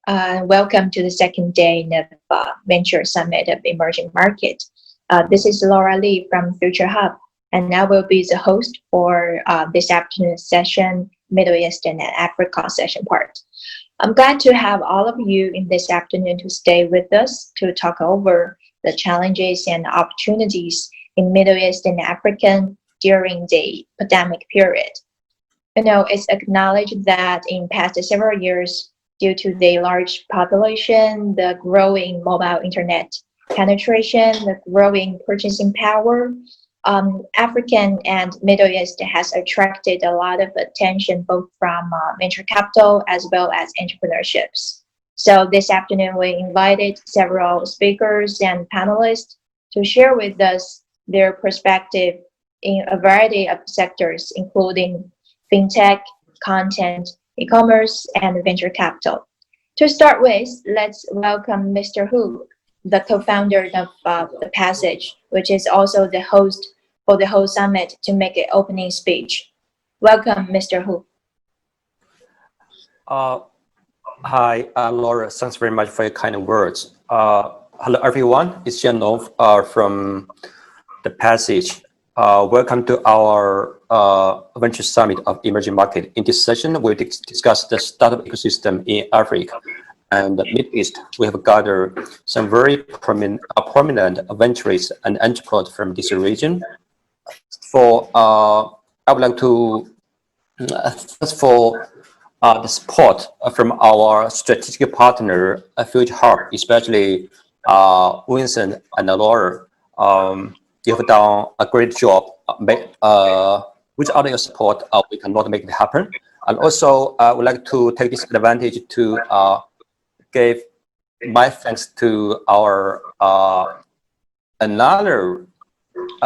Welcome to the second day of Venture Summit of Emerging Market. This is Laura Lee from Future Hub, and I will be the host for this afternoon's session, Middle East and Africa session part. I'm glad to have all of you in this afternoon to stay with us to talk over the challenges and opportunities in Middle East and Africa during the pandemic period. It's acknowledged that in past several years, due to the large population, the growing mobile internet penetration, the growing purchasing power, African and Middle East has attracted a lot of attention both from venture capital as well as entrepreneurships. So this afternoon, we invited several speakers and panelists to share with us their perspective in a variety of sectors, including FinTech, content, eCommerce, and venture capital. To start with, let's welcome Mr. Hu, the co-founder of The Passage, which is also the host for the whole summit, to make an opening speech. Welcome, Mr. Hu. Hi, Laura. Thanks very much for your kind words. Hello, everyone. It's Jianlong from The Passage. Welcome to our Venture Summit of Emerging Market. In this session, we'll discuss the startup ecosystem in Africa and the Middle East. We have gathered some very prominent venturists and entrepreneurs from this region. I would like to thank for the support from our strategic partner, Future Hub, especially Vincent and Laura. You have done a great job. Without your support, we cannot make it happen. And also, I would like to take this advantage to give my thanks to our another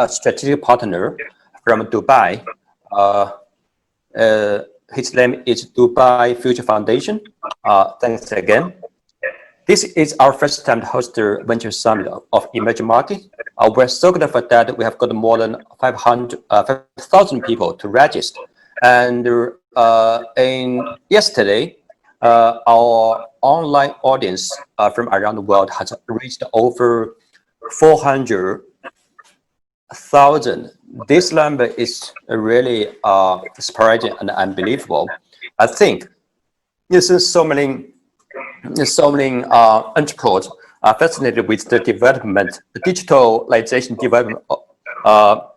strategic partner from Dubai. His name is Dubai Future Foundation. Thanks again. This is our first time to host the Venture Summit of Emerging Market. We're so grateful that we have got more than 5,000 people to register. And yesterday, our online audience from around the world has reached over 400,000. This number is really surprising and unbelievable. I think there's so many entrepreneurs are fascinated with the development, the digitalization development of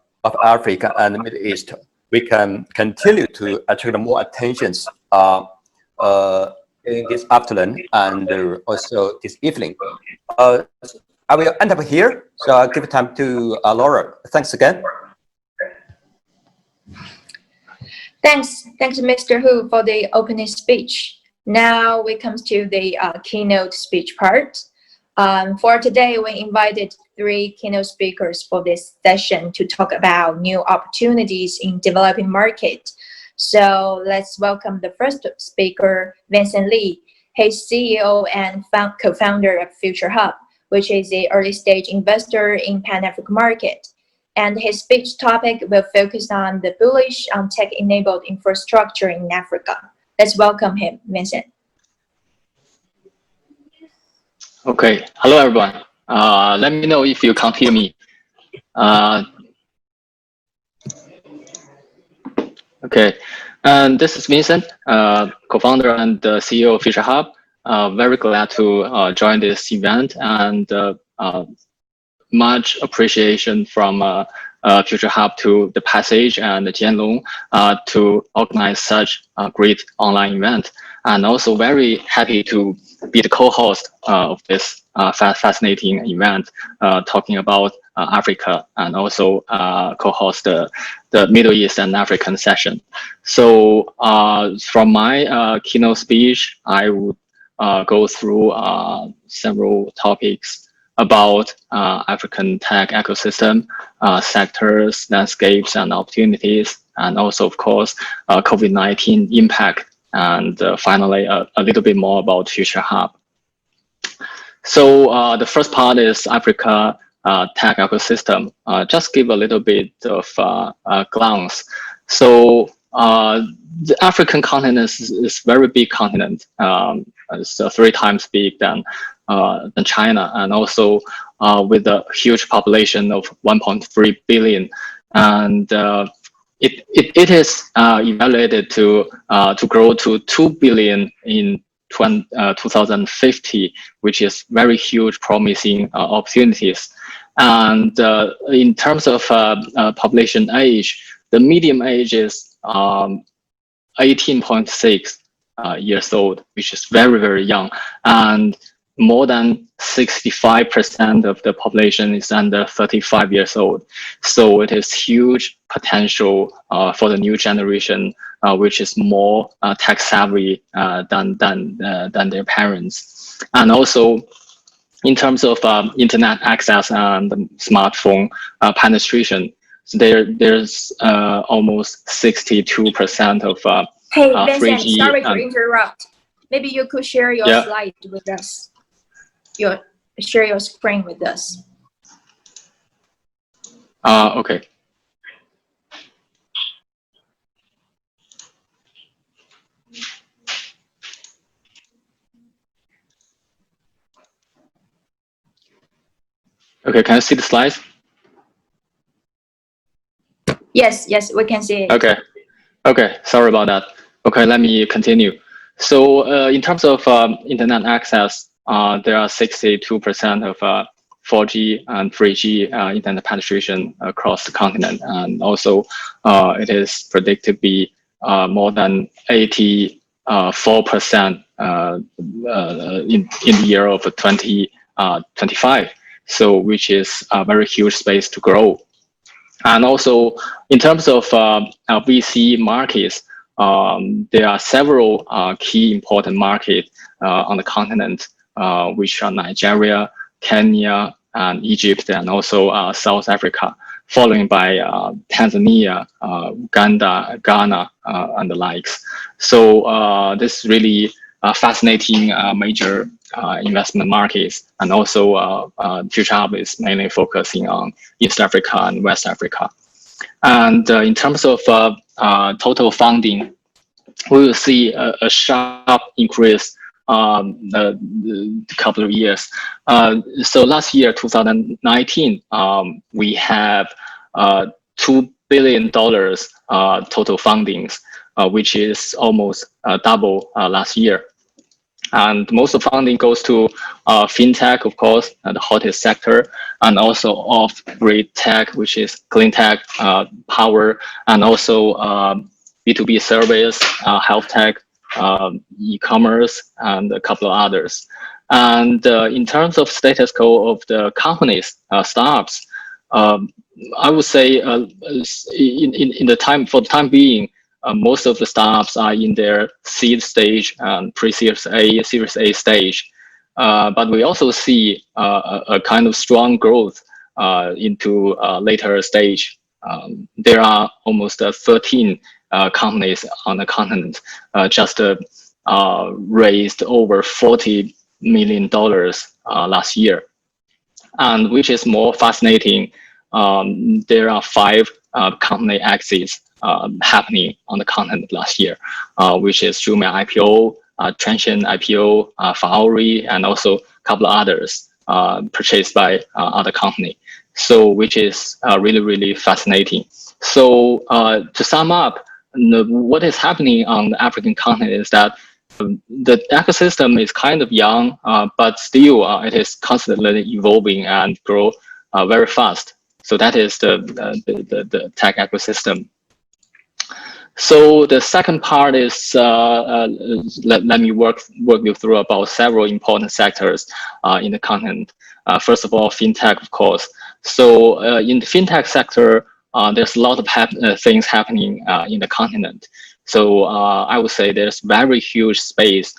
Africa and the Middle East. We can continue to attract more attentions in this afternoon and also this evening. I will end up here, so I'll give time to Laura. Thanks again. Thanks, Mr. Hu, for the opening speech. Now we come to the keynote speech part. For today, we invited 3 keynote speakers for this session to talk about new opportunities in developing market. So let's welcome the first speaker, Vincent Lee. He's CEO and co-founder of Future Hub, which is an early-stage investor in Pan-African market. And his speech topic will focus on the bullish on tech-enabled infrastructure in Africa. Let's welcome him, Vincent. Okay, hello everyone. Let me know if you can't hear me. Okay, and this is Vincent, co-founder and CEO of Future Hub. Very glad to join this event, and much appreciation from Future Hub to The Passage and Jianlong to organize such a great online event. And also very happy to be the co-host of this fascinating event, talking about Africa, and also co-host the Middle East and African session. So from my keynote speech, I would go through several topics about African tech ecosystem, sectors, landscapes, and opportunities, and also, of course, COVID-19 impact, and finally, a little bit more about Future Hub. So the first part is Africa tech ecosystem. Just give a little bit of a glance. So the African continent is very big continent. It's 3 times big than China, and also with a huge population of 1.3 billion, and it is evaluated to grow to 2 billion in 2050, which is very huge, promising opportunities. And in terms of population age, the median age is 18.6 years old, which is very, very young. And more than 65% of the population is under 35 years old. So it is huge potential for the new generation, which is more tech savvy than their parents. And also, in terms of internet access and smartphone penetration, so there's almost 62% of Hey, Vincent, 3G. sorry to interrupt. Maybe you could share your slide with us. Share your screen with us. Okay. Okay, can I see the slides? Yes, we can see it. Okay, sorry about that. Okay, let me continue. So in terms of internet access, there are 62% of 4G and 3G internet penetration across the continent, and also it is predicted to be more than 84% in the year of 2025. So which is a very huge space to grow. And also in terms of VC markets, there are several key important markets on the continent, which are Nigeria, Kenya, and Egypt, and also South Africa, following by Tanzania, Uganda, Ghana, and the likes. So this is really fascinating major investment markets, and also Future Hub is mainly focusing on East Africa and West Africa. And in terms of total funding, we will see a sharp increase a couple of years. So last year, 2019, we have $2 billion total fundings, which is almost double last year. And most of the funding goes to FinTech, of course, the hottest sector, and also off-grid tech, which is clean tech, power, and also B2B service, health tech, eCommerce, and a couple of others. And in terms of status quo of the companies, startups, I would say for the time being, most of the startups are in their seed stage and pre-Series A, Series A stage. But we also see a kind of strong growth into later stage. There are almost 13 companies on the continent just raised over $40 million last year. And which is more fascinating, there are 5 company exits happening on the continent last year, which is Jumia IPO, Transsion IPO, Faori, and also a couple of others purchased by other company. So which is really, really fascinating. So to sum up, what is happening on the African continent is that the ecosystem is kind of young, but still it is constantly evolving and grow very fast. So that is the tech ecosystem. So the second part is let me walk you through about several important sectors in the continent. First of all, FinTech, of course. So in the FinTech sector, there's a lot of things happening in the continent. So I would say there's very huge space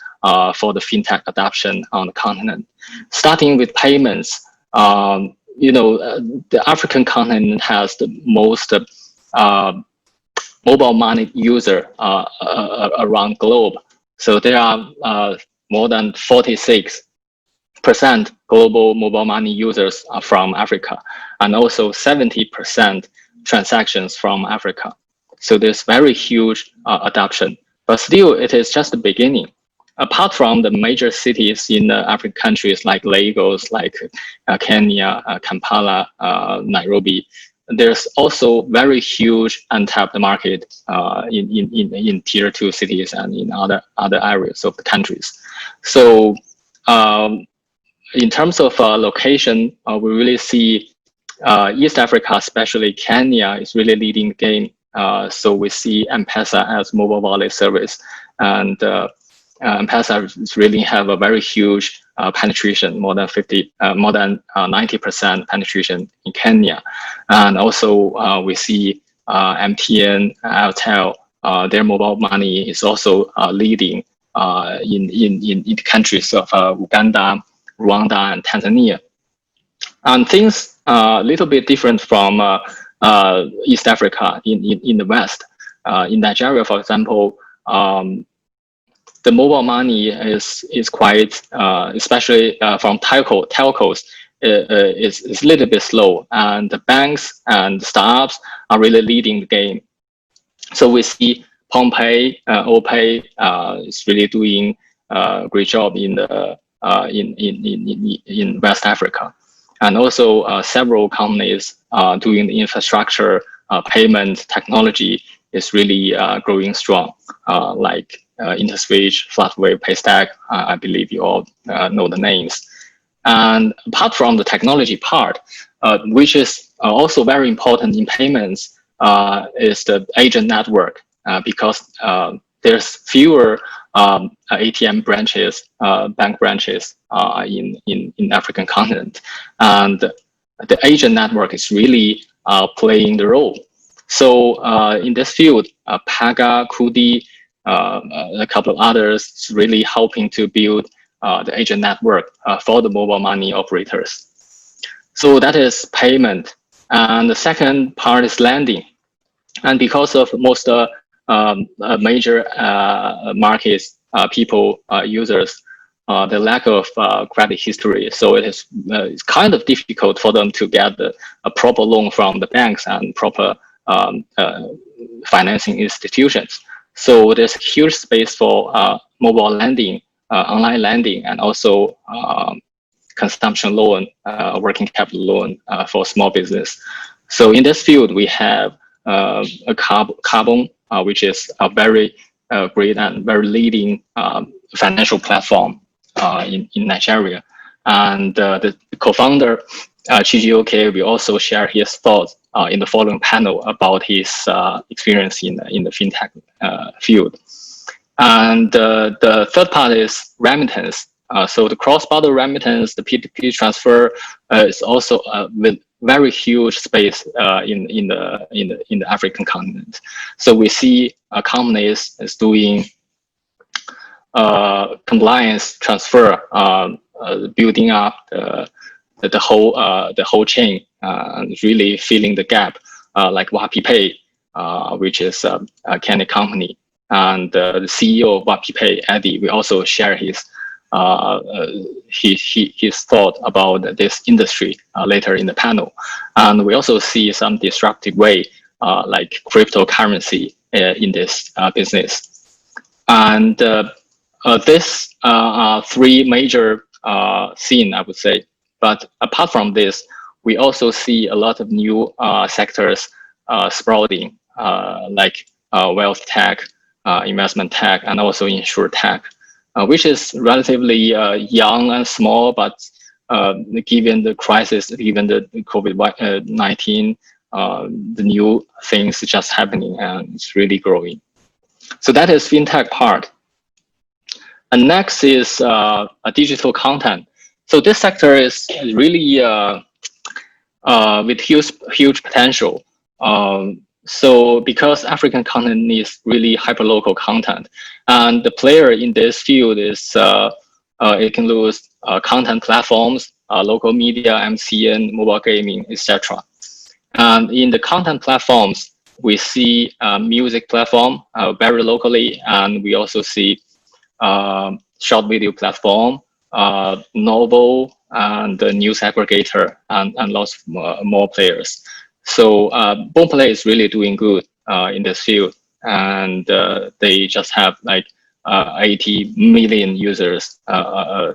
for the FinTech adoption on the continent. Starting with payments, the African continent has the most mobile money user around globe. So there are more than 46% global mobile money users are from Africa, and also 70% transactions from Africa. So there's very huge adoption, but still it is just the beginning. Apart from the major cities in the African countries like Lagos, like Kenya, Kampala, Nairobi, there's also very huge untapped market in tier 2 cities and in other areas of the countries. So in terms of location, we really see East Africa, especially Kenya, is really leading the game. So we see M-Pesa as mobile wallet service, and M-Pesa really have a very huge penetration, more than 90% penetration in Kenya. And also we see MTN, Airtel, their mobile money is also leading in the countries of Uganda, Rwanda, and Tanzania. And things a little bit different from East Africa in the West. In Nigeria, for example, the mobile money is quite, especially from telcos, is a little bit slow, and the banks and startups are really leading the game. So we see PalmPay, OPay is really doing a great job in the in West Africa, and also several companies doing the infrastructure, payment technology is really growing strong, like InterSwitch, Flatwave, Paystack. I believe you all know the names. And apart from the technology part, which is also very important in payments, is the agent network, because there's fewer ATM branches, bank branches in African continent, and the agent network is really playing the role. So in this field, Paga, Kudi, a couple of others is really helping to build the agent network for the mobile money operators. So that is payment. And the second part is lending. And because of most major markets, people, users, the lack of credit history, so it's kind of difficult for them to get a proper loan from the banks and proper financing institutions. So there's huge space for mobile lending, online lending, and also consumption loan, working capital loan for small business. So in this field, we have a Carbon, which is a very great and very leading financial platform in Nigeria. And the co-founder, Chijioke, will also share his thoughts in the following panel about his experience in the FinTech field. And the third part is remittance. So the cross-border remittance, the P2P transfer is also with very huge space in the African continent. So we see companies is doing compliance transfer, building up the whole chain, really filling the gap, like WapiPay, which is a Kenyan company, and the CEO of WapiPay, Eddie, will also share his thought about this industry later in the panel. And we also see some disruptive way, like cryptocurrency in this business. And this are three major scenes, I would say. But apart from this, we also see a lot of new sectors sprouting, like wealth tech, investment tech, and also insure tech, which is relatively young and small, but given the crisis, given the COVID-19, the new things just happening, and it's really growing. So that is FinTech part. And next is a digital content. So this sector is really with huge potential. So because African content needs really hyperlocal content, and the player in this field is it can lose content platforms, local media, MCN, mobile gaming, etc. And in the content platforms, we see music platform very locally, and we also see short video platform, novel, and the news aggregator, and lots more players. So Boomplay is really doing good in this field, and they just have like 80 million users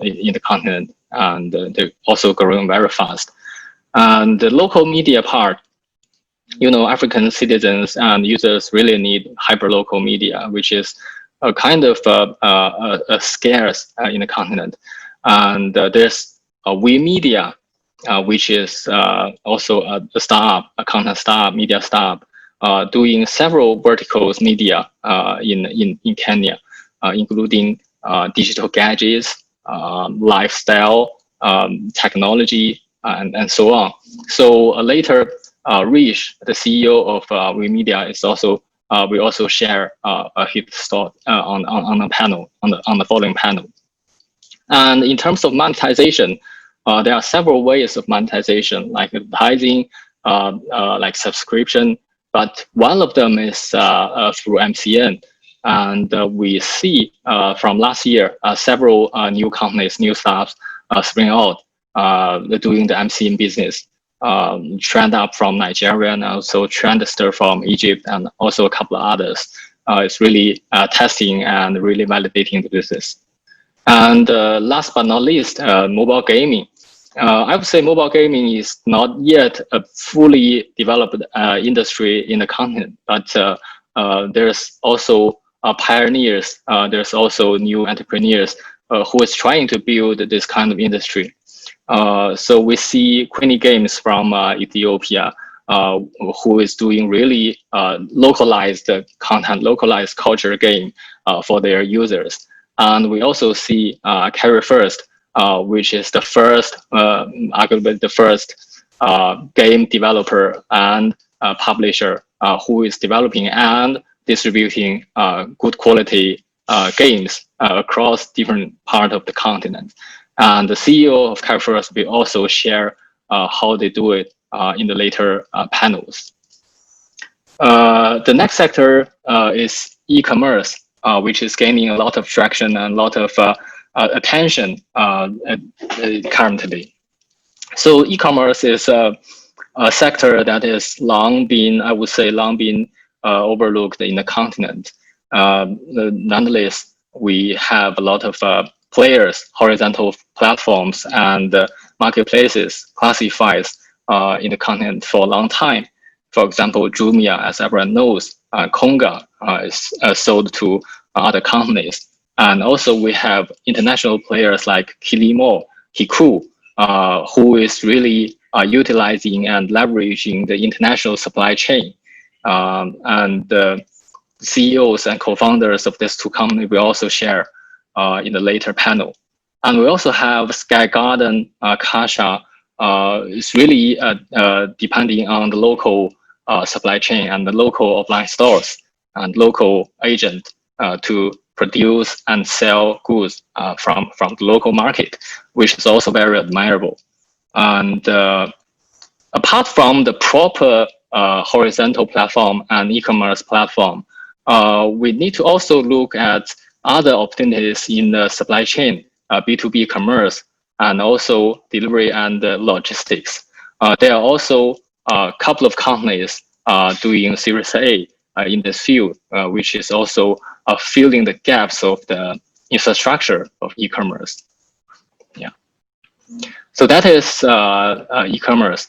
in the continent, and they're also growing very fast. And the local media part, African citizens and users really need hyperlocal media, which is a kind of scarce in the continent. And there's WeMedia, which is also a startup, a content startup, media startup, doing several verticals media in Kenya, including digital gadgets, lifestyle, technology, and so on. So later, Rish, the CEO of WeMedia, is also we also share his thought on the panel, on the following panel. And in terms of monetization, there are several ways of monetization, like advertising, like subscription. But one of them is through MCN. And we see from last year several new companies, new startups spring out doing the MCN business. Trend up from Nigeria and also Trendster from Egypt and also a couple of others. It's really testing and really validating the business. And last but not least, mobile gaming. I would say mobile gaming is not yet a fully developed industry in the continent, but there's also pioneers. There's also new entrepreneurs who is trying to build this kind of industry. So we see Queenie Games from Ethiopia, who is doing really localized content, localized culture game for their users. And we also see Carry First, which is the first, arguably the first game developer and publisher who is developing and distributing good quality games across different parts of the continent. And the CEO of Carry First will also share how they do it in the later panels. The next sector is e-commerce, which is gaining a lot of traction and a lot of attention currently. So e-commerce is a sector that is long been, I would say, overlooked in the continent. Nonetheless, we have a lot of players, horizontal platforms, and marketplaces classifies in the continent for a long time. For example, Jumia, as everyone knows, Konga is sold to other companies. And also we have international players like Kilimo, Kiku, who is really utilizing and leveraging the international supply chain. And the CEOs and co-founders of these two companies will also share in the later panel. And we also have Sky Garden, Kasha, is really depending on the local supply chain and the local offline stores and local agent to produce and sell goods from the local market, which is also very admirable. And apart from the proper horizontal platform and e-commerce platform, we need to also look at other opportunities in the supply chain, B2B commerce, and also delivery and logistics. There are also a couple of companies doing Series A in this field, which is also filling the gaps of the infrastructure of e-commerce. Yeah. So that is e-commerce.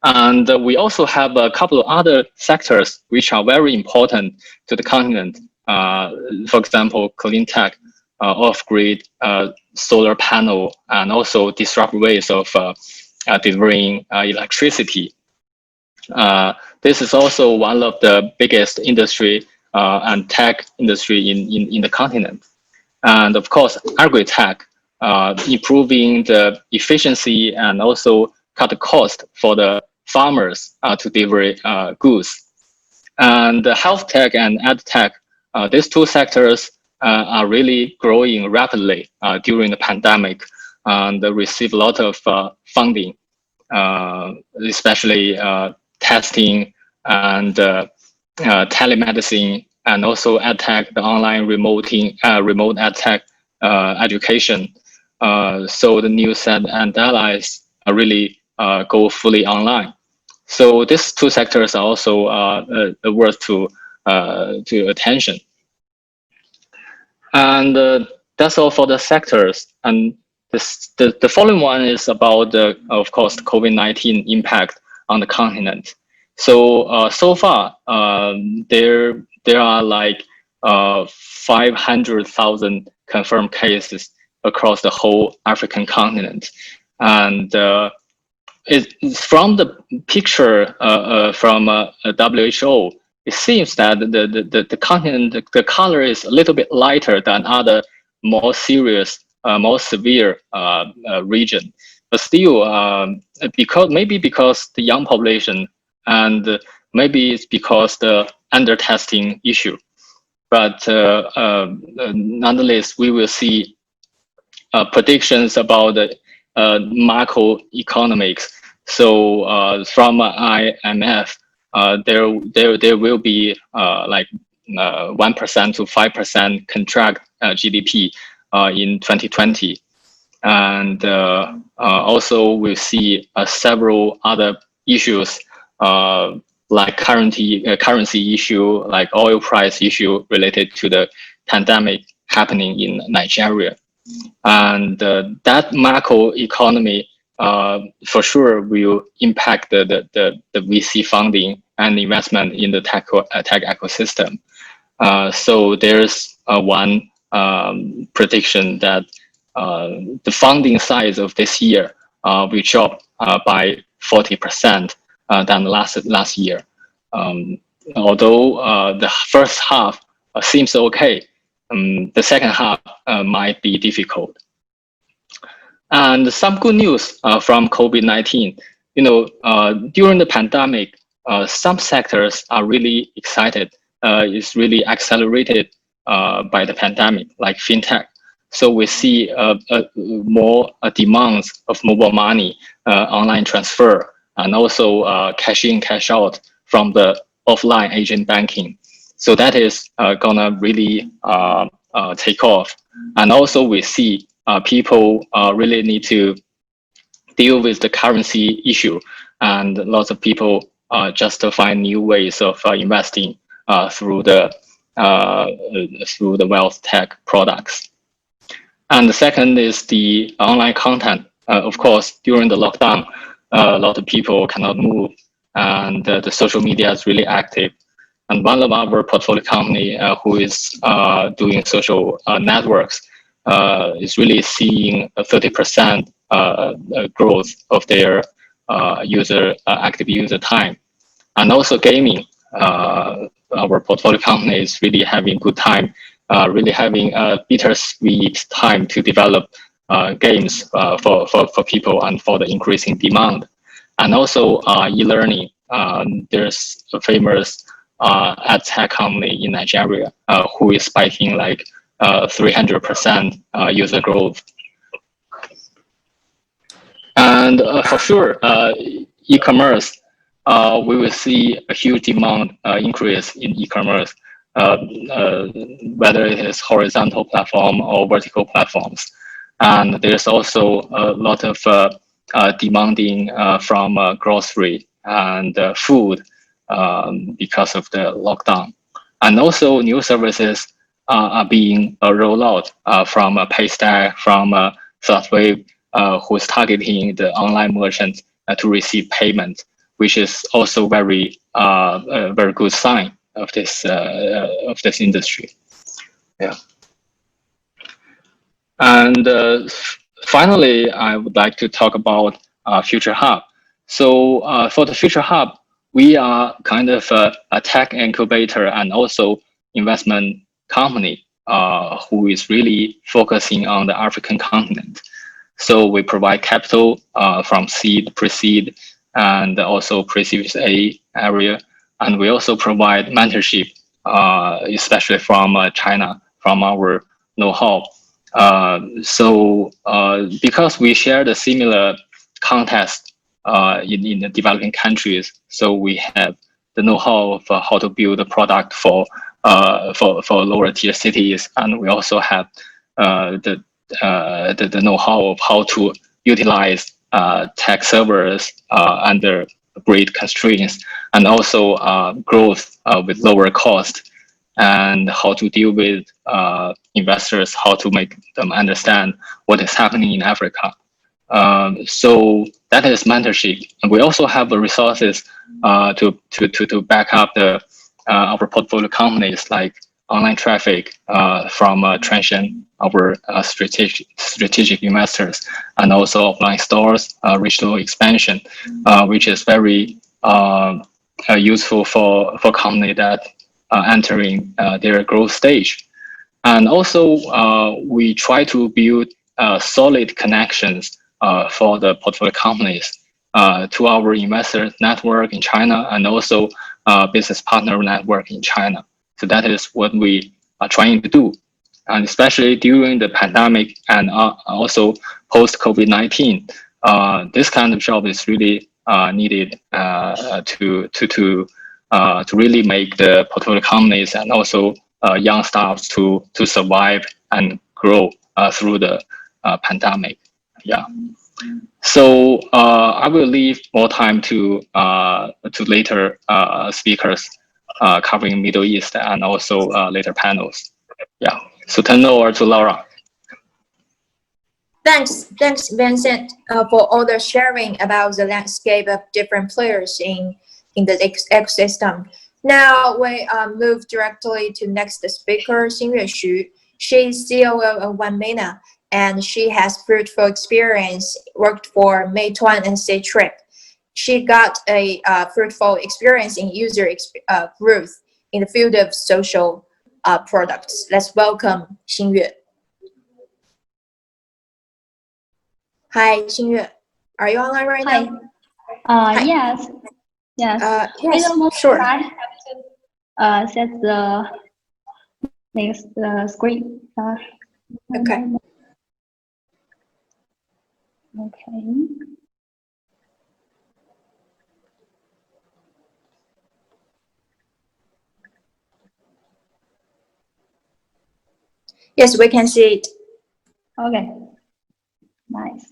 And we also have a couple of other sectors which are very important to the continent. For example, clean tech, off-grid solar panel, and also disrupt ways of delivering electricity. This is also one of the biggest industry and tech industry in the continent. And of course, agri-tech, improving the efficiency and also cut the cost for the farmers to deliver goods. And the health tech and ed tech, these two sectors are really growing rapidly during the pandemic, and they receive a lot of funding, especially testing and telemedicine, and also ed tech, the online remote ed tech education. So the news and allies are really go fully online. So these two sectors are also worth to attention. And that's all for the sectors. And the following one is about, of course, the COVID-19 impact on the continent. So so far, there are like 500,000 confirmed cases across the whole African continent, and from the picture from WHO, it seems that the continent, the color is a little bit lighter than other more serious, more severe region. But still, because the young population, and maybe it's because the under testing issue. But nonetheless, we will see predictions about the macroeconomics. So from IMF, there will be like 1% to 5% contract GDP in 2020, and also we'll see several other issues like currency issue, like oil price issue related to the pandemic happening in Nigeria. And that macro economy for sure will impact the VC funding and investment in the tech ecosystem. So there's one prediction that the funding size of this year will drop by 40% than last year. Although the first half seems okay, the second half might be difficult. And some good news from COVID-19. During the pandemic, some sectors are really excited. It's really accelerated by the pandemic, like FinTech. So we see more demands of mobile money, online transfer, and also cash in, cash out from the offline agent banking. So that is gonna really take off. And also we see people really need to deal with the currency issue, and lots of people just to find new ways of investing through the wealth tech products. And the second is the online content. Of course, during the lockdown, a lot of people cannot move, and the social media is really active. And one of our portfolio company who is doing social networks is really seeing a 30% growth of their active user time. And also gaming, our portfolio company is really having good time, really having a bittersweet time to develop games for people and for the increasing demand. And also e-learning. There's a famous ad tech company in Nigeria who is spiking like 300% user growth. And for sure, e-commerce, we will see a huge demand increase in e-commerce, whether it is horizontal platform or vertical platforms. And there's also a lot of demanding from grocery and food because of the lockdown. And also new services are being rolled out from Paystack, from Southwave, who's targeting the online merchants to receive payment, which is also very good sign of this industry. Yeah. And finally, I would like to talk about Future Hub. So for the Future Hub, we are kind of a tech incubator and also investment company who is really focusing on the African continent. So we provide capital from seed, pre-seed, and also pre-series A area. And we also provide mentorship, especially from China, from our know-how. So because we share the similar context in the developing countries, so we have the know-how of how to build a product for lower tier cities, and we also have the know-how of how to utilize tech servers under great constraints, and also growth with lower cost, and how to deal with investors, how to make them understand what is happening in Africa. So that is mentorship. And we also have the resources to back up our portfolio companies, like online traffic from Transsion, our strategic investors, and also offline stores, regional expansion, which is very useful for company that are entering their growth stage. And also, we try to build solid connections for the portfolio companies to our investor network in China, and also business partner network in China. So that is what we are trying to do. And especially during the pandemic and also post-COVID-19, this kind of job is really needed to really make the portfolio companies and also young staffs to survive and grow through the pandemic. Yeah. So I will leave more time to later speakers covering Middle East and also later panels. Yeah. So turn over to Laura. Thanks, Vincent, for all the sharing about the landscape of different players in the ecosystem. Now we move directly to next speaker, Xingyue Xu. She is CEO of OneMina, and she has fruitful experience, worked for Meituan and Ctrip. She got a fruitful experience in user growth in the field of social products. Let's welcome Xingyue. Hi, Xingyue. Are you online right now? Hi. Yes. Yes. Yes, sure. I have to set the next screen. Okay. Okay. Yes, we can see it. Okay. Nice.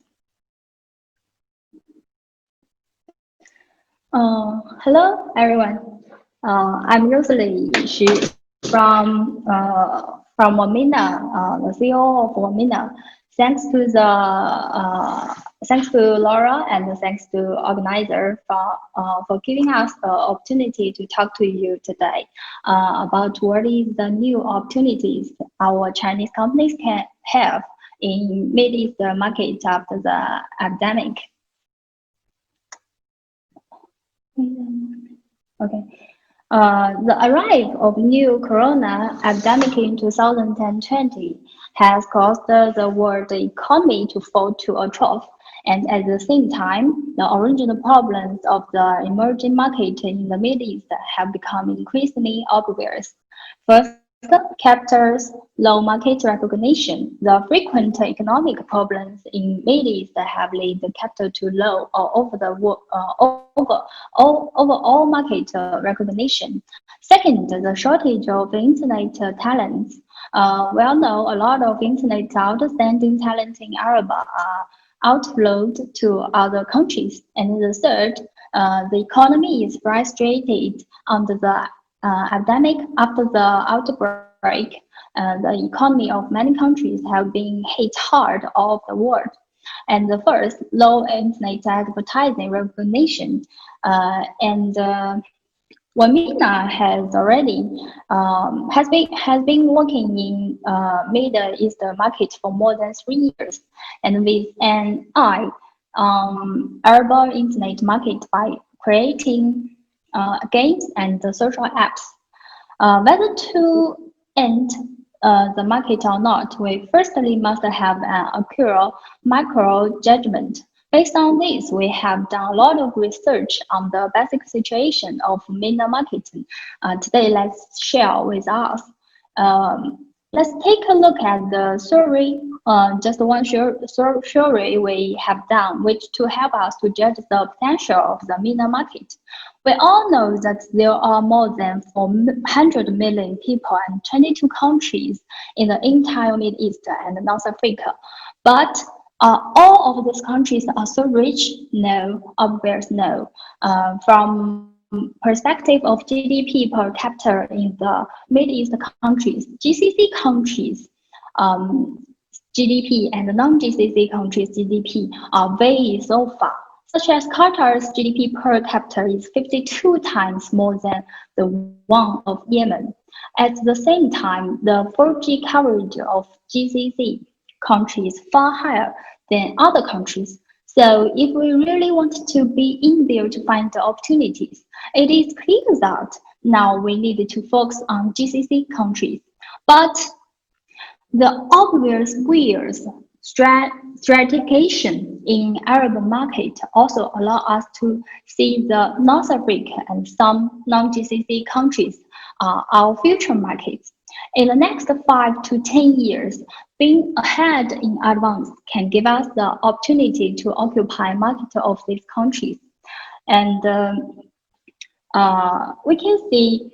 Hello, everyone. I'm Rosalie Xu from OneMina, the CEO of OneMina. Thanks to Laura and thanks to organizer for giving us the opportunity to talk to you today about what is the new opportunities our Chinese companies can have in Middle East market after the epidemic. Okay. The arrival of new corona epidemic in 2020 has caused the world economy to fall to a trough, and at the same time, the original problems of the emerging market in the Middle East have become increasingly obvious. First, captures low market recognition. The frequent economic problems in Middle East have led the capital to low or overall market recognition. Second, the shortage of internet talents. We all know a lot of internet outstanding talent in Arab are outflowed to other countries. And the third, the economy is frustrated under the epidemic. After the outbreak, the economy of many countries have been hit hard all over the world. And the first, low internet advertising recognition. OneMina has already has been working in Middle East market for more than 3 years, and with an eye Arab internet market by creating games and social apps. Whether to enter the market or not, we firstly must have an accurate macro judgment. Based on this, we have done a lot of research on the basic situation of MENA market. Today, let's share with us. Let's take a look at the survey, just one survey we have done, which to help us to judge the potential of the MENA market. We all know that there are more than 400 million people and 22 countries in the entire Middle East and North Africa. But all of these countries are so rich? No, obvious no. From perspective of GDP per capita in the Middle East countries, GCC countries, GDP and non-GCC countries GDP are very so far. Such as Qatar's GDP per capita is 52 times more than the one of Yemen. At the same time, the 4G coverage of GCC countries is far higher than other countries. So if we really want to be in there to find the opportunities, it is clear that now we need to focus on GCC countries. But the obvious weird stratification in Arab market also allow us to see the North Africa and some non-GCC countries are our future markets. In the next 5 to 10 years, being ahead in advance can give us the opportunity to occupy market of these countries. And we can see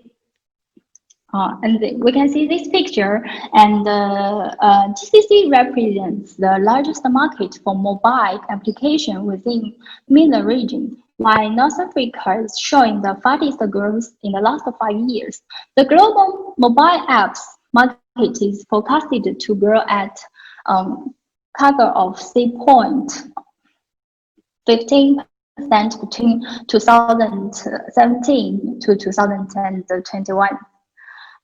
this picture, and GCC represents the largest market for mobile application within MENA region, while North Africa is showing the fastest growth in the last 5 years. The global mobile apps market is forecasted to grow at CAGR of 3.15% between 2017 to 2021.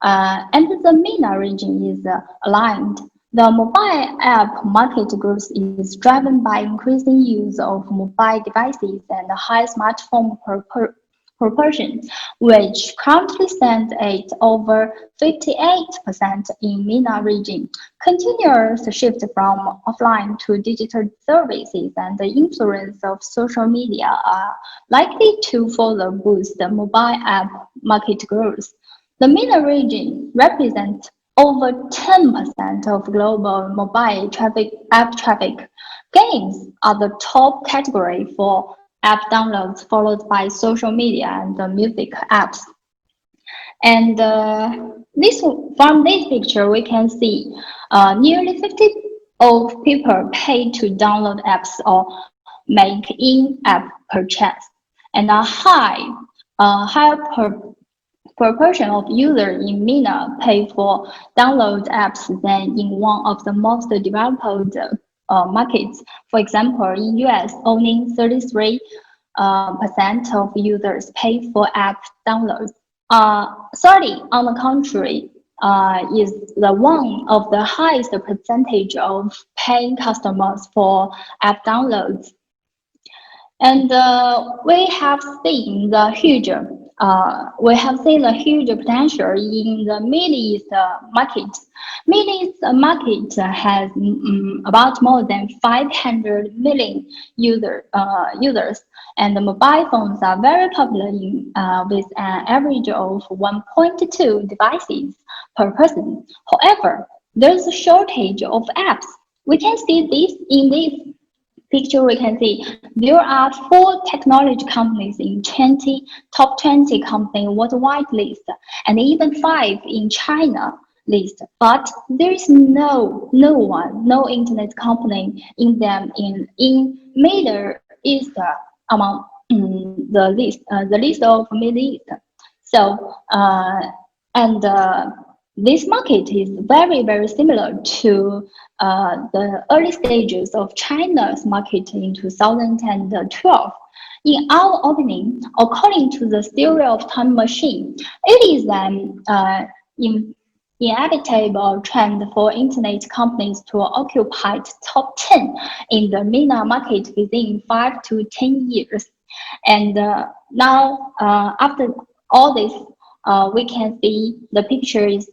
And the MENA region is aligned. The mobile app market growth is driven by increasing use of mobile devices and high smartphone proportion, which currently stands at over 58% in MENA region. Continuous shift from offline to digital services and the influence of social media are likely to further boost the mobile app market growth. The MENA region represents over 10% of global mobile app traffic. Games are the top category for app downloads, followed by social media and music apps. And from this picture, we can see nearly 50% of people pay to download apps or make in-app purchase, and a higher proportion of users in MENA pay for download apps than in one of the most developed markets. For example, in US, only 33% of users pay for app downloads. Saudi, on the contrary, is the one of the highest percentage of paying customers for app downloads. And we have seen the huge potential in the Middle East market. Middle East market has about more than 500 million users, and the mobile phones are very popular with an average of 1.2 devices per person. However, there's a shortage of apps. We can see this in this picture. We can see there are 4 technology companies in top 20 company worldwide list, and even 5 in China list. But there is no internet company in them in Middle East among the list of Middle East. So this market is very, very similar to the early stages of China's market in 2012. In our opinion, according to the theory of time machine, it is an inevitable trend for internet companies to occupy top 10 in the MENA market within 5 to 10 years. And now, after all this, we can see the picture is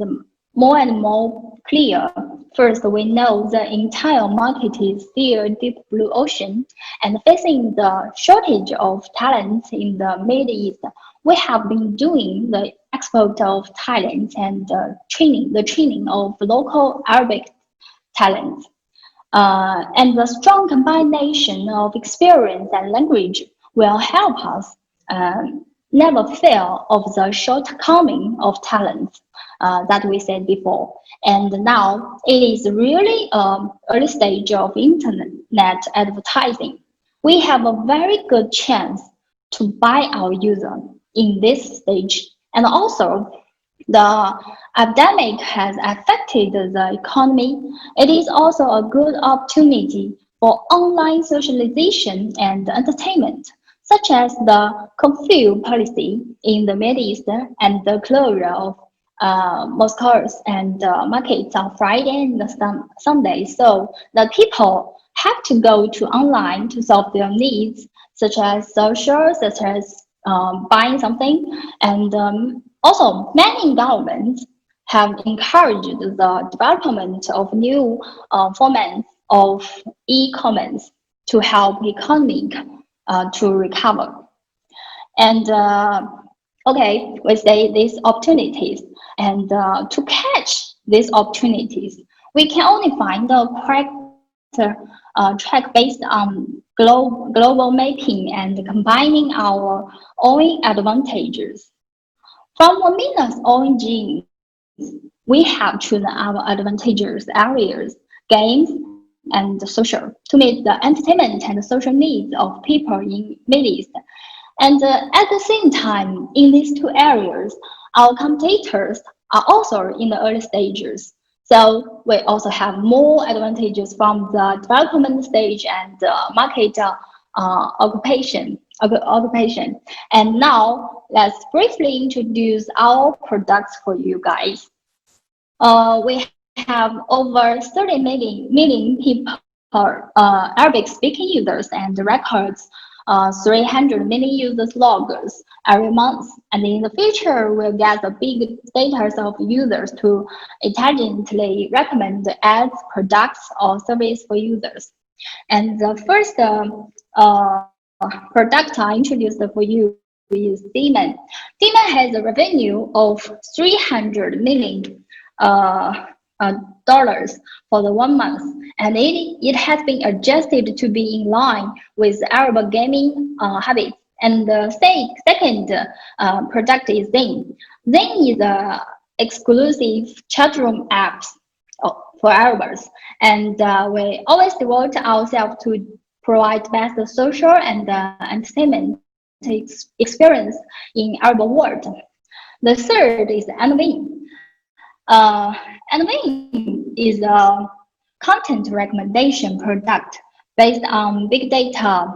more and more clear. First, we know the entire market is still deep blue ocean, and facing the shortage of talent in the Middle East, we have been doing the export of talent and the training of local Arabic talent. And the strong combination of experience and language will help us never fail of the shortcoming of talent that we said before. And now it is really early stage of internet advertising. We have a very good chance to buy our user. in this stage. And also, the epidemic has affected the economy. It is also a good opportunity for online socialization and entertainment, such as the curfew policy in the Middle East and the closure of mosques and markets on Friday and Sunday. So the people have to go to online to solve their needs, such as social, such as buying something. And also, many governments have encouraged the development of new formats of e-commerce to help economy to recover. And okay, we say these opportunities, and to catch these opportunities, we can only find the correct track based on global mapping and combining our own advantages. From Women's own genes, we have chosen our advantageous areas, games and social, to meet the entertainment and social needs of people in Middle East. And at the same time, in these two areas, our competitors are also in the early stages. So we also have more advantages from the development stage and market occupation. And now let's briefly introduce our products for you guys. We have over 30 million people, Arabic speaking users, and records 300 million users logs every month. And in the future, we'll get the big data of users to intelligently recommend ads, products, or service for users. And the first product I introduced for you is Demon. Demon has a revenue of 300 million dollars for the 1 month, and it has been adjusted to be in line with Arab gaming habits. And the second product is Zen. Zen is a exclusive chat room apps for Arabs, and we always devote ourselves to provide best social and entertainment experience in Arab world. The third is Anvin. Anvin is a content recommendation product based on big data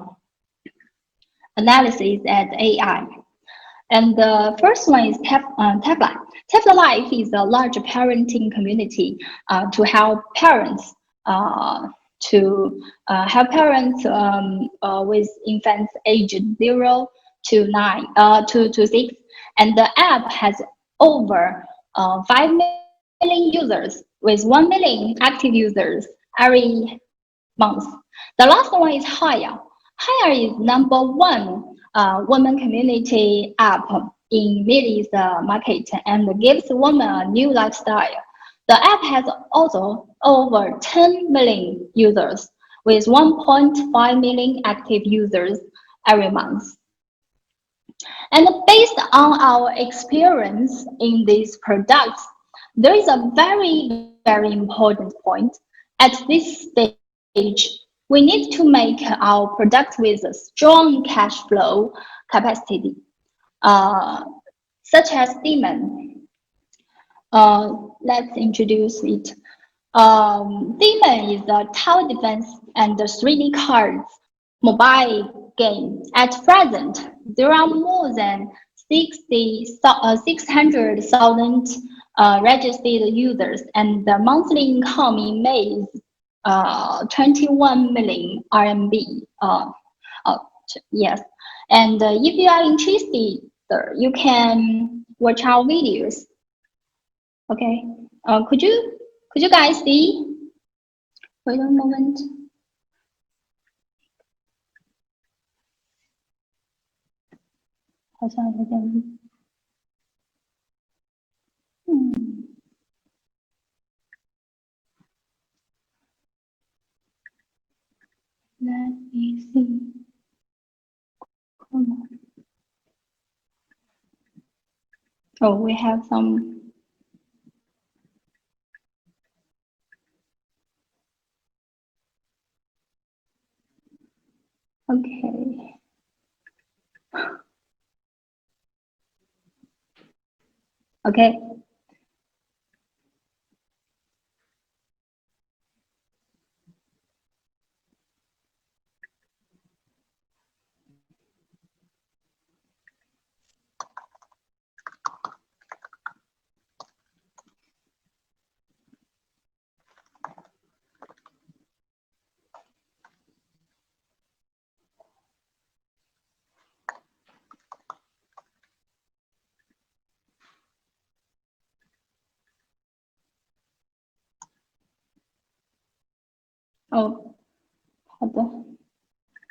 analysis and AI. And the first one is Tefla. Tefla Life is a large parenting community to help parents with infants aged 0 to 6. And the app has over 5 million users with 1 million active users every month. The last one is Haya. Haya is #1 women community app in Middle East market and gives women a new lifestyle. The app has also over 10 million users with 1.5 million active users every month. And based on our experience in these products, there is a very, very important point. At this stage, we need to make our product with a strong cash flow capacity, such as Demon. Let's introduce it. Demon is a tower defense and 3D cards mobile game. At present, there are more than 600,000 registered users, and the monthly income in May is 21 million RMB. Yes, and if you are interested, you can watch our videos. Okay, could you guys see? Wait a moment. Let me see. Come on. Oh, we have some. Okay. Okay.哦，好的，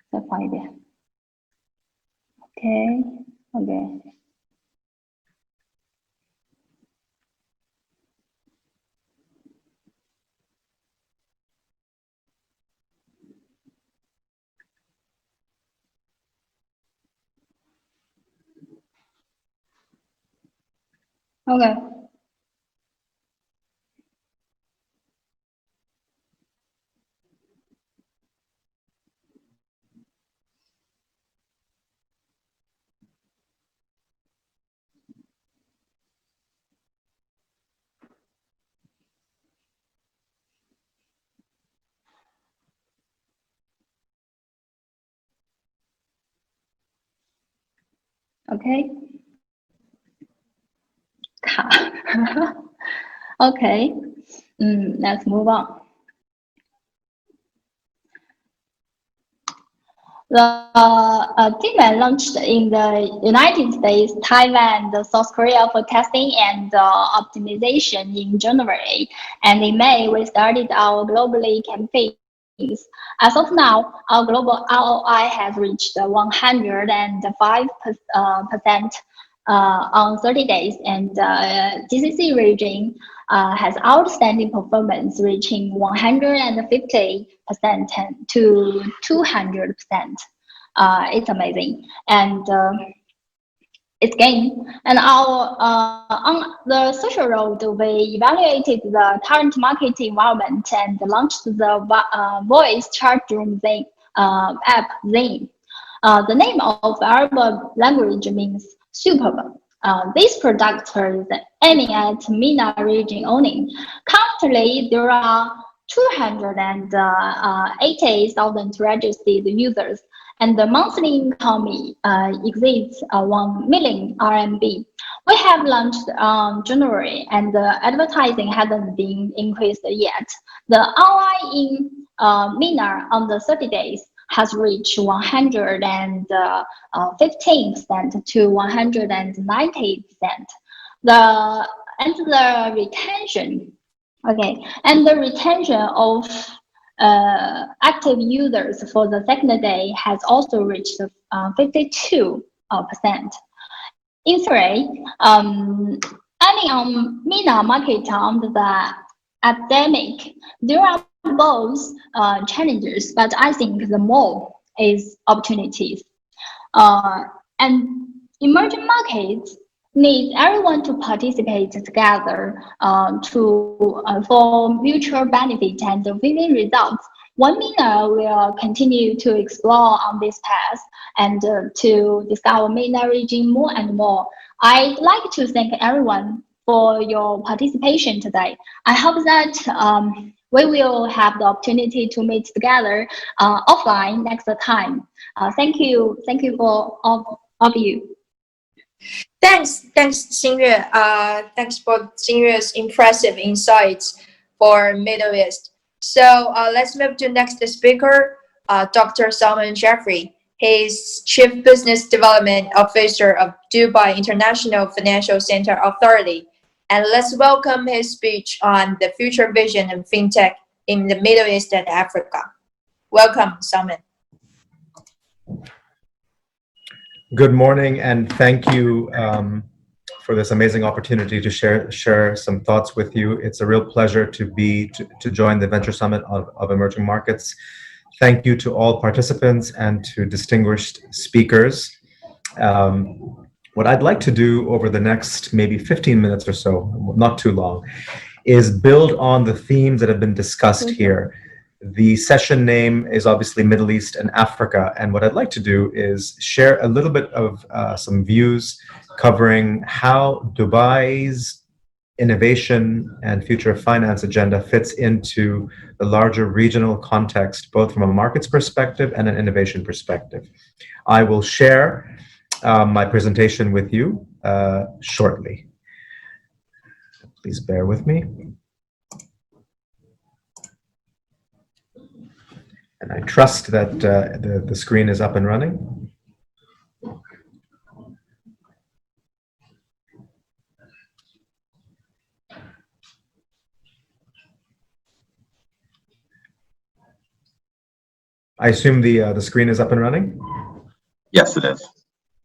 再放一点。OK，OK。OK，OK，卡。OK，let's move on. The Polymath launched in the United States, Taiwan, and South Korea for testing and optimization in January. And in May, we started our globally campaigns. As of now, our global ROI has reached 105% on 30 days, and GCC region has outstanding performance, reaching 150% to 200%. It's amazing, and it's game. And our on the social road, we evaluated the current market environment and launched the voice chat room app Zen. The name of Arab language means superb. This product is aiming at MENA region only. Currently, there are 280,000 registered users, and the monthly income exceeds 1 million RMB. We have launched on January, and the advertising hasn't been increased yet. The ROI in MENA on the 30 days has reached 115% to 190%. The retention, and the retention of active users for the second day has also reached 52%. In summary, aiming on MENA market under the epidemic, there are both challenges, but I think the more is opportunities. And emerging markets need everyone to participate together for mutual benefit and winning results. One MENA will continue to explore on this path and to discover MENA region more and more. I'd like to thank everyone for your participation today. I hope that we will have the opportunity to meet together offline next time. Thank you for all of you. Thanks, Xingyue. Thanks for Xingyue's impressive insights for Middle East. So let's move to next speaker, Dr. Salman Jeffrey. He's Chief Business Development Officer of Dubai International Financial Center Authority. And let's welcome his speech on the future vision of FinTech in the Middle East and Africa. Welcome, Salman. Good morning, and thank you for this amazing opportunity to share some thoughts with you. It's a real pleasure to join the Venture Summit of Emerging Markets. Thank you to all participants and to distinguished speakers. What I'd like to do over the next maybe 15 minutes or so, not too long, is build on the themes that have been discussed here. The session name is obviously Middle East and Africa. And what I'd like to do is share a little bit of some views covering how Dubai's innovation and future of finance agenda fits into the larger regional context, both from a markets perspective and an innovation perspective. I will share my presentation with you shortly. Please bear with me. And I trust that the screen is up and running. I assume the screen is up and running? Yes, it is.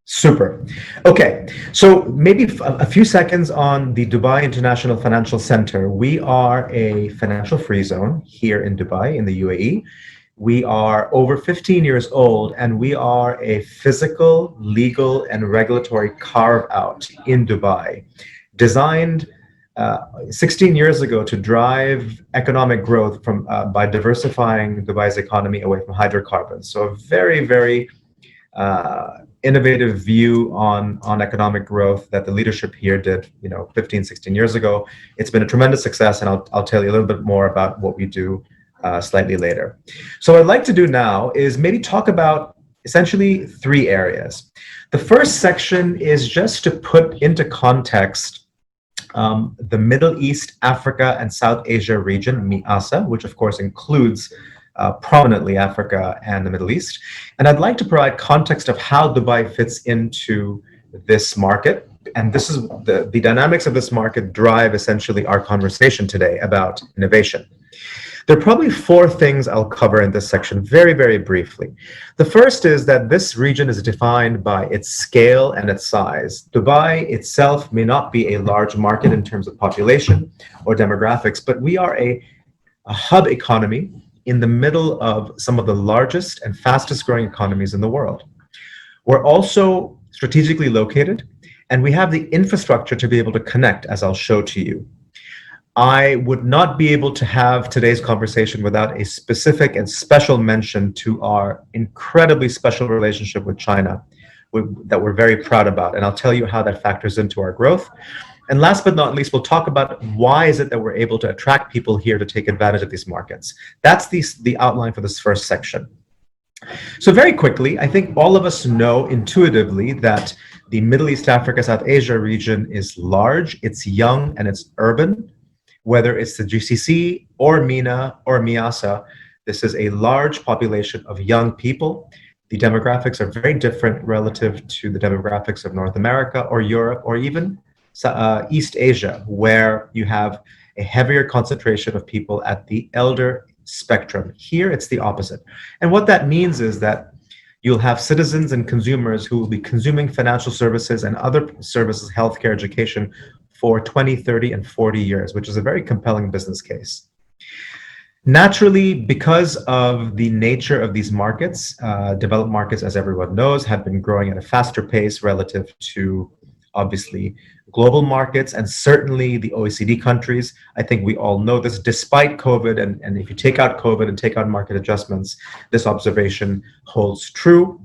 Super. Okay, so maybe a few seconds on the Dubai International Financial Center. We are a financial free zone here in Dubai, in the UAE. We are over 15 years old, and we are a physical, legal, and regulatory carve-out in Dubai, designed 16 years ago to drive economic growth from by diversifying Dubai's economy away from hydrocarbons. So a very, very innovative view on economic growth that the leadership here did, 15, 16 years ago. It's been a tremendous success, and I'll tell you a little bit more about what we do slightly later. So what I'd like to do now is maybe talk about essentially three areas. The first section is just to put into context the Middle East, Africa, and South Asia region, MEASA, which of course includes prominently Africa and the Middle East. And I'd like to provide context of how Dubai fits into this market. And this is the dynamics of this market drive essentially our conversation today about innovation. There are probably four things I'll cover in this section very, very briefly. The first is that this region is defined by its scale and its size. Dubai itself may not be a large market in terms of population or demographics, but we are a hub economy in the middle of some of the largest and fastest growing economies in the world. We're also strategically located, and we have the infrastructure to be able to connect, as I'll show to you. I would not be able to have today's conversation without a specific and special mention to our incredibly special relationship with China that we're very proud about. And I'll tell you how that factors into our growth. And last but not least, we'll talk about why is it that we're able to attract people here to take advantage of these markets. That's the outline for this first section. So very quickly, I think all of us know intuitively that the Middle East, Africa, South Asia region is large, it's young, and it's urban. Whether it's the GCC or MENA or MEASA, this is a large population of young people. The demographics are very different relative to the demographics of North America or Europe or even East Asia, where you have a heavier concentration of people at the elder spectrum. Here, it's the opposite. And what that means is that you'll have citizens and consumers who will be consuming financial services and other services, healthcare, education, for 20, 30, and 40 years, which is a very compelling business case. Naturally, because of the nature of these markets, developed markets, as everyone knows, have been growing at a faster pace relative to, obviously, global markets, and certainly the OECD countries. I think we all know this, despite COVID, and if you take out COVID and take out market adjustments, this observation holds true.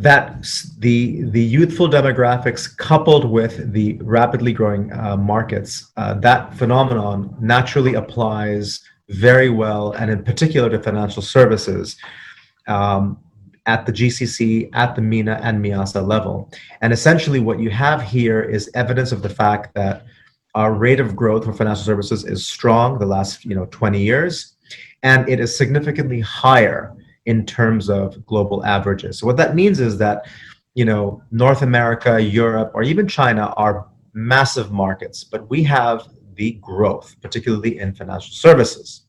That the youthful demographics coupled with the rapidly growing markets, that phenomenon naturally applies very well, and in particular to financial services at the GCC, at the MENA and MEASA level. And essentially what you have here is evidence of the fact that our rate of growth for financial services is strong the last 20 years, and it is significantly higher in terms of global averages. So what that means is that, North America, Europe, or even China are massive markets, but we have the growth, particularly in financial services.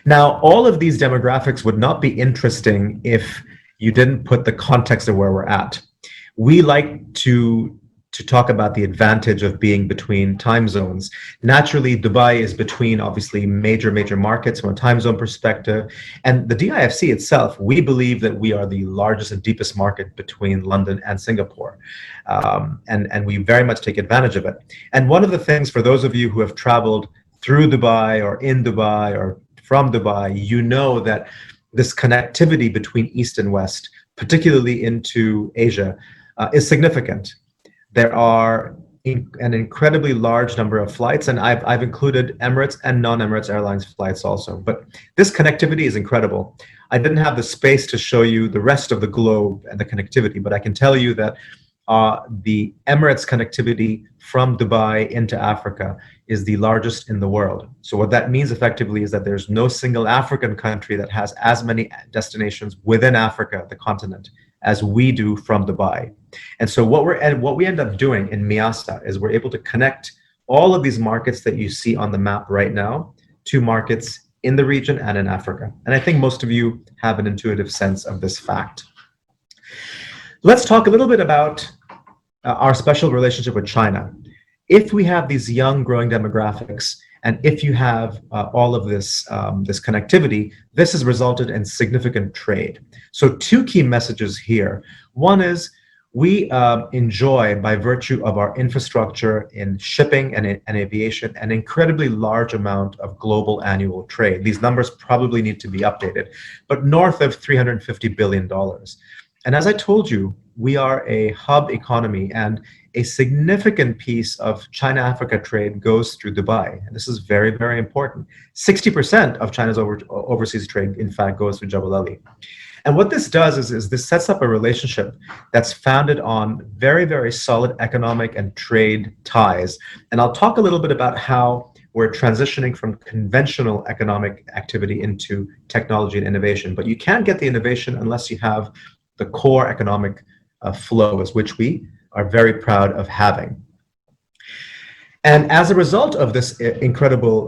Now, all of these demographics would not be interesting if you didn't put the context of where we're at. We like to to talk about the advantage of being between time zones. Naturally, Dubai is between obviously major markets from a time zone perspective. And the DIFC itself, we believe that we are the largest and deepest market between London and Singapore. And we very much take advantage of it. And one of the things for those of you who have traveled through Dubai or in Dubai or from Dubai, you know that this connectivity between East and West, particularly into Asia, is significant. There are an incredibly large number of flights, and I've included Emirates and non-Emirates Airlines flights also. But this connectivity is incredible. I didn't have the space to show you the rest of the globe and the connectivity, but I can tell you that the Emirates connectivity from Dubai into Africa is the largest in the world. So what that means effectively is that there's no single African country that has as many destinations within Africa, the continent, as we do from Dubai. And so what we end up doing in Miasa is we're able to connect all of these markets that you see on the map right now to markets in the region and in Africa. And I think most of you have an intuitive sense of this fact. Let's talk a little bit about our special relationship with China. If we have these young growing demographics, and if you have all of this connectivity, this has resulted in significant trade. So two key messages here. One is we enjoy, by virtue of our infrastructure in shipping and aviation, an incredibly large amount of global annual trade. These numbers probably need to be updated, but north of $350 billion. And as I told you, we are a hub economy, and a significant piece of China-Africa trade goes through Dubai. And this is very, very important. 60% of China's overseas trade, in fact, goes through Jebel Ali. And what this does is this sets up a relationship that's founded on very, very solid economic and trade ties. And I'll talk a little bit about how we're transitioning from conventional economic activity into technology and innovation. But you can't get the innovation unless you have the core economic flows, which we are very proud of having. And as a result of this incredible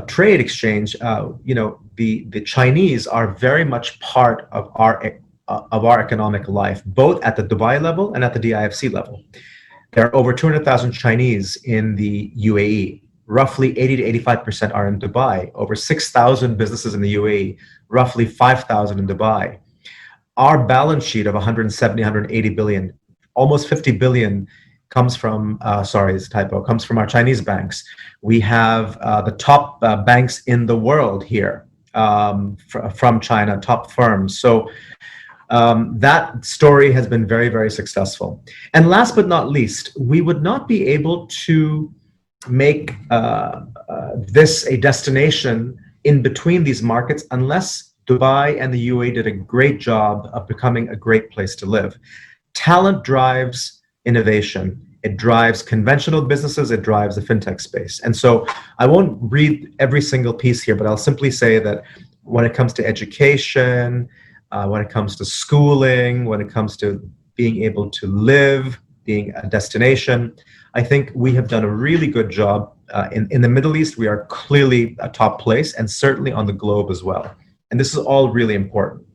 trade exchange, the Chinese are very much part of our economic life, both at the Dubai level and at the DIFC level. There are over 200,000 Chinese in the UAE. Roughly 80 to 85% are in Dubai. Over 6,000 businesses in the UAE. Roughly 5,000 in Dubai. Our balance sheet of 170, 180 billion, almost 50 billion comes from, comes from our Chinese banks. We have the top banks in the world here from China, top firms. So that story has been very, very successful. And last but not least, we would not be able to make this a destination in between these markets unless Dubai and the UAE did a great job of becoming a great place to live. Talent drives innovation. It drives conventional businesses. It drives the fintech space. And so I won't read every single piece here, but I'll simply say that when it comes to education, when it comes to schooling, when it comes to being able to live, being a destination, I think we have done a really good job. In the Middle East, we are clearly a top place, and certainly on the globe as well. And this is all really important.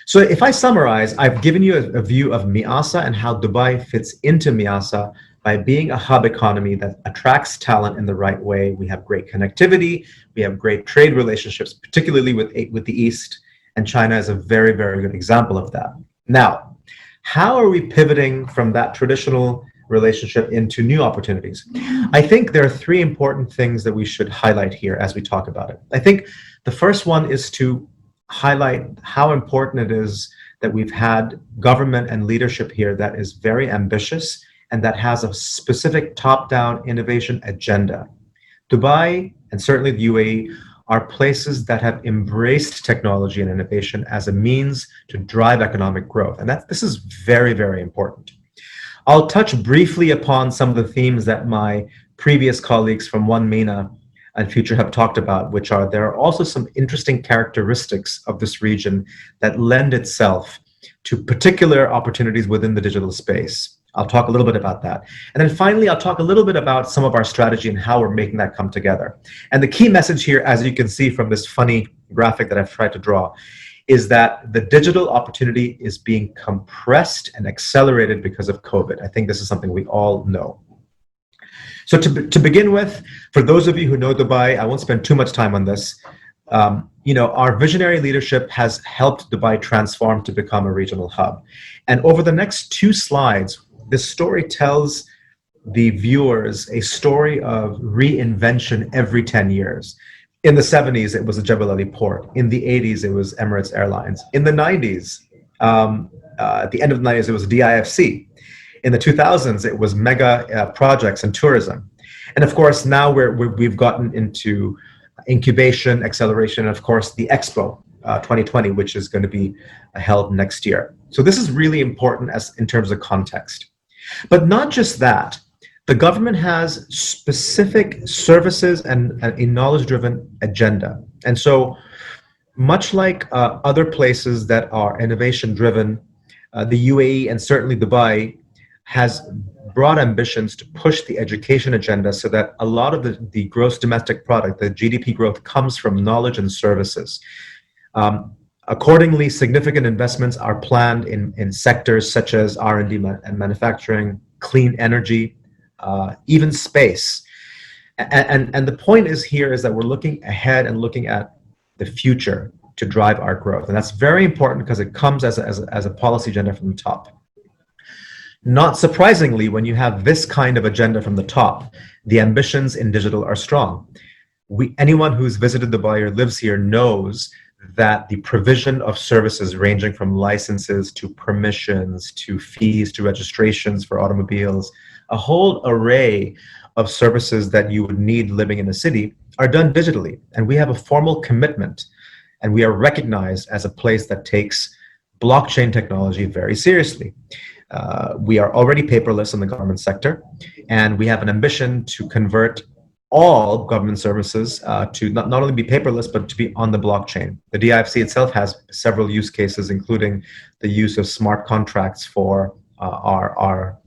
So if I summarize, I've given you a view of Miasa and how Dubai fits into Miasa by being a hub economy that attracts talent in the right way. We have great connectivity. We have great trade relationships, particularly with the East. And China is a very, very good example of that. Now, how are we pivoting from that traditional relationship into new opportunities? I think there are three important things that we should highlight here as we talk about it. I think the first one is to highlight how important it is that we've had government and leadership here that is very ambitious and that has a specific top-down innovation agenda. Dubai and certainly the UAE are places that have embraced technology and innovation as a means to drive economic growth. And this is very, very important. I'll touch briefly upon some of the themes that my previous colleagues from One MENA and Future have talked about, which are there are also some interesting characteristics of this region that lend itself to particular opportunities within the digital space. I'll talk a little bit about that. And then finally, I'll talk a little bit about some of our strategy and how we're making that come together. And the key message here, as you can see from this funny graphic that I've tried to draw, is that the digital opportunity is being compressed and accelerated because of COVID. I think this is something we all know. So to begin with, for those of you who know Dubai, I won't spend too much time on this. Our visionary leadership has helped Dubai transform to become a regional hub. And over the next 2 slides, this story tells the viewers a story of reinvention every 10 years. In the 70s, it was the Jebel Ali port. In the 80s, it was Emirates Airlines. In the 90s, at the end of the 90s, it was DIFC. In the 2000s, it was mega projects and tourism. And of course, now we've gotten into incubation, acceleration, and of course, the Expo 2020, which is going to be held next year. So this is really important in terms of context. But not just that. The government has specific services and a knowledge-driven agenda. And so much like other places that are innovation-driven, the UAE and certainly Dubai has broad ambitions to push the education agenda so that a lot of the gross domestic product, the GDP growth, comes from knowledge and services. Accordingly, significant investments are planned in sectors such as R&D and manufacturing, clean energy, even space. And the point is that we're looking ahead and looking at the future to drive our growth. And that's very important because it comes as a policy agenda from the top. Not surprisingly, when you have this kind of agenda from the top, the ambitions in digital are strong. Anyone who's visited Dubai or lives here knows that the provision of services ranging from licenses to permissions to fees to registrations for automobiles, a whole array of services that you would need living in a city are done digitally. And we have a formal commitment, and we are recognized as a place that takes blockchain technology very seriously. We are already paperless in the government sector, and we have an ambition to convert all government services to not only be paperless, but to be on the blockchain. The DIFC itself has several use cases, including the use of smart contracts for our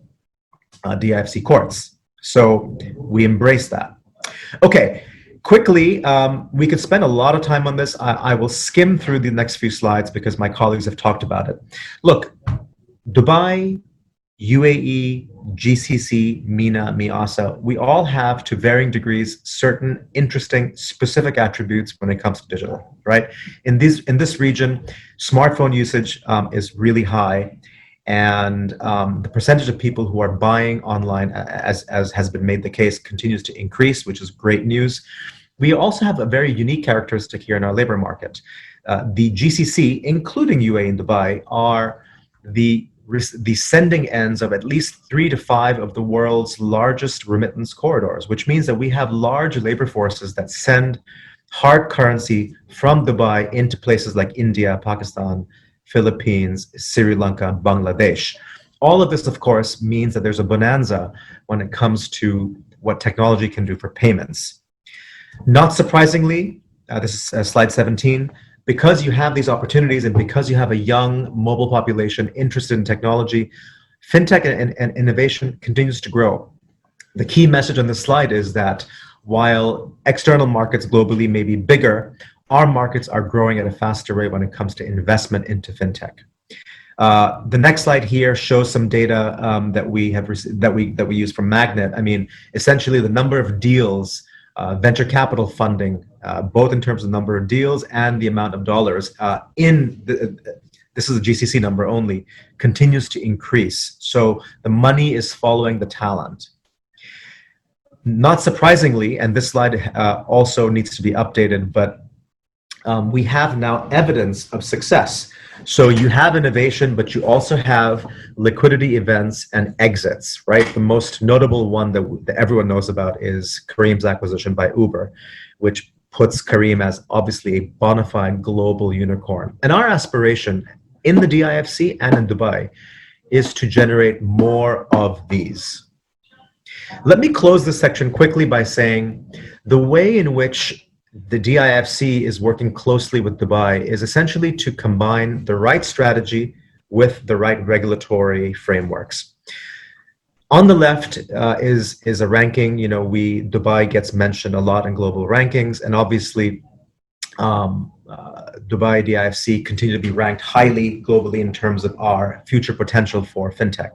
DIFC courts. So we embrace that. Okay, quickly, we could spend a lot of time on this. I will skim through the next few slides because my colleagues have talked about it. Look, Dubai, UAE, GCC, MENA, MEASA, we all have to varying degrees certain interesting specific attributes when it comes to digital, right? In this region, smartphone usage is really high, and the percentage of people who are buying online, as has been made the case, continues to increase, which is great news. We also have a very unique characteristic here in our labor market. The GCC, including UAE and Dubai, are the sending ends of at least 3 to 5 of the world's largest remittance corridors, which means that we have large labor forces that send hard currency from Dubai into places like India, Pakistan, Philippines, Sri Lanka, Bangladesh. All of this, of course, means that there's a bonanza when it comes to what technology can do for payments. Not surprisingly, this is slide 17, because you have these opportunities and because you have a young mobile population interested in technology, FinTech and innovation continues to grow. The key message on this slide is that while external markets globally may be bigger, our markets are growing at a faster rate when it comes to investment into FinTech. The next slide here shows some data that we use from Magnet. I mean, essentially the number of deals, venture capital funding, both in terms of number of deals and the amount of dollars this is a GCC number only, continues to increase. So the money is following the talent. Not surprisingly, and this slide also needs to be updated, but we have now evidence of success. So you have innovation, but you also have liquidity events and exits, right? The most notable one that everyone knows about is Careem's acquisition by Uber, which puts Careem as obviously a bona fide global unicorn. And our aspiration in the DIFC and in Dubai is to generate more of these. Let me close this section quickly by saying the way in which the DIFC is working closely with Dubai is essentially to combine the right strategy with the right regulatory frameworks. On the left is a ranking. Dubai gets mentioned a lot in global rankings, and obviously Dubai DIFC continue to be ranked highly globally in terms of our future potential for FinTech.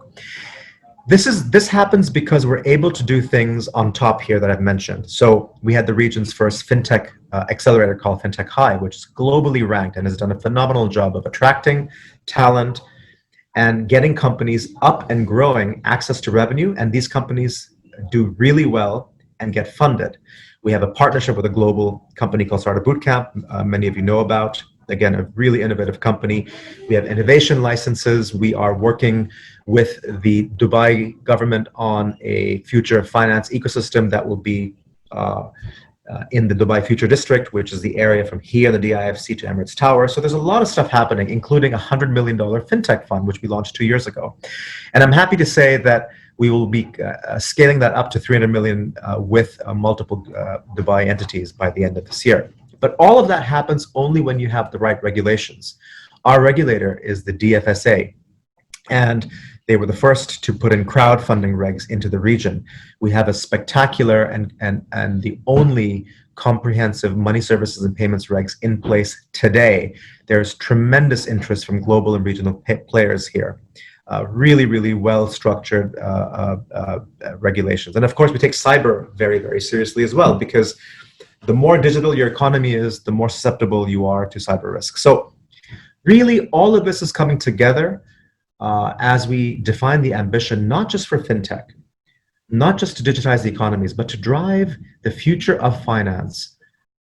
This happens because we're able to do things on top here that I've mentioned. So we had the region's first FinTech accelerator called FinTech High, which is globally ranked and has done a phenomenal job of attracting talent and getting companies up and growing access to revenue. And these companies do really well and get funded. We have a partnership with a global company called Startup Bootcamp, many of you know about. Again, a really innovative company. We have innovation licenses. We are working with the Dubai government on a future finance ecosystem that will be in the Dubai Future District, which is the area from here, the DIFC to Emirates Tower. So there's a lot of stuff happening, including a $100 million FinTech fund, which we launched 2 years ago. And I'm happy to say that we will be scaling that up to 300 million with multiple Dubai entities by the end of this year. But all of that happens only when you have the right regulations. Our regulator is the DFSA, and they were the first to put in crowdfunding regs into the region. We have a spectacular and the only comprehensive money services and payments regs in place today. There's tremendous interest from global and regional players here. Really, really well-structured regulations. And of course, we take cyber very, very seriously as well, because the more digital your economy is, the more susceptible you are to cyber risk. So really, all of this is coming together as we define the ambition, not just for FinTech, not just to digitize the economies, but to drive the future of finance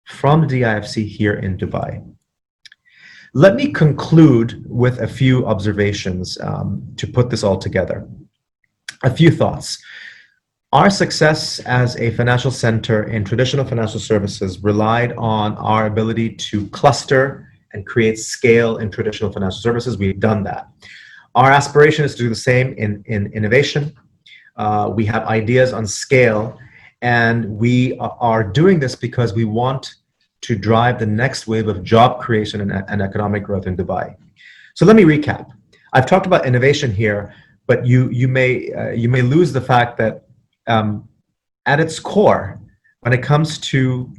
from the DIFC here in Dubai. Let me conclude with a few observations to put this all together. A few thoughts. Our success as a financial center in traditional financial services relied on our ability to cluster and create scale in traditional financial services. We've done that. Our aspiration is to do the same in innovation. We have ideas on scale, and we are doing this because we want to drive the next wave of job creation and economic growth in Dubai. So let me recap. I've talked about innovation here, but you may lose the fact that at its core, when it comes to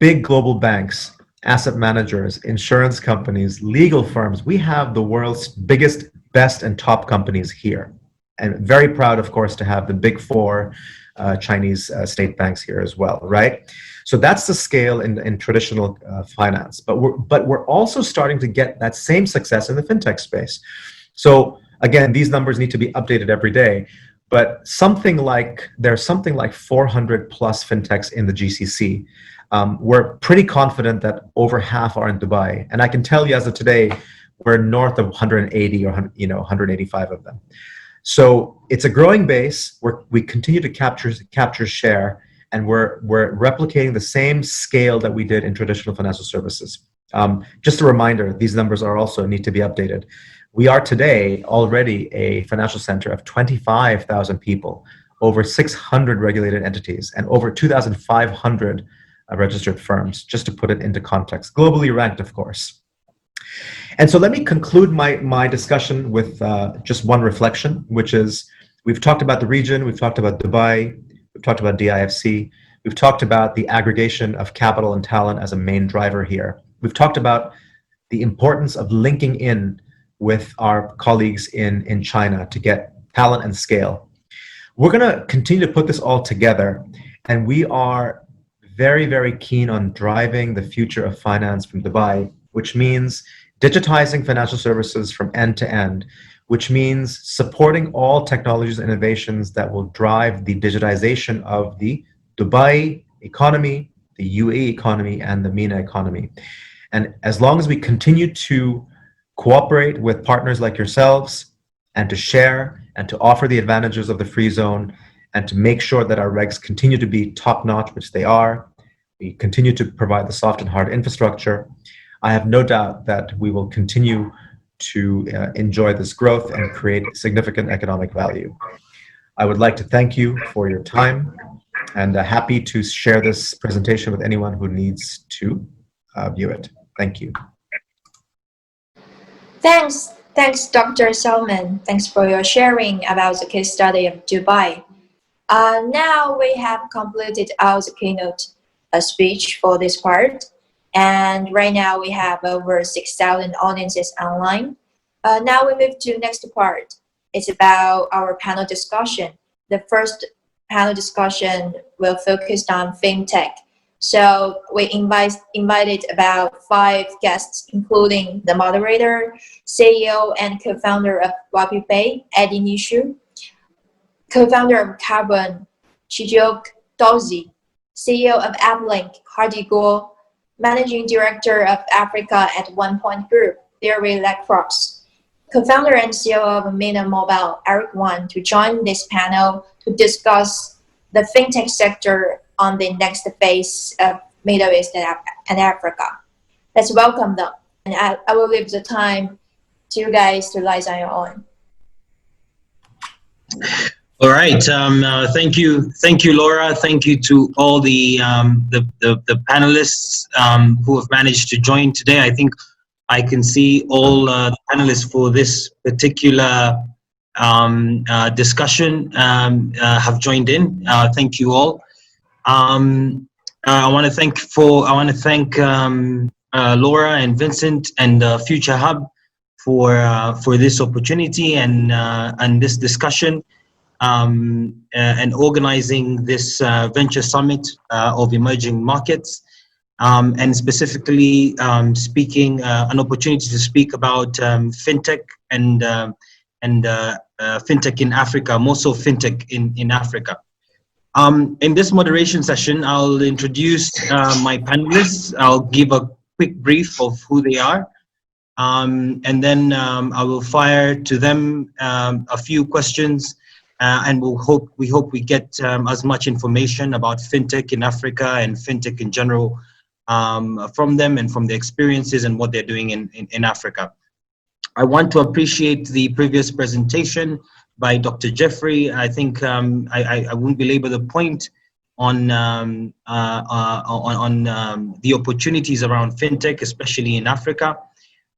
big global banks, asset managers, insurance companies, legal firms, we have the world's biggest, best, and top companies here. And very proud, of course, to have the big four Chinese state banks here as well, right? So that's the scale in traditional finance. But we're also starting to get that same success in the FinTech space. So again, these numbers need to be updated every day. But there's something like 400 plus FinTechs in the GCC. We're pretty confident that over half are in Dubai. And I can tell you as of today, we're north of 180 or 185 of them. So it's a growing base. We continue to capture share, and we're replicating the same scale that we did in traditional financial services. Just a reminder, these numbers are also need to be updated. We are today already a financial center of 25,000 people, over 600 regulated entities, and over 2,500 registered firms, just to put it into context. Globally ranked, of course. And so let me conclude my discussion with just one reflection, which is we've talked about the region, we've talked about Dubai, we've talked about DIFC, we've talked about the aggregation of capital and talent as a main driver here. We've talked about the importance of linking in with our colleagues in China to get talent and scale. We're going to continue to put this all together, and we are very, very keen on driving the future of finance from Dubai, which means digitizing financial services from end to end, which means supporting all technologies and innovations that will drive the digitization of the Dubai economy, the UAE economy, and the MENA economy. And as long as we continue to cooperate with partners like yourselves and to share and to offer the advantages of the free zone and to make sure that our regs continue to be top-notch, which they are, we continue to provide the soft and hard infrastructure, I have no doubt that we will continue to enjoy this growth and create significant economic value. I would like to thank you for your time, and happy to share this presentation with anyone who needs to view it. Thank you. Thanks, Dr. Salman. Thanks for your sharing about the case study of Dubai. Now we have completed our keynote speech for this part. And right now we have over 6,000 audiences online. Now we move to the next part. It's about our panel discussion. The first panel discussion will focus on FinTech. So we invited about 5 guests, including the moderator, CEO and co-founder of WapiPay, Eddie Nishu, co-founder of Carbon, Chijok Dozi, CEO of AppLink, Hardy Guo, Managing Director of Africa at One Point Group, Theory Lacrosse, co-founder and CEO of Mina Mobile, Eric Wan, to join this panel to discuss the FinTech sector on the next phase of Middle East and Africa. Let's welcome them. And I will leave the time to you guys to liaise on your own. All right. Thank you, Laura. Thank you to all the panelists who have managed to join today. I think I can see all the panelists for this particular discussion have joined in. Thank you all. I want to thank Laura and Vincent and Future Hub for this opportunity and this discussion. And organizing this venture summit of emerging markets, and specifically speaking an opportunity to speak about FinTech and FinTech in Africa, more so FinTech in Africa. In this moderation session, I'll introduce my panelists. I'll give a quick brief of who they are. And then I will fire to them a few questions. And we hope we get as much information about FinTech in Africa and FinTech in general from them and from their experiences and what they're doing in Africa. I want to appreciate the previous presentation by Dr. Jeffrey. I think I won't belabor the point on the opportunities around FinTech, especially in Africa.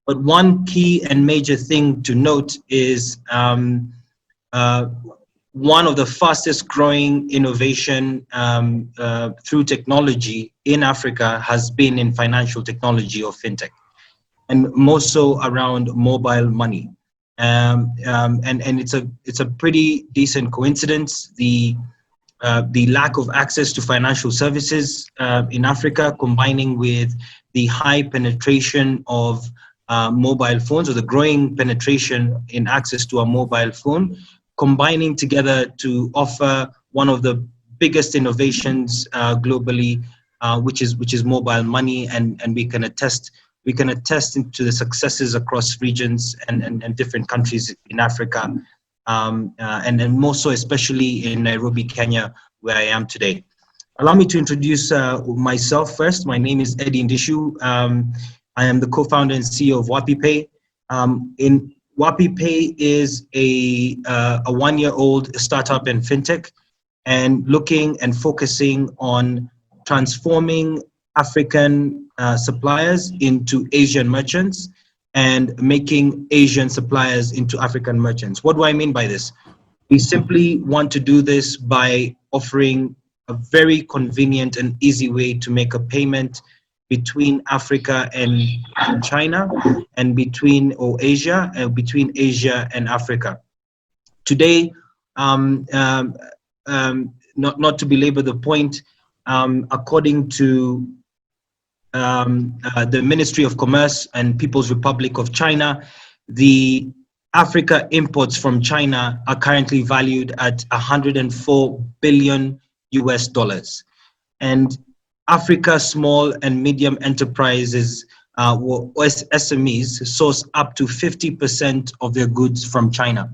But one key and major thing to note is one of the fastest growing innovation through technology in Africa has been in financial technology or FinTech, and more so around mobile money. And it's a pretty decent coincidence. The lack of access to financial services in Africa, combining with the high penetration of mobile phones, or the growing penetration in access to a mobile phone, combining together to offer one of the biggest innovations globally, which is mobile money, and we can attest to the successes across regions and different countries in Africa, and more so especially in Nairobi, Kenya, where I am today. Allow me to introduce myself first. My name is Eddie Ndishu. I am the co-founder and CEO of WapiPay. WapiPay is a 1-year-old startup in FinTech, and looking and focusing on transforming African suppliers into Asian merchants and making Asian suppliers into African merchants. What do I mean by this? We simply want to do this by offering a very convenient and easy way to make a payment between Africa and China, and between Asia and Africa. Today, not to belabor the point, according to the Ministry of Commerce and People's Republic of China, the Africa imports from China are currently valued at $104 billion US. And Africa small and medium enterprises, SMEs, source up to 50% of their goods from China.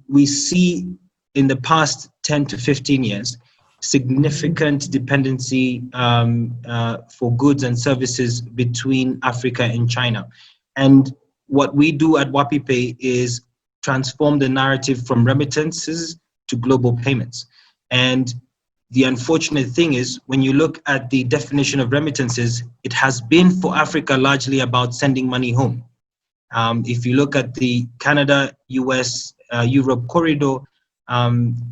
We see in the past 10 to 15 years, significant dependency for goods and services between Africa and China. And what we do at WapiPay is transform the narrative from remittances to global payments. And the unfortunate thing is, when you look at the definition of remittances, it has been for Africa largely about sending money home. If you look at the Canada, US, Europe corridor,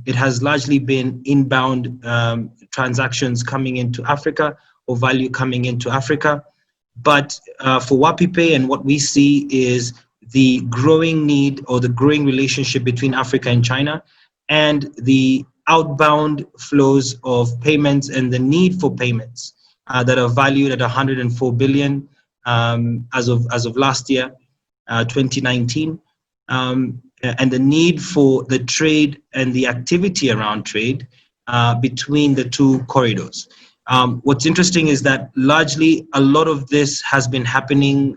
it has largely been inbound transactions coming into Africa, value coming into Africa. But for WapiPay, and what we see is the growing need or the growing relationship between Africa and China, and the outbound flows of payments and the need for payments that are valued at 104 billion as of last year, 2019, and the need for the trade and the activity around trade between the two corridors. What's interesting is that largely a lot of this has been happening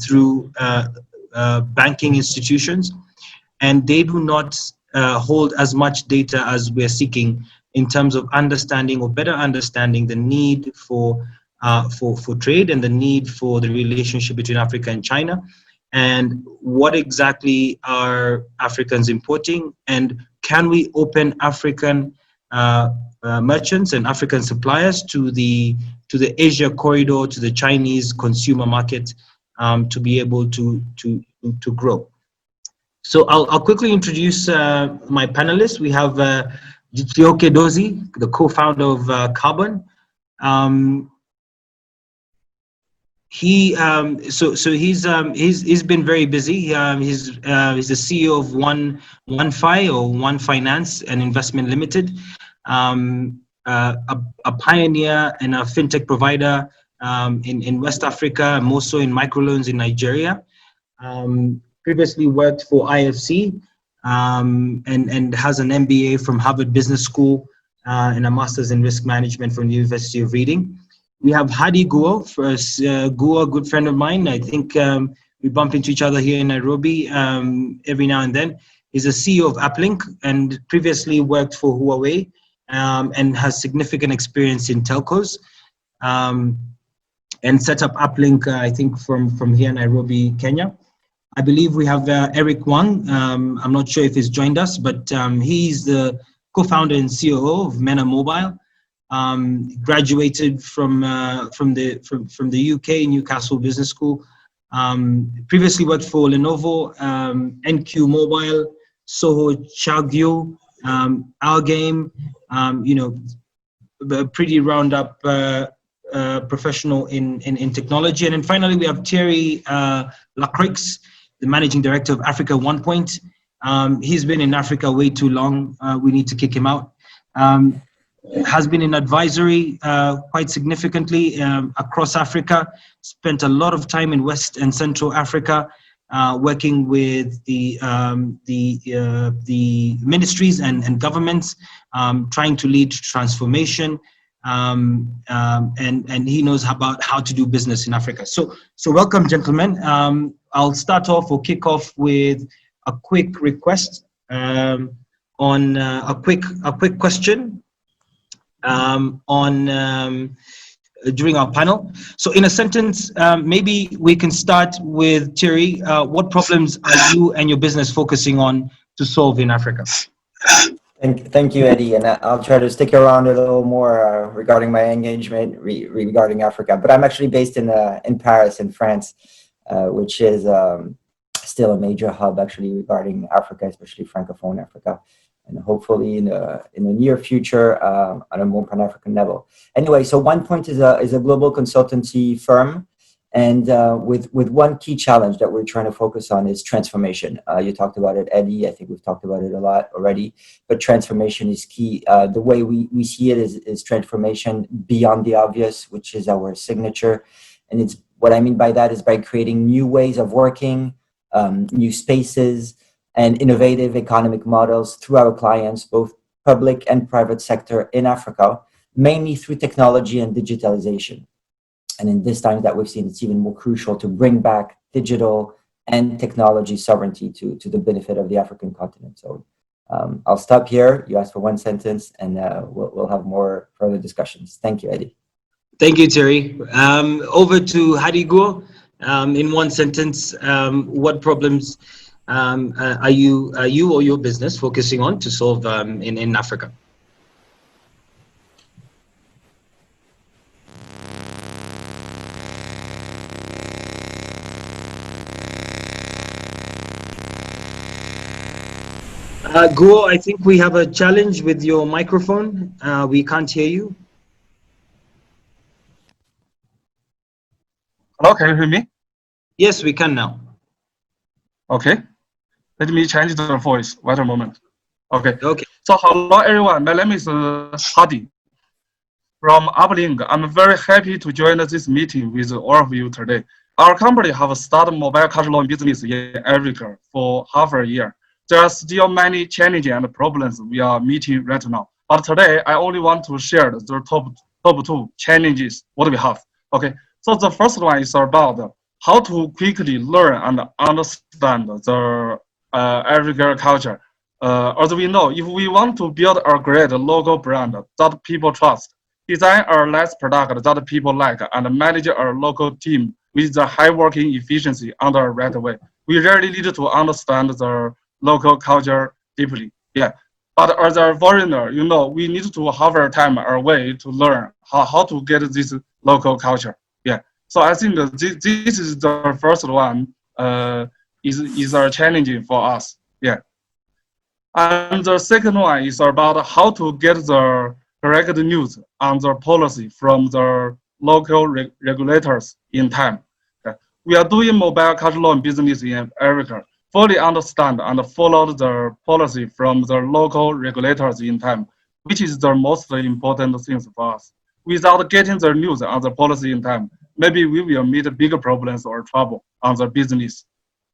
through banking institutions, and they do not hold as much data as we're seeking in terms of understanding or better understanding the need for trade and the need for the relationship between Africa and China, and what exactly are Africans importing, and can we open African merchants and African suppliers to the Asia corridor, to the Chinese consumer market, to be able to grow. So I'll quickly introduce my panelists. We have Chioke Dozie, the co-founder of Carbon. He's been very busy. He's the CEO of OneFi, or One Finance and Investment Limited, a pioneer and a fintech provider in West Africa, more so in microloans in Nigeria. Previously worked for IFC and has an MBA from Harvard Business School and a master's in risk management from the University of Reading. We have Hadi Guo, Guo, a good friend of mine. I think we bump into each other here in Nairobi every now and then. He's a CEO of Uplink and previously worked for Huawei and has significant experience in telcos, and set up Uplink, I think, from here in Nairobi, Kenya. I believe we have Eric Wang. I'm not sure if he's joined us, but he's the co-founder and COO of Mena Mobile. Graduated from the UK Newcastle Business School. Previously worked for Lenovo, NQ Mobile, Soho Chagyo, Our Game. A pretty round up professional in technology. And then finally we have Thierry Lacroix, the managing director of Africa One Point. He's been in Africa way too long. We need to kick him out. Has been in advisory quite significantly across Africa, spent a lot of time in West and Central Africa, working with the ministries and governments, trying to lead transformation, and he knows about how to do business in Africa. So welcome, gentlemen. I'll start off or kick off with a quick request on a quick question during our panel. So in a sentence, maybe we can start with Thierry. What problems are you and your business focusing on to solve in Africa? Thank you, Eddie. And I'll try to stick around a little more regarding my engagement regarding Africa. But I'm actually based in Paris, in France, which is still a major hub actually regarding Africa, especially Francophone Africa. And hopefully in the near future on a more Pan-African level. Anyway, so One Point is a global consultancy firm, and with one key challenge that we're trying to focus on is transformation. You talked about it, Eddie. I think we've talked about it a lot already, but transformation is key. The way we see it is transformation beyond the obvious, which is our signature. And it's what I mean by that is by creating new ways of working, new spaces, and innovative economic models through our clients, both public and private sector in Africa, mainly through technology and digitalization. And in this time that we've seen, it's even more crucial to bring back digital and technology sovereignty to the benefit of the African continent. So I'll stop here. You asked for one sentence, and we'll have more further discussions. Thank you, Eddie. Thank you, Thierry. Over to Hadi Guo. In one sentence, what problems are you or your business focusing on to solve in Africa? Guo, I think we have a challenge with your microphone. We can't hear you. Hello, can you hear me? Yes, we can now. Okay. Let me change the voice. Wait a moment. Okay. Okay. So hello everyone. My name is Hadi from Uplink. I'm very happy to join this meeting with all of you today. Our company have started mobile car loan business in Africa for half a year. There are still many challenges and problems we are meeting right now. But today, I only want to share the top two challenges what we have. Okay. So the first one is about how to quickly learn and understand the agriculture. As we know, if we want to build a great local brand that people trust, design a nice product that people like, and manage a local team with the high working efficiency under the right way, we really need to understand the local culture deeply. Yeah. But as a foreigner, we need to have our time, our way to learn how to get this local culture. Yeah. So I think this is the first one. Is challenging for us. Yeah. And the second one is about how to get the correct news on the policy from the local regulators in time. We are doing mobile car loan business in Africa. Fully understand and follow the policy from the local regulators in time, which is the most important thing for us. Without getting the news on the policy in time, maybe we will meet bigger problems or trouble on the business.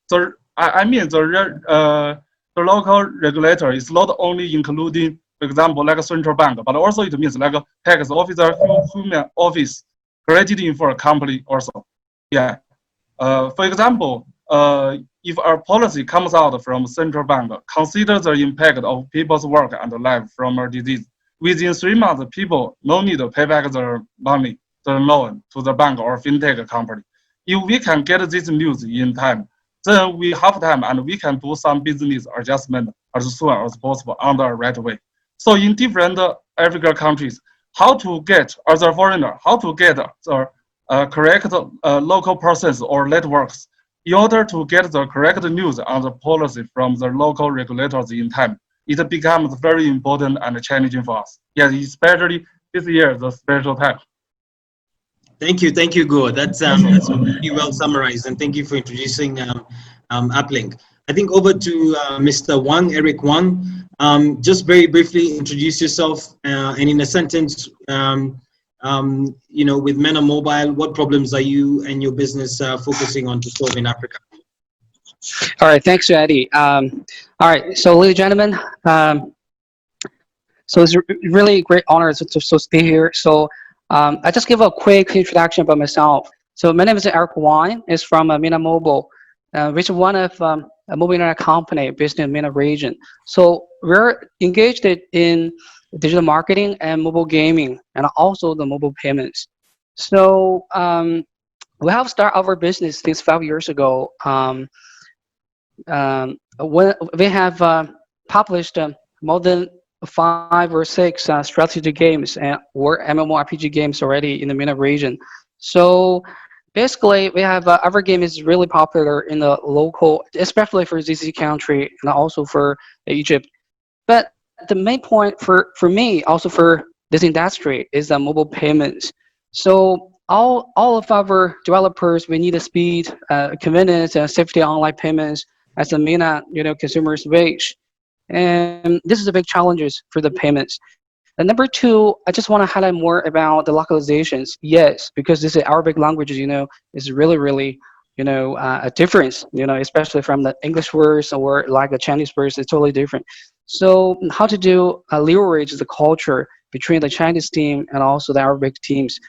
So I mean the local regulator is not only including, for example, like a central bank, but also it means like a tax officer, human office created for a company also. Yeah. For example, if our policy comes out from central bank, consider the impact of people's work and life from a disease. Within 3 months, people no need to pay back their money, the loan to the bank or fintech company. If we can get this news in time, then we have time and we can do some business adjustment as soon as possible on the right way. So in different African countries, how to get, as a foreigner, how to get the correct local process or networks in order to get the correct news on the policy from the local regulators in time. It becomes very important and challenging for us. Yes, especially this year, the special time. Thank you, Go. That's really well summarized, and thank you for introducing Uplink. I think over to Mr. Wang, Eric Wang. Just very briefly introduce yourself, and in a sentence, with Mena Mobile, what problems are you and your business focusing on to solve in Africa? All right, thanks, Eddie. All right, so ladies and gentlemen, so it's really a great honor to be here. So I just give a quick introduction about myself. So my name is Eric Wang. It's from Mena Mobile, which is one of a mobile internet company based in Mena region. So we're engaged in digital marketing and mobile gaming, and also the mobile payments. So we have started our business since 5 years ago. When we have published more than 5 or 6 strategy games or MMORPG games already in the MENA region. So basically, we have our game is really popular in the local, especially for GCC country and also for Egypt. But the main point for me, also for this industry, is the mobile payments. So all of our developers, we need the speed, convenience, and safety online payments as the MENA consumers wish. And this is the big challenges for the payments. And number 2, I just want to highlight more about the localizations. Yes, because this is Arabic languages, is really, a difference, especially from the English words or like the Chinese words, it's totally different. So how to do leverage the culture between the Chinese team and also the Arabic teams,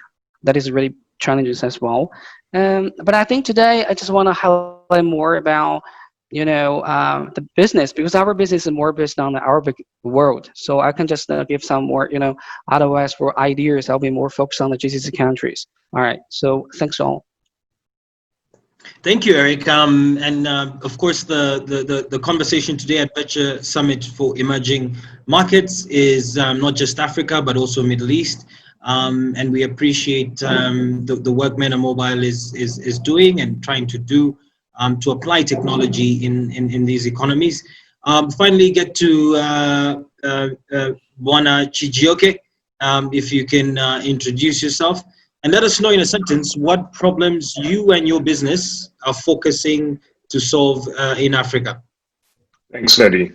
that is really challenges as well. But I think today I just want to highlight more about the business, because our business is more based on the Arabic world. So I can just give some more, otherwise for ideas, I'll be more focused on the GCC countries. All right. So thanks all. Thank you, Eric. And of course, the conversation today at Venture Summit for Emerging Markets is not just Africa, but also Middle East. And we appreciate the work Mena Mobile is doing and trying to do to apply technology in these economies. Finally, get to Bwana Chijioke, if you can introduce yourself. and let us know in a sentence what problems you and your business are focusing to solve in Africa. Thanks, Eddie.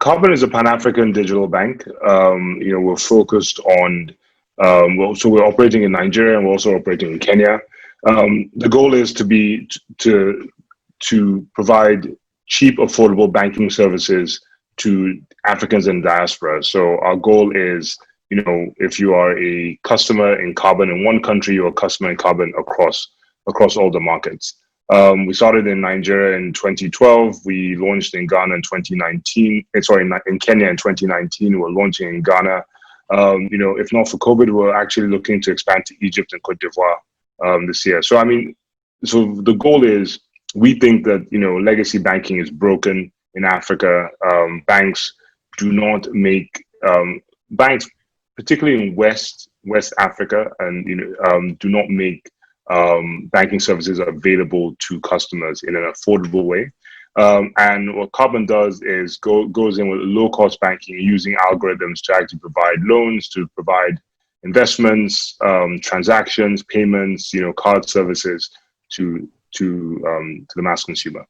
Carbon is a Pan-African digital bank. We're focused on, so we're operating in Nigeria and we're also operating in Kenya. The goal is to provide cheap, affordable banking services to Africans in diaspora. So our goal is, if you are a customer in carbon in one country, you're a customer in carbon across all the markets. We started in Nigeria in 2012. We launched in Ghana in 2019. In Kenya in 2019. We're launching in Ghana. If not for COVID, we're actually looking to expand to Egypt and Cote d'Ivoire this year. So so the goal is, we think that legacy banking is broken in Africa. Banks do not make banks, particularly in West Africa, and do not make banking services available to customers in an affordable way. And what Carbon does is goes in with low-cost banking, using algorithms to actually provide loans, to provide investments, transactions, payments, card services to the mass consumer.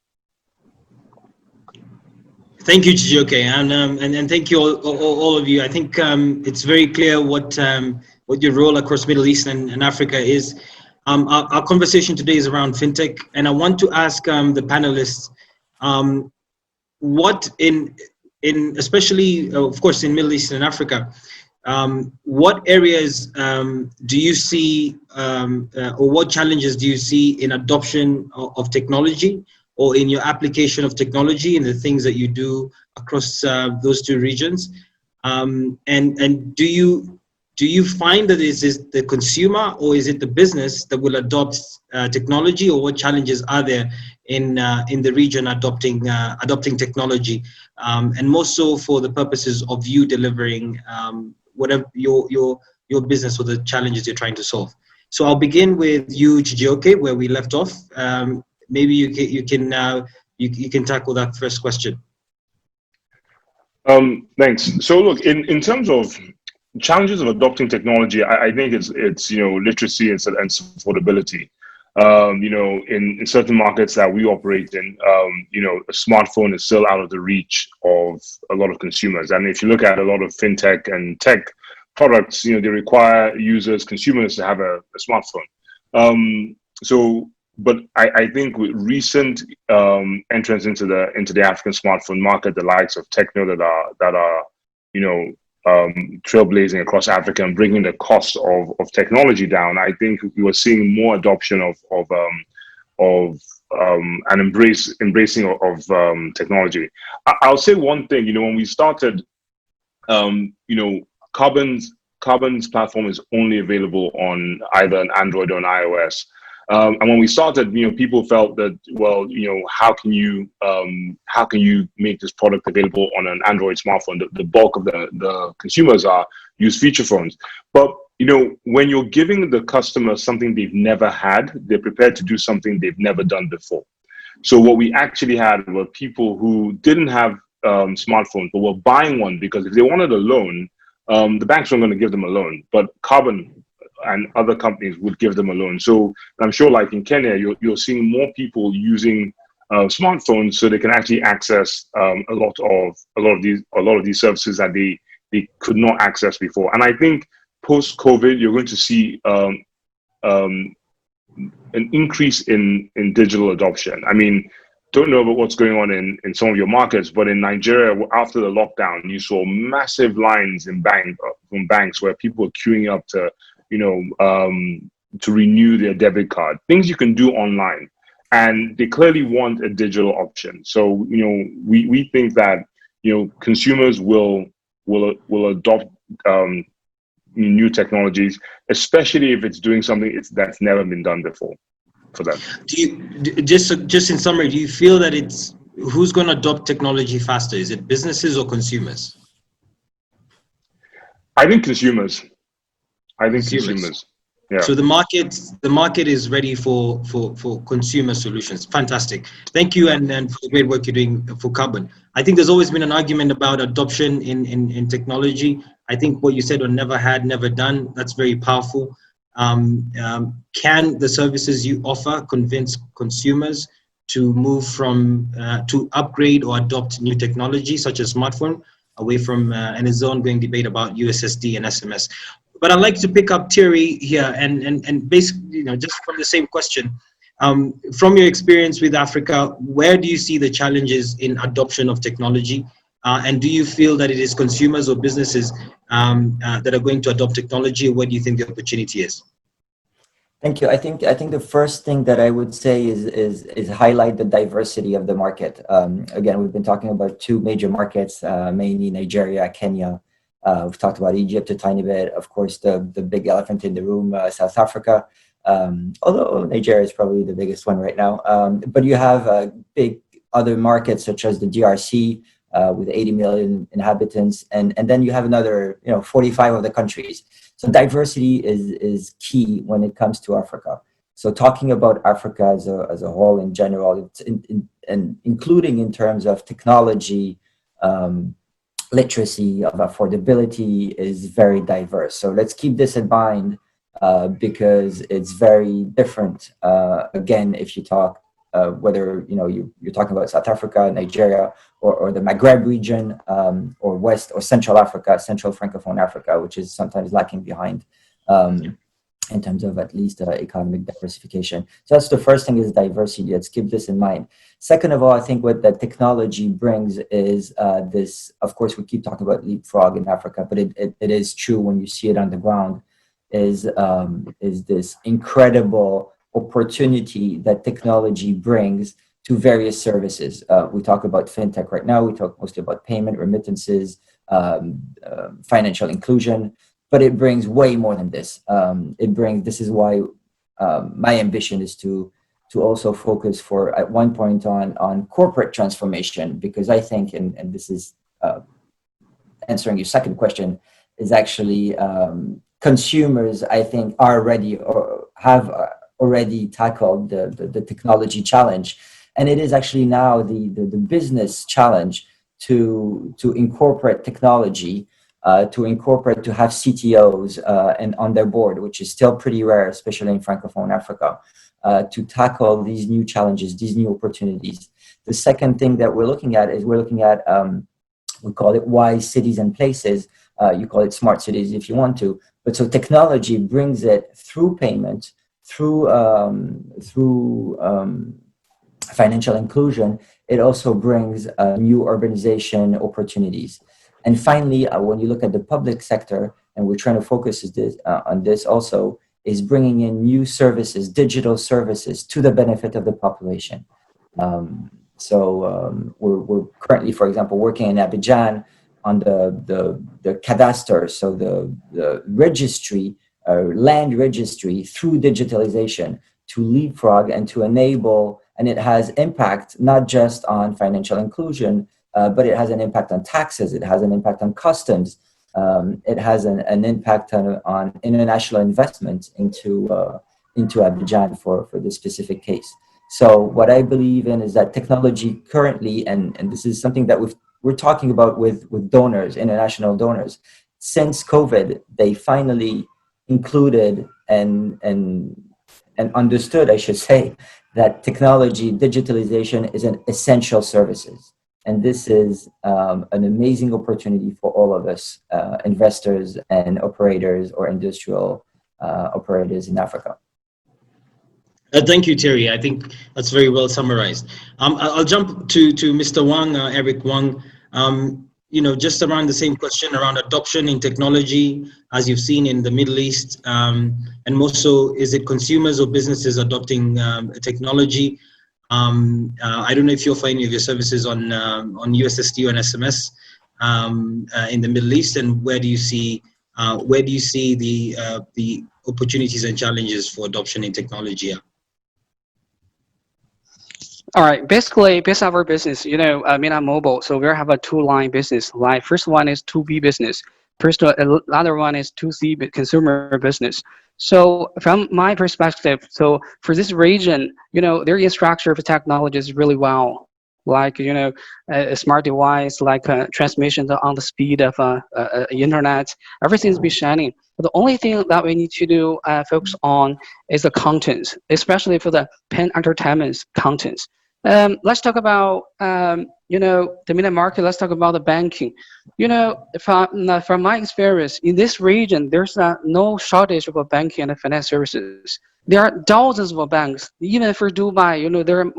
Thank you, Chijioke, and thank you all of you. I think it's very clear what your role across Middle East and Africa is. Our conversation today is around fintech, and I want to ask the panelists, what especially of course in Middle East and Africa, what areas do you see, or what challenges do you see in adoption of technology, or in your application of technology and the things that you do across those two regions? And do you find that is the consumer, or is it the business that will adopt technology, or what challenges are there in the region adopting technology, and more so for the purposes of you delivering whatever your business or the challenges you're trying to solve? So I'll begin with you, Chijioke, where we left off. Maybe you can tackle that first question. Thanks. So look, in terms of challenges of adopting technology, I think it's literacy and affordability. In certain markets that we operate in, a smartphone is still out of the reach of a lot of consumers. And if you look at a lot of fintech and tech products, they require consumers to have a smartphone. But I think with recent entrance into the African smartphone market, the likes of Techno that are trailblazing across Africa and bringing the cost of technology down, I think we were seeing more adoption of an embracing of technology. I'll say one thing. When we started, Carbon's platform is only available on either an Android or an iOS. And when we started, people felt that, well, how can you make this product available on an Android smartphone? The bulk of the consumers use feature phones. But when you're giving the customer something they've never had, they're prepared to do something they've never done before. So what we actually had were people who didn't have smartphones, but were buying one because if they wanted a loan, the banks weren't going to give them a loan, but Carbon and other companies would give them a loan. So I'm sure, like in Kenya, you're seeing more people using smartphones so they can actually access a lot of these services that they could not access before. And I think post-COVID, you're going to see an increase in digital adoption. I mean, don't know about what's going on in some of your markets, but in Nigeria, after the lockdown, you saw massive lines from banks where people were queuing up to renew their debit card, things you can do online, and they clearly want a digital option. So we think that consumers will adopt new technologies, especially if it's doing something that's never been done before for them. Do you just in summary, do you feel that it's who's going to adopt technology faster? Is it businesses or consumers? I think consumers. Consumers. Yeah. So the market is ready for consumer solutions. Fantastic. Thank you, and for the great work you're doing for Carbon. I think there's always been an argument about adoption in technology. I think what you said on never had, never done, that's very powerful. Can the services you offer convince consumers to move from to upgrade or adopt new technology such as smartphone away from and there's an ongoing debate about USSD and SMS. But I'd like to pick up Thierry here and basically, just from the same question, from your experience with Africa, where do you see the challenges in adoption of technology? And do you feel that it is consumers or businesses that are going to adopt technology? Or where do you think the opportunity is? Thank you. I think the first thing that I would say is highlight the diversity of the market. Again, we've been talking about two major markets, mainly Nigeria, Kenya. We've talked about Egypt a tiny bit. Of course, the big elephant in the room, South Africa. Although Nigeria is probably the biggest one right now. But you have big other markets such as the DRC with 80 million inhabitants, and then you have another 45 other countries. So diversity is key when it comes to Africa. So talking about Africa as a whole in general, and including in terms of technology, literacy, of affordability, is very diverse. So let's keep this in mind because it's very different. Again, if you talk whether you're talking about South Africa, Nigeria, or the Maghreb region, or West or Central Africa, Central Francophone Africa, which is sometimes lacking behind in terms of at least economic diversification. So that's the first thing, is diversity. Let's keep this in mind. Second of all, I think what that technology brings is this. Of course, we keep talking about leapfrog in Africa, but it is true when you see it on the ground. Is this incredible opportunity that technology brings to various services. We talk about FinTech right now. We talk mostly about payment, remittances, financial inclusion, but it brings way more than this. This is why my ambition is to also focus at one point on corporate transformation, because I think, and this is answering your second question, is actually consumers, I think, are ready or have already tackled the technology challenge. And it is actually now the business challenge to incorporate technology, to have CTOs and on their board, which is still pretty rare, especially in Francophone Africa, to tackle these new challenges, these new opportunities. The second thing that we're looking at, we call it wise cities and places. You call it smart cities if you want to. But so technology brings it through payment, through financial inclusion. It also brings new urbanization opportunities. And finally, when you look at the public sector, and we're trying to focus on this also, is bringing in new services, digital services, to the benefit of the population. We're currently, for example, working in Abidjan on the cadastre, so the registry, land registry, through digitalization, to leapfrog and to enable, and it has impact not just on financial inclusion, but it has an impact on taxes, it has an impact on customs, it has an impact on international investment into Abidjan for this specific case. So what I believe in is that technology currently, and this is something that we're talking about with donors, international donors, since COVID, they finally included and understood, I should say, that technology, digitalization is an essential services. And this is an amazing opportunity for all of us, investors and operators or industrial operators in Africa. Thank you, Thierry. I think that's very well summarized. I'll jump to Mr. Wang, Eric Wang. Just around the same question around adoption in technology, as you've seen in the Middle East, and more so, is it consumers or businesses adopting technology? I don't know if you offer any of your services on USSD or on SMS in the Middle East, and where do you see the opportunities and challenges for adoption in technology? All right, basically, based on our business, MENA Mobile, so we have a two-line business line. First one is 2B business. personal, another one is 2C consumer business. So from my perspective, so for this region, their infrastructure for technology is really well. Like, a smart device, like transmission on the speed of internet, everything's be shining. But the only thing that we need to do focus on is the contents, especially for the pen entertainment contents. Let's talk about the middle market. Let's talk about the banking. From my experience in this region, there's no shortage of banking and finance services. There are thousands of banks. Even for Dubai, there are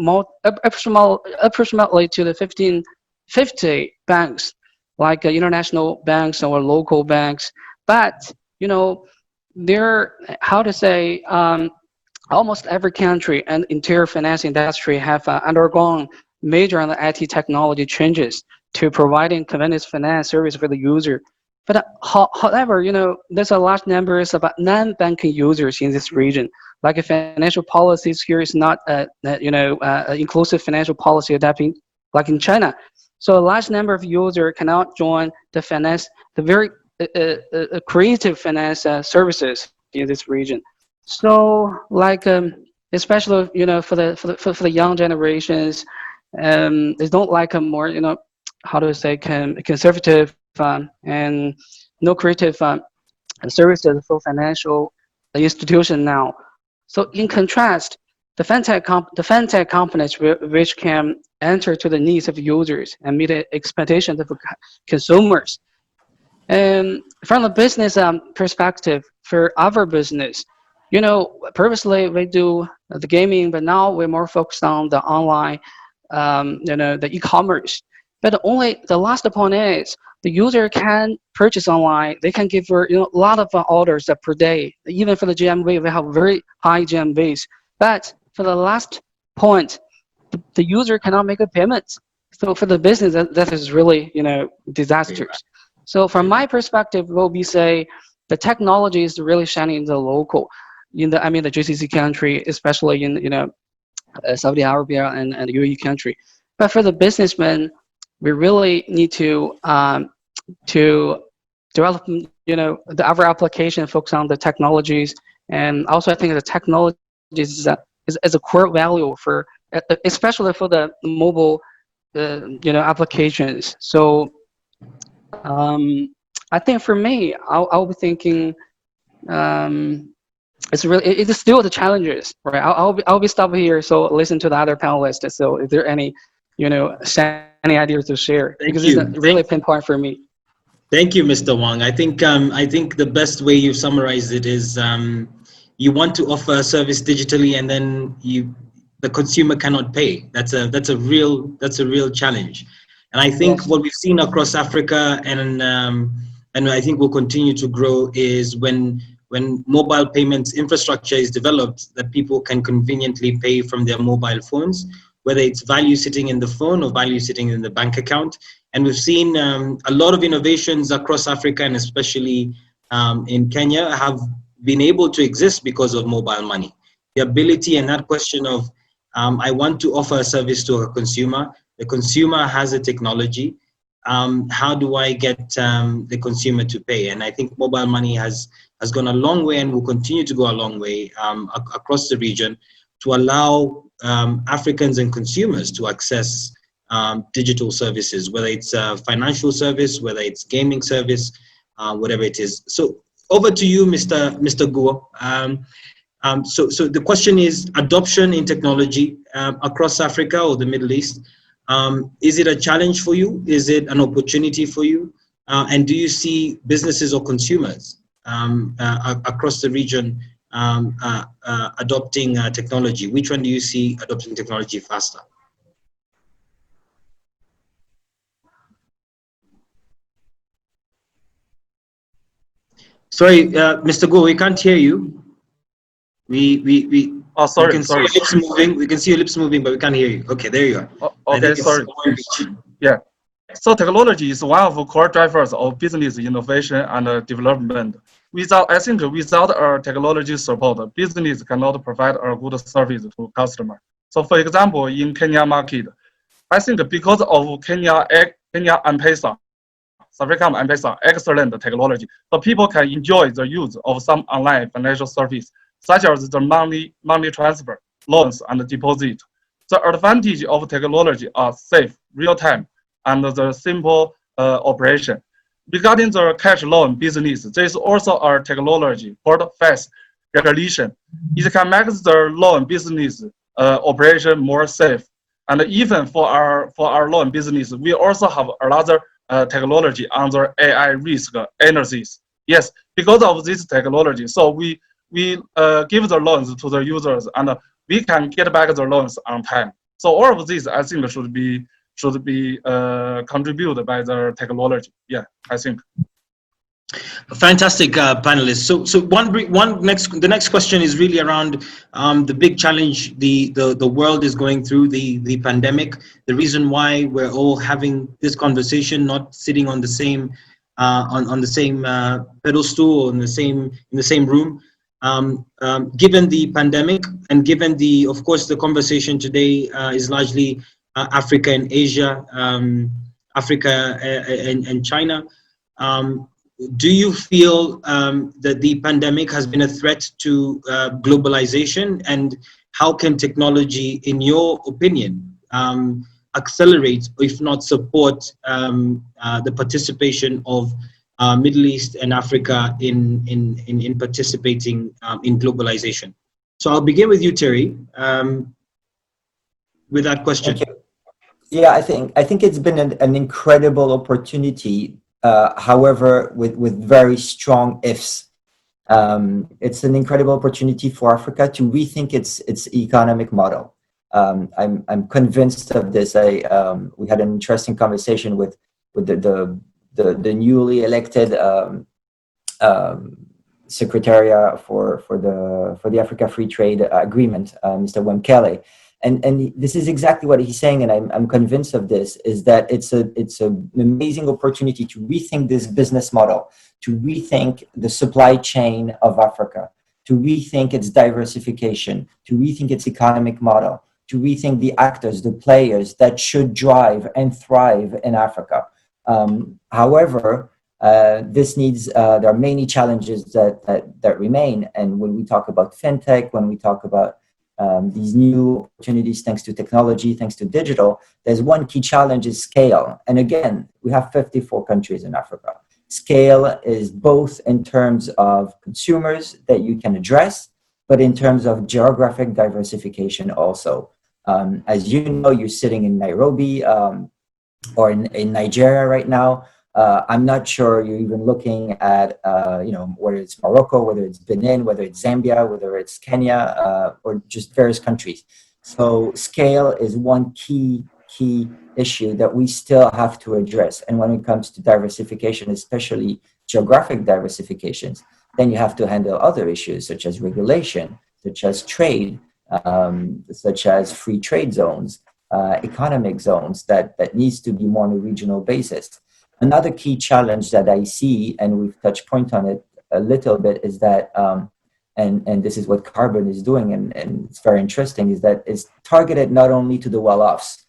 approximately to the 50 banks, like international banks or local banks. But they're, how to say, almost every country and entire finance industry have undergone major IT technology changes to providing convenience finance service for the user. But however, there's a large number of non-banking users in this region. Like financial policies here is not, inclusive financial policy adapting like in China. So a large number of users cannot join the very creative finance services in this region. So like, especially for the young generations, they don't like a more how to say conservative and no creative services for financial institution now. So in contrast, the fintech companies which can enter to the needs of users and meet the expectations of consumers. And from the business perspective, for our business, previously we do the gaming, but now we're more focused on the online, the e-commerce. But only the last point is the user can purchase online. They can give a lot of orders per day. Even for the GMV, we have very high GMVs. But for the last point, the user cannot make a payment. So for the business, that is really disastrous. So from my perspective, will be say the technology is really shining in the local, the GCC country, especially in Saudi Arabia and the UAE country. But for the businessmen, we really need to develop our application, focus on the technologies, and also I think the technology is a core value for, especially for the mobile applications. So I think for me, I'll be thinking it's still the challenges, right? I'll be stopping here. So listen to the other panelists. So if there are any any ideas to share, because it's really pinpoint for me. Thank you, Mr. Wang. I think the best way you summarize it is you want to offer a service digitally, and then the consumer cannot pay. That's a real challenge. And I think what we've seen across Africa, and I think will continue to grow, is when mobile payments infrastructure is developed, that people can conveniently pay from their mobile phones, whether it's value sitting in the phone or value sitting in the bank account. And we've seen a lot of innovations across Africa, and especially in Kenya, have been able to exist because of mobile money. The ability and that question of, I want to offer a service to a consumer. The consumer has a technology. How do I get the consumer to pay? And I think mobile money has gone a long way and will continue to go a long way across the region to allow Africans and consumers to access digital services, whether it's a financial service, whether it's gaming service, whatever it is. So over to you, Mr. Guo. So the question is adoption in technology across Africa or the Middle East. Is it a challenge for you? Is it an opportunity for you? And do you see businesses or consumers across the region adopting technology? Which one do you see adopting technology faster? Sorry, Mr. Go, we can't hear you. Oh, sorry. We can see your lips moving. We can see your lips moving, but we can't hear you. Okay, there you are. Oh, okay, sorry. Yeah. So technology is one of the core drivers of business innovation and development. I think without our technology support, business cannot provide a good service to customer. So for example, in Kenya market, I think because of Kenya M-Pesa, Safaricom M-Pesa excellent technology, so people can enjoy the use of some online financial service, such as the money transfer, loans, and deposit. The advantage of technology are safe, real-time, and the simple operation. Regarding the cash loan business, there is also a technology called fast regulation. It can make the loan business operation more safe. And even for our loan business, we also have another technology under AI risk analysis. Yes, because of this technology, so we give the loans to the users, and we can get back the loans on time. So all of this, I think, should be contributed by the technology. Yeah, I think. Fantastic, panelists. So the next question is really around the big challenge the world is going through, the pandemic. The reason why we're all having this conversation, not sitting on the same on the same pedestal or in the same room. Given the pandemic and given of course the conversation today is largely Africa and Asia, Africa and China. Do you feel that the pandemic has been a threat to globalization, and how can technology, in your opinion, accelerate, if not support, the participation of Middle East and Africa in participating in globalization? So I'll begin with you, Terry, with that question. Thank you. Yeah, I think it's been an incredible opportunity. However, with very strong ifs. It's an incredible opportunity for Africa to rethink its economic model. I'm convinced of this. We had an interesting conversation with the newly elected Secretariat for the Africa Free Trade Agreement, Mr. Wemkele. And this is exactly what he's saying, and I'm convinced of this, is that it's an amazing opportunity to rethink this business model, to rethink the supply chain of Africa, to rethink its diversification, to rethink its economic model, to rethink the actors, the players that should drive and thrive in Africa. However, this needs, there are many challenges that remain. And when we talk about FinTech, when we talk about these new opportunities thanks to technology, thanks to digital, there's one key challenge is scale. And again, we have 54 countries in Africa. Scale is both in terms of consumers that you can address, but in terms of geographic diversification also. As you know, you're sitting in Nairobi or in Nigeria right now. I'm not sure you're even looking at, whether it's Morocco, whether it's Benin, whether it's Zambia, whether it's Kenya, or just various countries. So scale is one key issue that we still have to address. And when it comes to diversification, especially geographic diversifications, then you have to handle other issues such as regulation, such as trade, such as free trade zones, economic zones that needs to be more on a regional basis. Another key challenge that I see, and we've touched point on it a little bit, is that, and this is what Carbon is doing, and it's very interesting, is that it's targeted not only to the well-offs,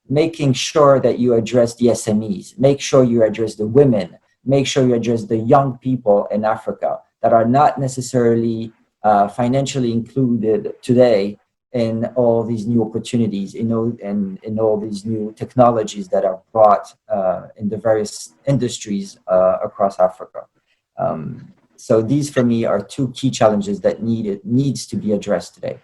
making sure that you address the SMEs, make sure you address the women, make sure you address the young people in Africa that are not necessarily financially included today in all these new opportunities, in all these new technologies that are brought in the various industries across Africa. So these, for me, are two key challenges that needs to be addressed today.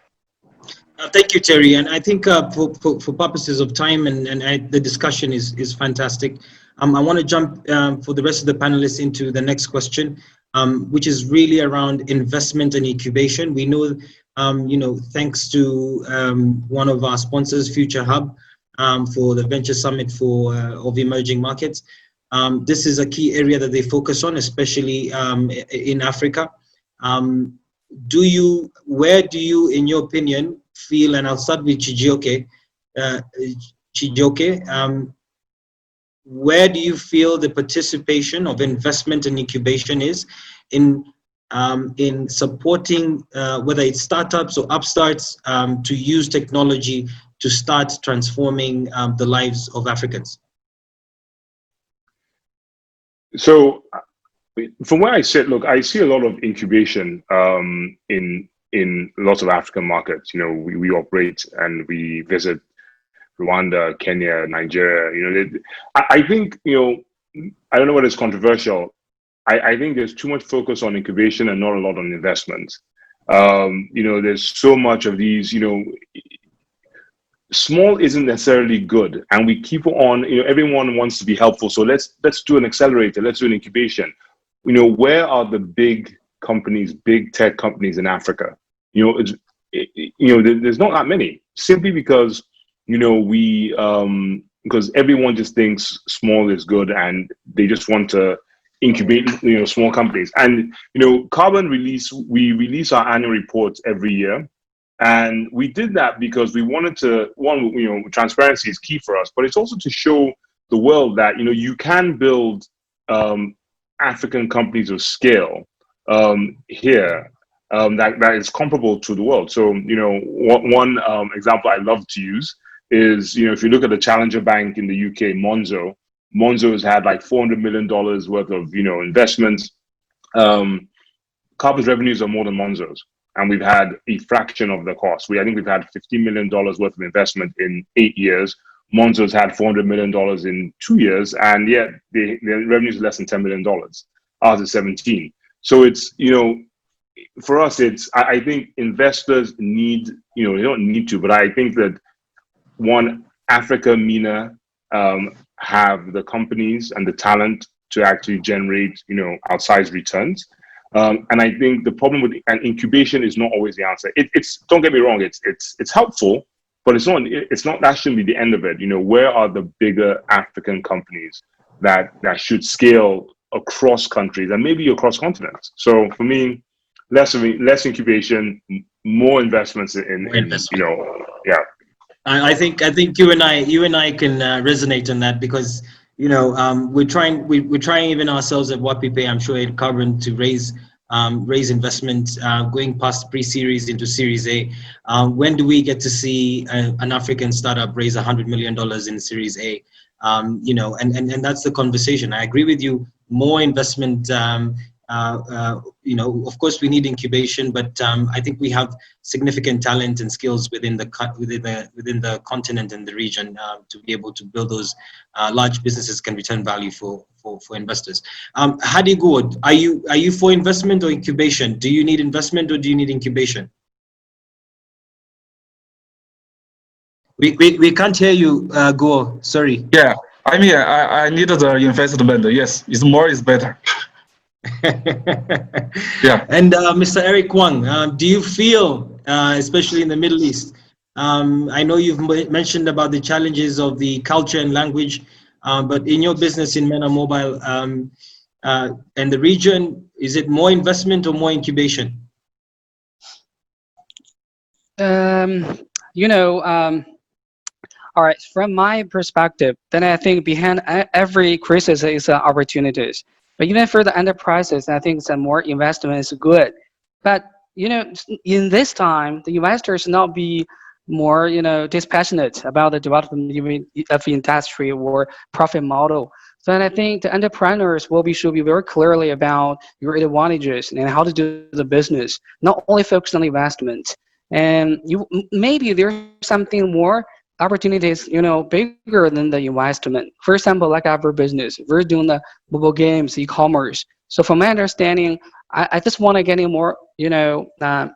Thank you, Terry. And I think for purposes of time and the discussion is fantastic. I want to jump for the rest of the panelists into the next question, which is really around investment and incubation. We know, thanks to one of our sponsors, Future Hub, for the Venture Summit of emerging markets. This is a key area that they focus on, especially in Africa. Where do you, in your opinion, feel, and I'll start with Chijioke, where do you feel the participation of investment and incubation is in supporting whether it's startups or upstarts to use technology to start transforming the lives of Africans? So from where I sit, look, I see a lot of incubation in lots of African markets. You know, we operate and we visit Rwanda, Kenya, Nigeria. You know, I think, you know, I don't know whether it's controversial. I think there's too much focus on incubation and not a lot on investment. You know, there's so much of these, you know, small isn't necessarily good, and we keep on, you know, everyone wants to be helpful, so let's do an accelerator, let's do an incubation. You know, where are the big companies, big tech companies in Africa? You know, there's not that many, simply because, you know, because everyone just thinks small is good and they just want to incubate, you know, small companies. And, you know, we release our annual reports every year. And we did that because we wanted to, one, you know, transparency is key for us, but it's also to show the world that, you know, you can build African companies of scale here that is comparable to the world. So, you know, one example I love to use is, you know, if you look at the challenger bank in the UK, Monzo's had like $400 million worth of, you know, investments. Carbon's revenues are more than Monzo's, and we've had a fraction of the cost. I think we've had $15 million worth of investment in 8 years. Monzo's had $400 million in 2 years, and yet the revenues are less than $10 million. Ours is 17. So it's, you know, for us, I think investors need, you know, they don't need to, but I think that one, Africa, MENA have the companies and the talent to actually generate, you know, outsized returns. And I think the problem with incubation is not always the answer. It's don't get me wrong, it's helpful, but it's not that shouldn't be the end of it. You know, where are the bigger African companies that should scale across countries and maybe across continents? So for me, less incubation, more investments in you know, yeah. I think you and I can resonate on that, because, you know, we're trying even ourselves at What We Pay, I'm sure, at Carbon, to raise investment, going past pre-series into Series A. When do we get to see an African startup raise $100 million in Series A? You know, and that's the conversation. I agree with you. More investment. You know, of course, we need incubation, but I think we have significant talent and skills within the continent and the region to be able to build those large businesses can return value for investors. Hadi Good, are you for investment or incubation? Do you need investment or do you need incubation? We can't hear you, Go. Sorry. Yeah, I mean, I need the investment. Yes, it's more is better. Yeah. And Mr. Eric Wang, do you feel, especially in the Middle East, I know you've mentioned about the challenges of the culture and language, but in your business in MENA Mobile and the region, is it more investment or more incubation? You know, all right, from my perspective, then I think behind every crisis is opportunities. But even for the enterprises, I think some more investment is good. But, you know, in this time, the investors not be more, you know, dispassionate about the development of industry or profit model. So I think the entrepreneurs should be very clearly about your advantages and how to do the business, not only focus on investment. And maybe there's something more opportunities, you know, bigger than the investment. For example, like our business, we're doing the mobile games, e-commerce. So from my understanding, I just want to getting more, you know, I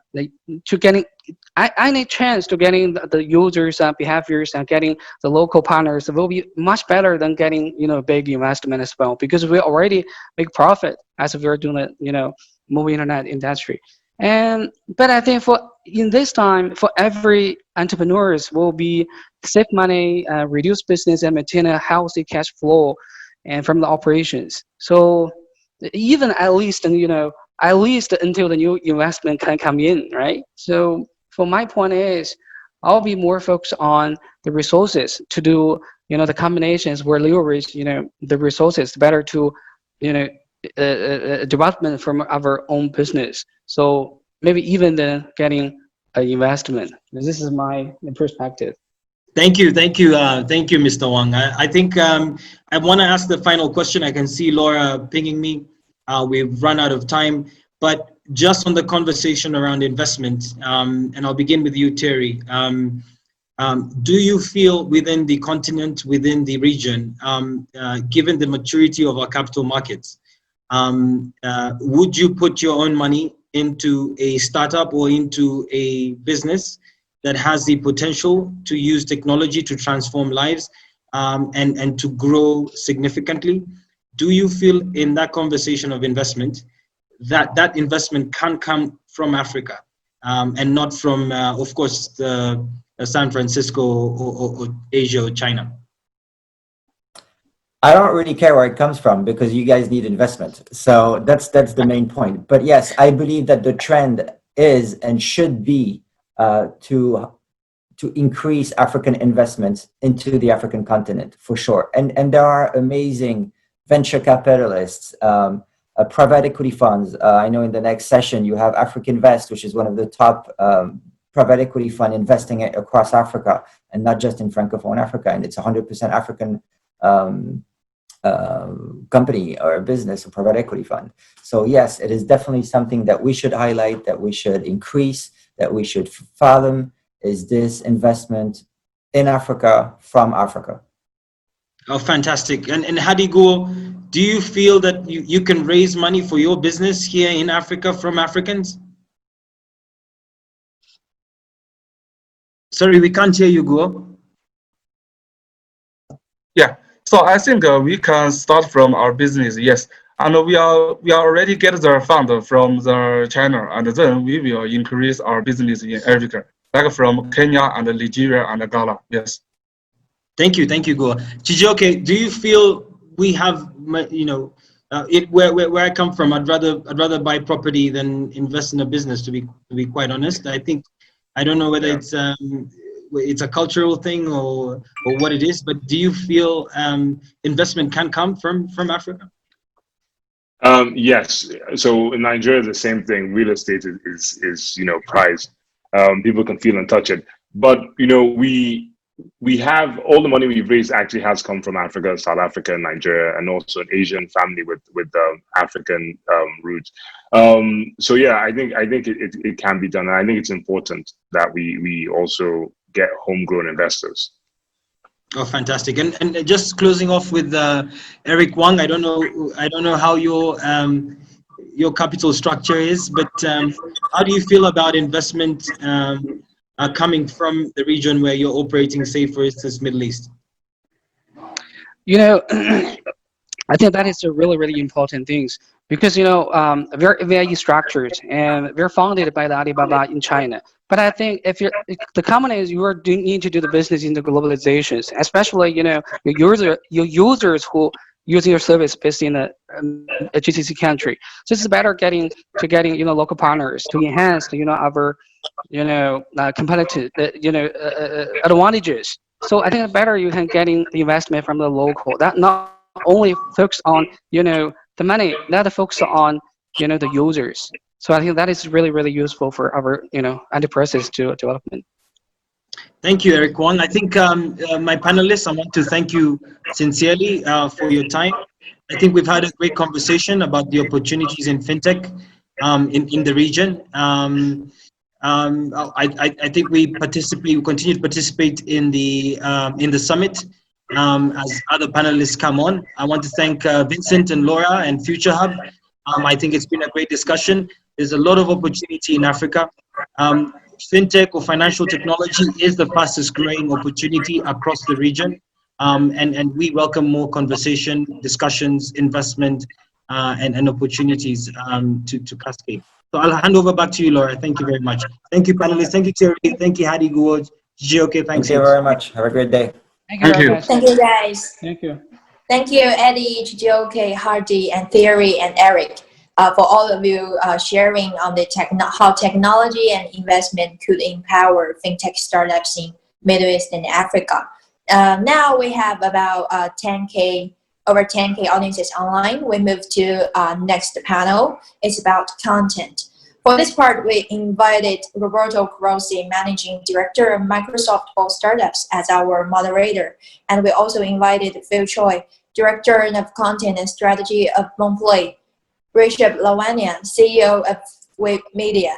need chance to getting the users' behaviors and getting the local partners will be much better than getting, you know, big investment as well, because we already make profit as we're doing the, you know, mobile internet industry. But I think in this time, for every entrepreneurs will be save money, reduce business, and maintain a healthy cash flow, and from the operations. So even at least until the new investment can come in, right? So for my point is, I'll be more focused on the resources to do, you know, the combinations where leverage, you know, the resources better to, you know, development from our own business. So maybe even then getting an investment. This is my perspective. Thank you, Mr. Wang. I think I want to ask the final question. I can see Laura pinging me. We've run out of time, but just on the conversation around investment, and I'll begin with you, Terry. Do you feel within the continent, within the region, given the maturity of our capital markets, would you put your own money into a startup or into a business that has the potential to use technology to transform lives and to grow significantly? Do you feel in that conversation of investment that investment can come from Africa and not from, of course, the San Francisco or Asia or China? I don't really care where it comes from because you guys need investment. So that's the main point. But yes, I believe that the trend is and should be to increase African investments into the African continent for sure. And there are amazing venture capitalists, private equity funds. I know in the next session you have African Invest, which is one of the top private equity fund investing across Africa and not just in Francophone Africa. And it's 100% African company or business or private equity fund. So yes, it is definitely something that we should highlight, that we should increase, that we should fathom. Is this investment in Africa from Africa? Oh, fantastic. And Hadigo, do you feel that you can raise money for your business here in Africa from Africans? Sorry, we can't hear you, Guo. Yeah, so I think we can start from our business, yes. And we already get the fund from the China, and then we will increase our business in Africa, like from Kenya and Nigeria and Ghana, yes. Thank you, Guo. Chijioke, do you feel we have, where I come from, I'd rather buy property than invest in a business, to be quite honest. I don't know whether it's a cultural thing or what it is, but do you feel investment can come from Africa? Yes. So in Nigeria, the same thing. Real estate is prized. People can feel and touch it. But we have all the money we've raised actually has come from Africa, South Africa, Nigeria, and also an Asian family with African roots. So yeah, I think it can be done, and I think it's important that we also get homegrown investors. Oh, fantastic! And just closing off with Eric Wang. I don't know how your capital structure is, but how do you feel about investment coming from the region where you're operating, say, for instance, Middle East? I think that is a really, really important thing because, we're VIE structured and we're founded by the Alibaba in China. But I think if the common is you need to do the business in the globalizations, especially, your users who using your service based in a GCC country. So it's better getting local partners to enhance, our, competitive, advantages. So I think it's better you can getting the investment from the local. That not only focus on, the money, that focus on, the users. So I think that is really, really useful for our, enterprises to development. Thank you, Eric Wang. I think my panelists, I want to thank you sincerely for your time. I think we've had a great conversation about the opportunities in FinTech in the region. I think we continue to participate in the summit as other panelists come on. I want to thank Vincent and Laura and Future Hub. I think it's been a great discussion. There's a lot of opportunity in Africa. FinTech or financial technology is the fastest growing opportunity across the region. And we welcome more conversation, discussions, investment, and opportunities to cascade. So I'll hand over back to you, Laura. Thank you very much. Thank you, panelists. Thank you, Terry. Thank you, Hadi Guo. Okay, thanks. Thank you very much. Have a great day. Thank you. Thank you, guys. Thank you. Thank you, Eddie, Chijioke, Hardy, and Theory, and Eric, for all of you sharing on the how technology and investment could empower FinTech startups in Middle East and Africa. Now we have about over 10K audiences online. We move to next panel. It's about content. For this part, we invited Roberto Grossi, Managing Director of Microsoft for Startups, as our moderator. And we also invited Phil Choi, Director of Content and Strategy of Moonplay, Rishabh Lavania, CEO of Wave Media,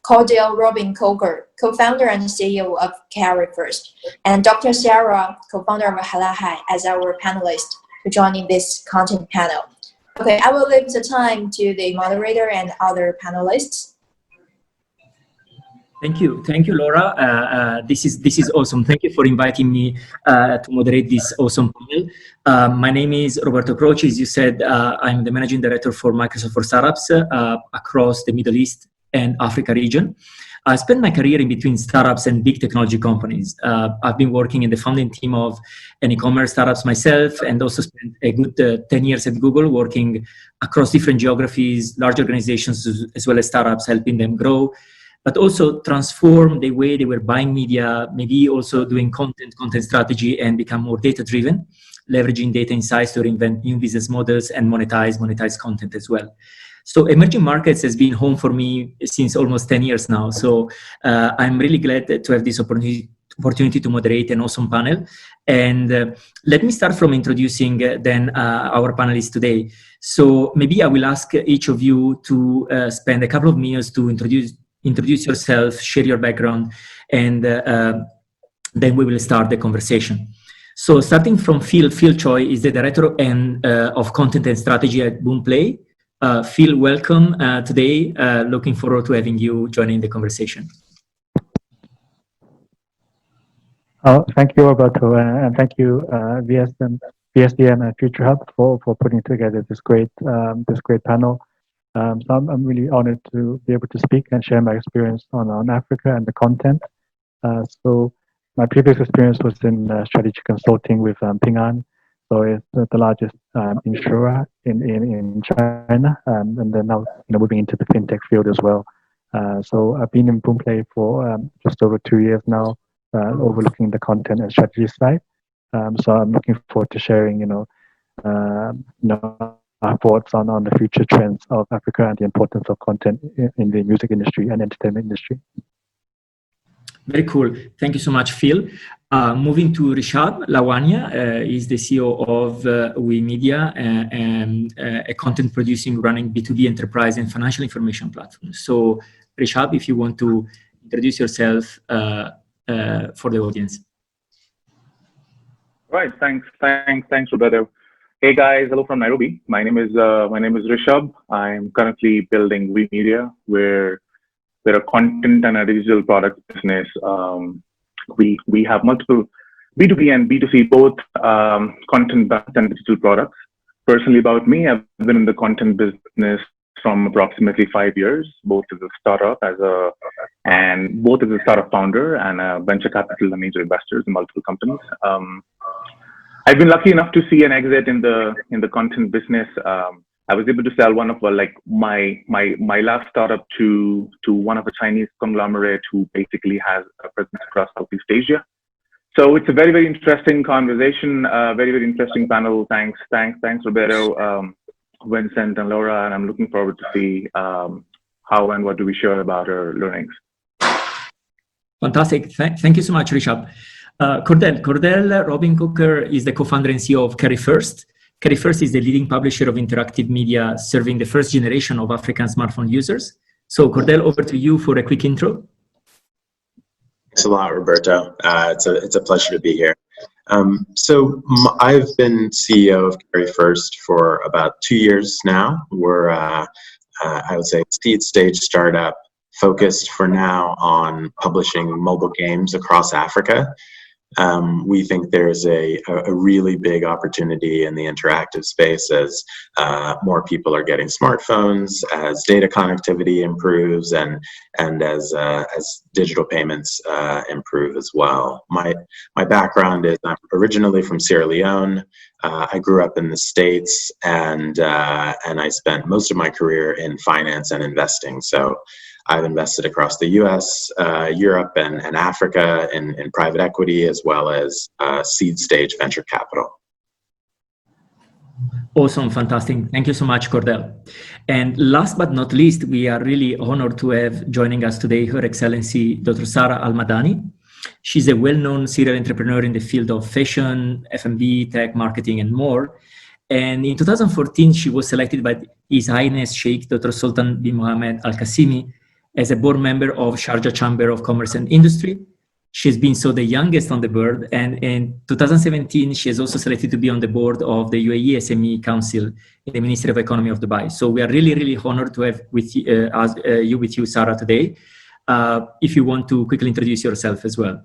Cordell Robin Coker, co-founder and CEO of Carry First, and Dr. Sarah, co-founder of Halahai, as our panelist to join in this content panel. Okay, I will leave the time to the moderator and other panelists. Thank you, Laura. This is awesome. Thank you for inviting me to moderate this awesome panel. My name is Roberto Croce. As you said, I'm the Managing Director for Microsoft for Startups across the Middle East and Africa region. I spent my career in between startups and big technology companies. I've been working in the founding team of an e-commerce startups myself, and also spent a good 10 years at Google working across different geographies, large organizations, as well as startups, helping them grow, but also transform the way they were buying media, maybe also doing content strategy, and become more data-driven, leveraging data insights to reinvent new business models and monetize content as well. So emerging markets has been home for me since almost 10 years now. So I'm really glad to have this opportunity to moderate an awesome panel. And let me start from introducing then our panelists today. So maybe I will ask each of you to spend a couple of minutes to introduce yourself, share your background, and then we will start the conversation. So starting from Phil Choi is the Director of Content and Strategy at Boomplay. Phil, welcome today. Looking forward to having you joining the conversation. Thank you, Roberto, and thank you, VSEM and Future Hub for putting together this great panel. So I'm really honored to be able to speak and share my experience on Africa and the content. So my previous experience was in strategy consulting with Ping An. So it's the largest insurer in China, and then now moving into the FinTech field as well. So I've been in Boomplay for just over 2 years now, overlooking the content and strategy side. So I'm looking forward to sharing, our thoughts on the future trends of Africa and the importance of content in the music industry and entertainment industry. Very cool. Thank you so much, Phil. Moving to Rishabh Lavania, is the CEO of Wave Media, and a content producing, running B2B enterprise and financial information platform. So Rishabh, if you want to introduce yourself for the audience. Right. Thanks, Roberto. Hey guys, hello from Nairobi. My name is Rishabh. I'm currently building Wave Media. We're a content and a digital product business. We have multiple B2B and B2C, both content and digital products. Personally, about me, I've been in the content business from approximately 5 years, both as a startup founder and a venture capital and angel investors in multiple companies. I've been lucky enough to see an exit in the content business. I was able to sell one of my last startup to one of a Chinese conglomerate who basically has a presence across Southeast Asia. So it's a very, very interesting conversation, very, very interesting panel. Thanks, Roberto, Vincent, and Laura, and I'm looking forward to see how and what do we share about our learnings. Fantastic. Thank you so much, Rishabh. Cordell Robin Coker is the co-founder and CEO of Carry First. Carry First is the leading publisher of interactive media serving the first generation of African smartphone users. So Cordell, over to you for a quick intro. Thanks a lot, Roberto. It's a pleasure to be here. So I've been CEO of Carry First for about 2 years now. We're, I would say, seed stage startup focused for now on publishing mobile games across Africa. We think there's a really big opportunity in the interactive space as more people are getting smartphones, as data connectivity improves, and as digital payments improve as well. My background is I'm originally from Sierra Leone. I grew up in the States, and I spent most of my career in finance and investing. So I've invested across the US, Europe, and Africa in private equity, as well as seed stage venture capital. Awesome, fantastic. Thank you so much, Cordell. And last but not least, we are really honored to have joining us today Her Excellency Dr. Sara Al-Madani. She's a well-known serial entrepreneur in the field of fashion, F&B, tech, marketing, and more. And in 2014, she was selected by His Highness Sheikh Dr. Sultan bin Mohammed Al Qasimi as a board member of Sharjah Chamber of Commerce and Industry. She's been the youngest on the board, and in 2017, she is also selected to be on the board of the UAE SME Council in the Ministry of Economy of Dubai. So we are really, really honored to have you with you, Sara, today. If you want to quickly introduce yourself as well.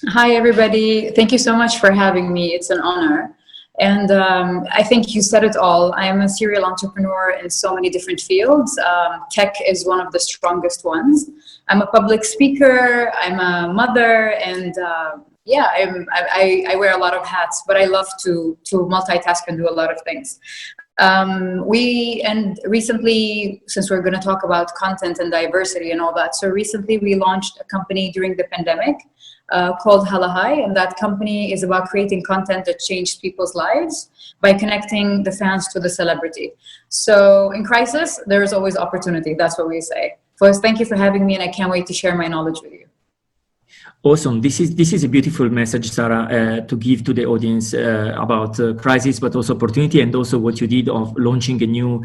Hi, everybody. Thank you so much for having me. It's an honor. And I think you said it all. I am a serial entrepreneur in so many different fields. Tech is one of the strongest ones. I'm a public speaker, I'm a mother, and yeah, I wear a lot of hats, but I love to multitask and do a lot of things. Recently, since we're going to talk about content and diversity and all that, so recently we launched a company during the pandemic called Halahai, and that company is about creating content that changed people's lives by connecting the fans to the celebrity. So in crisis, there is always opportunity. That's what we say. First, thank you for having me, and I can't wait to share my knowledge with you. Awesome. This is a beautiful message, Sara, to give to the audience about crisis, but also opportunity, and also what you did of launching a new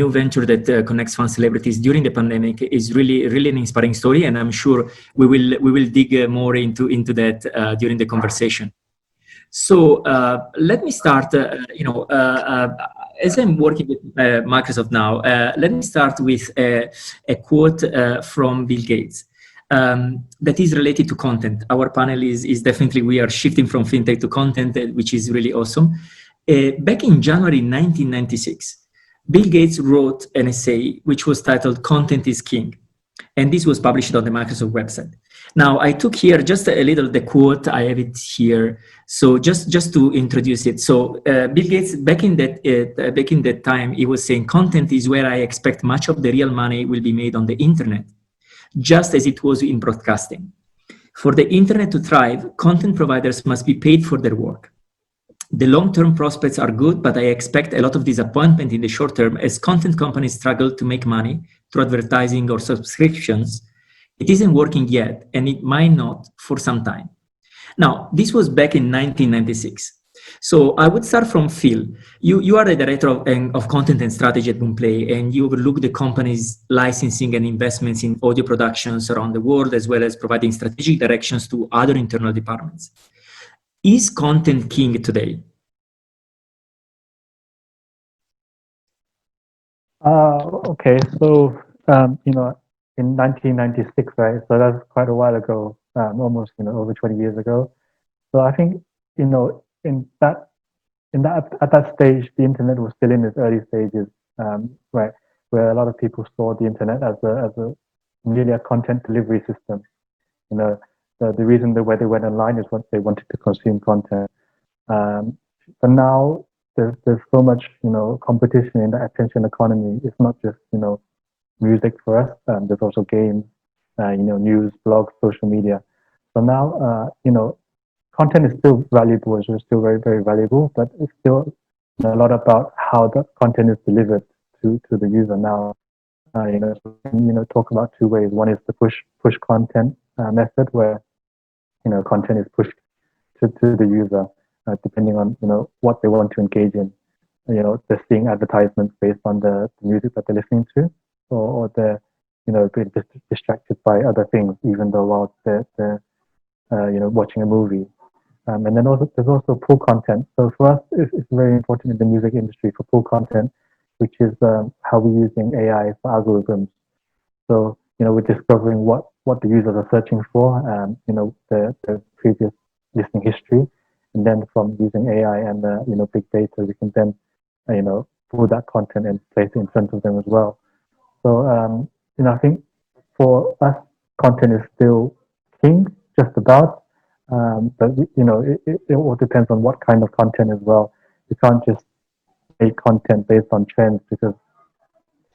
venture that connects fan celebrities during the pandemic is really an inspiring story, and I'm sure we will dig more into that during the conversation. So let me start. As I'm working with Microsoft now, let me start with a quote from Bill Gates. That is related to content. Our panel is definitely, we are shifting from fintech to content, which is really awesome. Back in January 1996, Bill Gates wrote an essay which was titled "Content is King," and this was published on the Microsoft website. Now, I took here just a little the quote. I have it here. So just to introduce it. So Bill Gates, back in that time, he was saying, "Content is where I expect much of the real money will be made on the internet, just as it was in broadcasting. For the internet to thrive, content providers must be paid for their work. The long-term prospects are good, but I expect a lot of disappointment in the short term as content companies struggle to make money through advertising or subscriptions. It isn't working yet, and it might not for some time." Now, this was back in 1996. So I would start from Phil. You are the director of content and strategy at Boomplay, and you overlook the company's licensing and investments in audio productions around the world, as well as providing strategic directions to other internal departments. Is content king today? Okay, so in 1996, right? So that's quite a while ago, almost over 20 years ago. So I think at that stage, the internet was still in its early stages, right, where a lot of people saw the internet as merely a content delivery system. The reason why they went online is what they wanted to consume content. But now there's so much competition in the attention economy. It's not just music for us. There's also games, news, blogs, social media. So now content is still valuable. It's still very, very valuable, but it's still a lot about how the content is delivered to the user now. Talk about two ways. One is the push content method, where content is pushed to the user depending on what they want to engage in. They're seeing advertisements based on the music that they're listening to, or they're being distracted by other things, even though while they're watching a movie. And then there's also pull content. So for us, it's very important in the music industry for pull content, which is how we're using AI for algorithms. So we're discovering what the users are searching for, their previous listening history, and then from using AI and big data, we can then pull that content and place it in front of them as well. So I think for us, content is still king, just about. But it all depends on what kind of content as well. You can't just make content based on trends, because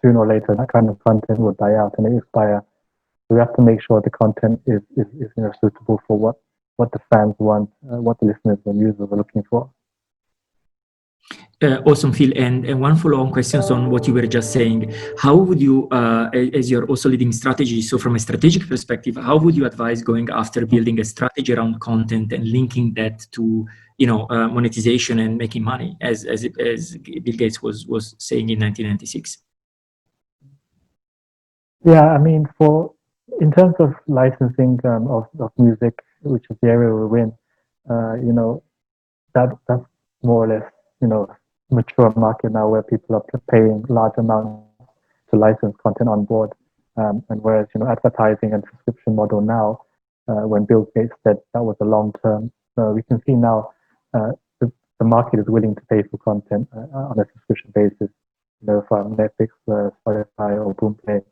sooner or later that kind of content will die out and expire. So we have to make sure the content is suitable for what the fans want, what the listeners and users are looking for. Awesome, Phil. And one follow-on questions on what you were just saying. How would you, as you're also leading strategy, so from a strategic perspective, how would you advise going after building a strategy around content and linking that to, monetization and making money, as Bill Gates was saying in 1996? Yeah, I mean, in terms of licensing of music, which is the area we're in, that's more or less, mature market now where people are paying large amounts to license content on board. And whereas, advertising and subscription model now, when Bill Gates said that was a long term, we can see now the market is willing to pay for content on a subscription basis, from Netflix, Spotify, or Boomplay.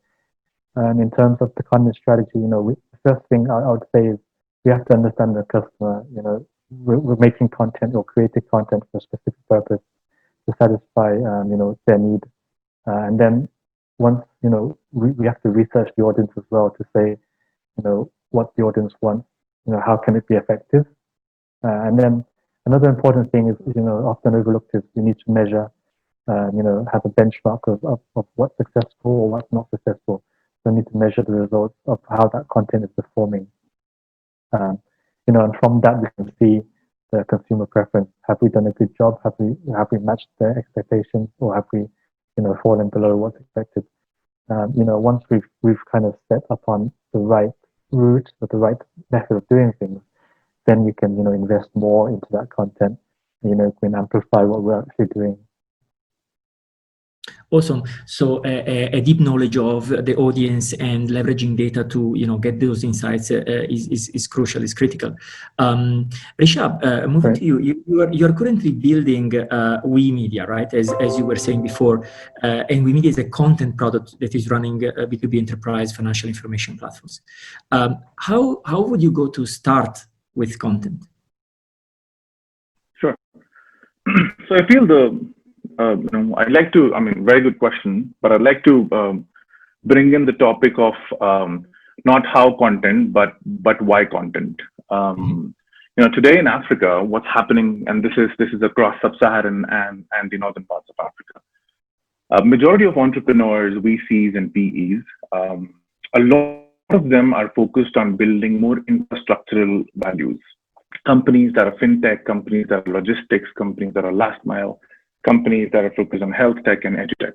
And in terms of the content strategy, the first thing I would say is we have to understand the customer. We're making content or creating content for a specific purpose to satisfy, their need. And then once, we have to research the audience as well to say, what the audience wants, how can it be effective? And then another important thing is, often overlooked is you need to measure, have a benchmark of what's successful or what's not successful. So you need to measure the results of how that content is performing. And from that we can see the consumer preference. Have we done a good job? Have we matched their expectations, or have we, fallen below what's expected? Once we've kind of set upon the right route or the right method of doing things, then we can, invest more into that content. We can amplify what we're actually doing. Awesome. So a deep knowledge of the audience and leveraging data to get those insights is crucial, is critical. Rishab, moving to you, you are currently building WeMedia, right? As you were saying before, and WeMedia is a content product that is running B2B enterprise financial information platforms. How would you go to start with content? Sure. So I feel I'd like to, very good question, but I'd like to bring in the topic of not how content, but why content. Today in Africa, what's happening, and this is across sub-Saharan and the northern parts of Africa. A majority of entrepreneurs, VCs and PEs, a lot of them are focused on building more infrastructural values. Companies that are FinTech, companies that are logistics, companies that are last mile, companies that are focused on health tech and edutech.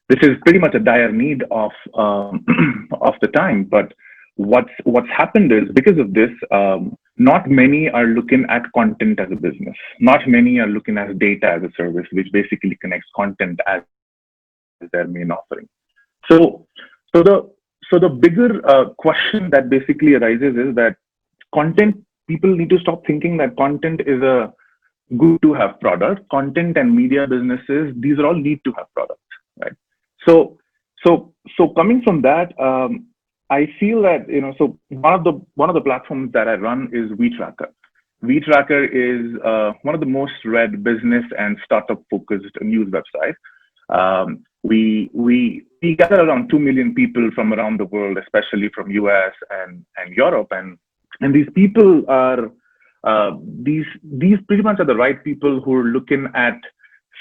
This is pretty much a dire need of the time. But what's happened is, because of this, not many are looking at content as a business. Not many are looking at data as a service, which basically connects content as their main offering. So the bigger question that basically arises is that people need to stop thinking that content is a good to have product. Content and media businesses, these are all need to have products, right? So coming from that, I feel that, so one of the platforms that I run is WeTracker. WeTracker is one of the most read business and startup focused news websites. We gather around 2 million people from around the world, especially from US and Europe, and these people are these pretty much are the right people who are looking at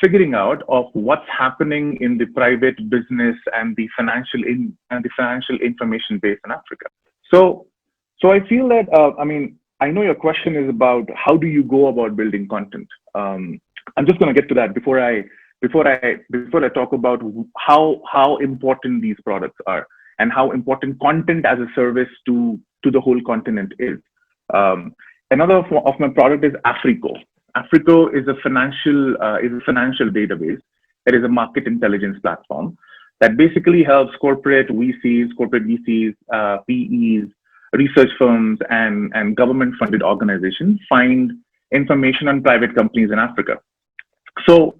figuring out of what's happening in the private business and the financial information base in Africa. So I feel that I know your question is about how do you go about building content. I'm just going to get to that before I talk about how important these products are and how important content as a service to the whole continent is. Another of my product is Africo. Africo is a financial database. It is a market intelligence platform that basically helps corporate VCs, PEs, research firms, and government-funded organizations find information on private companies in Africa. So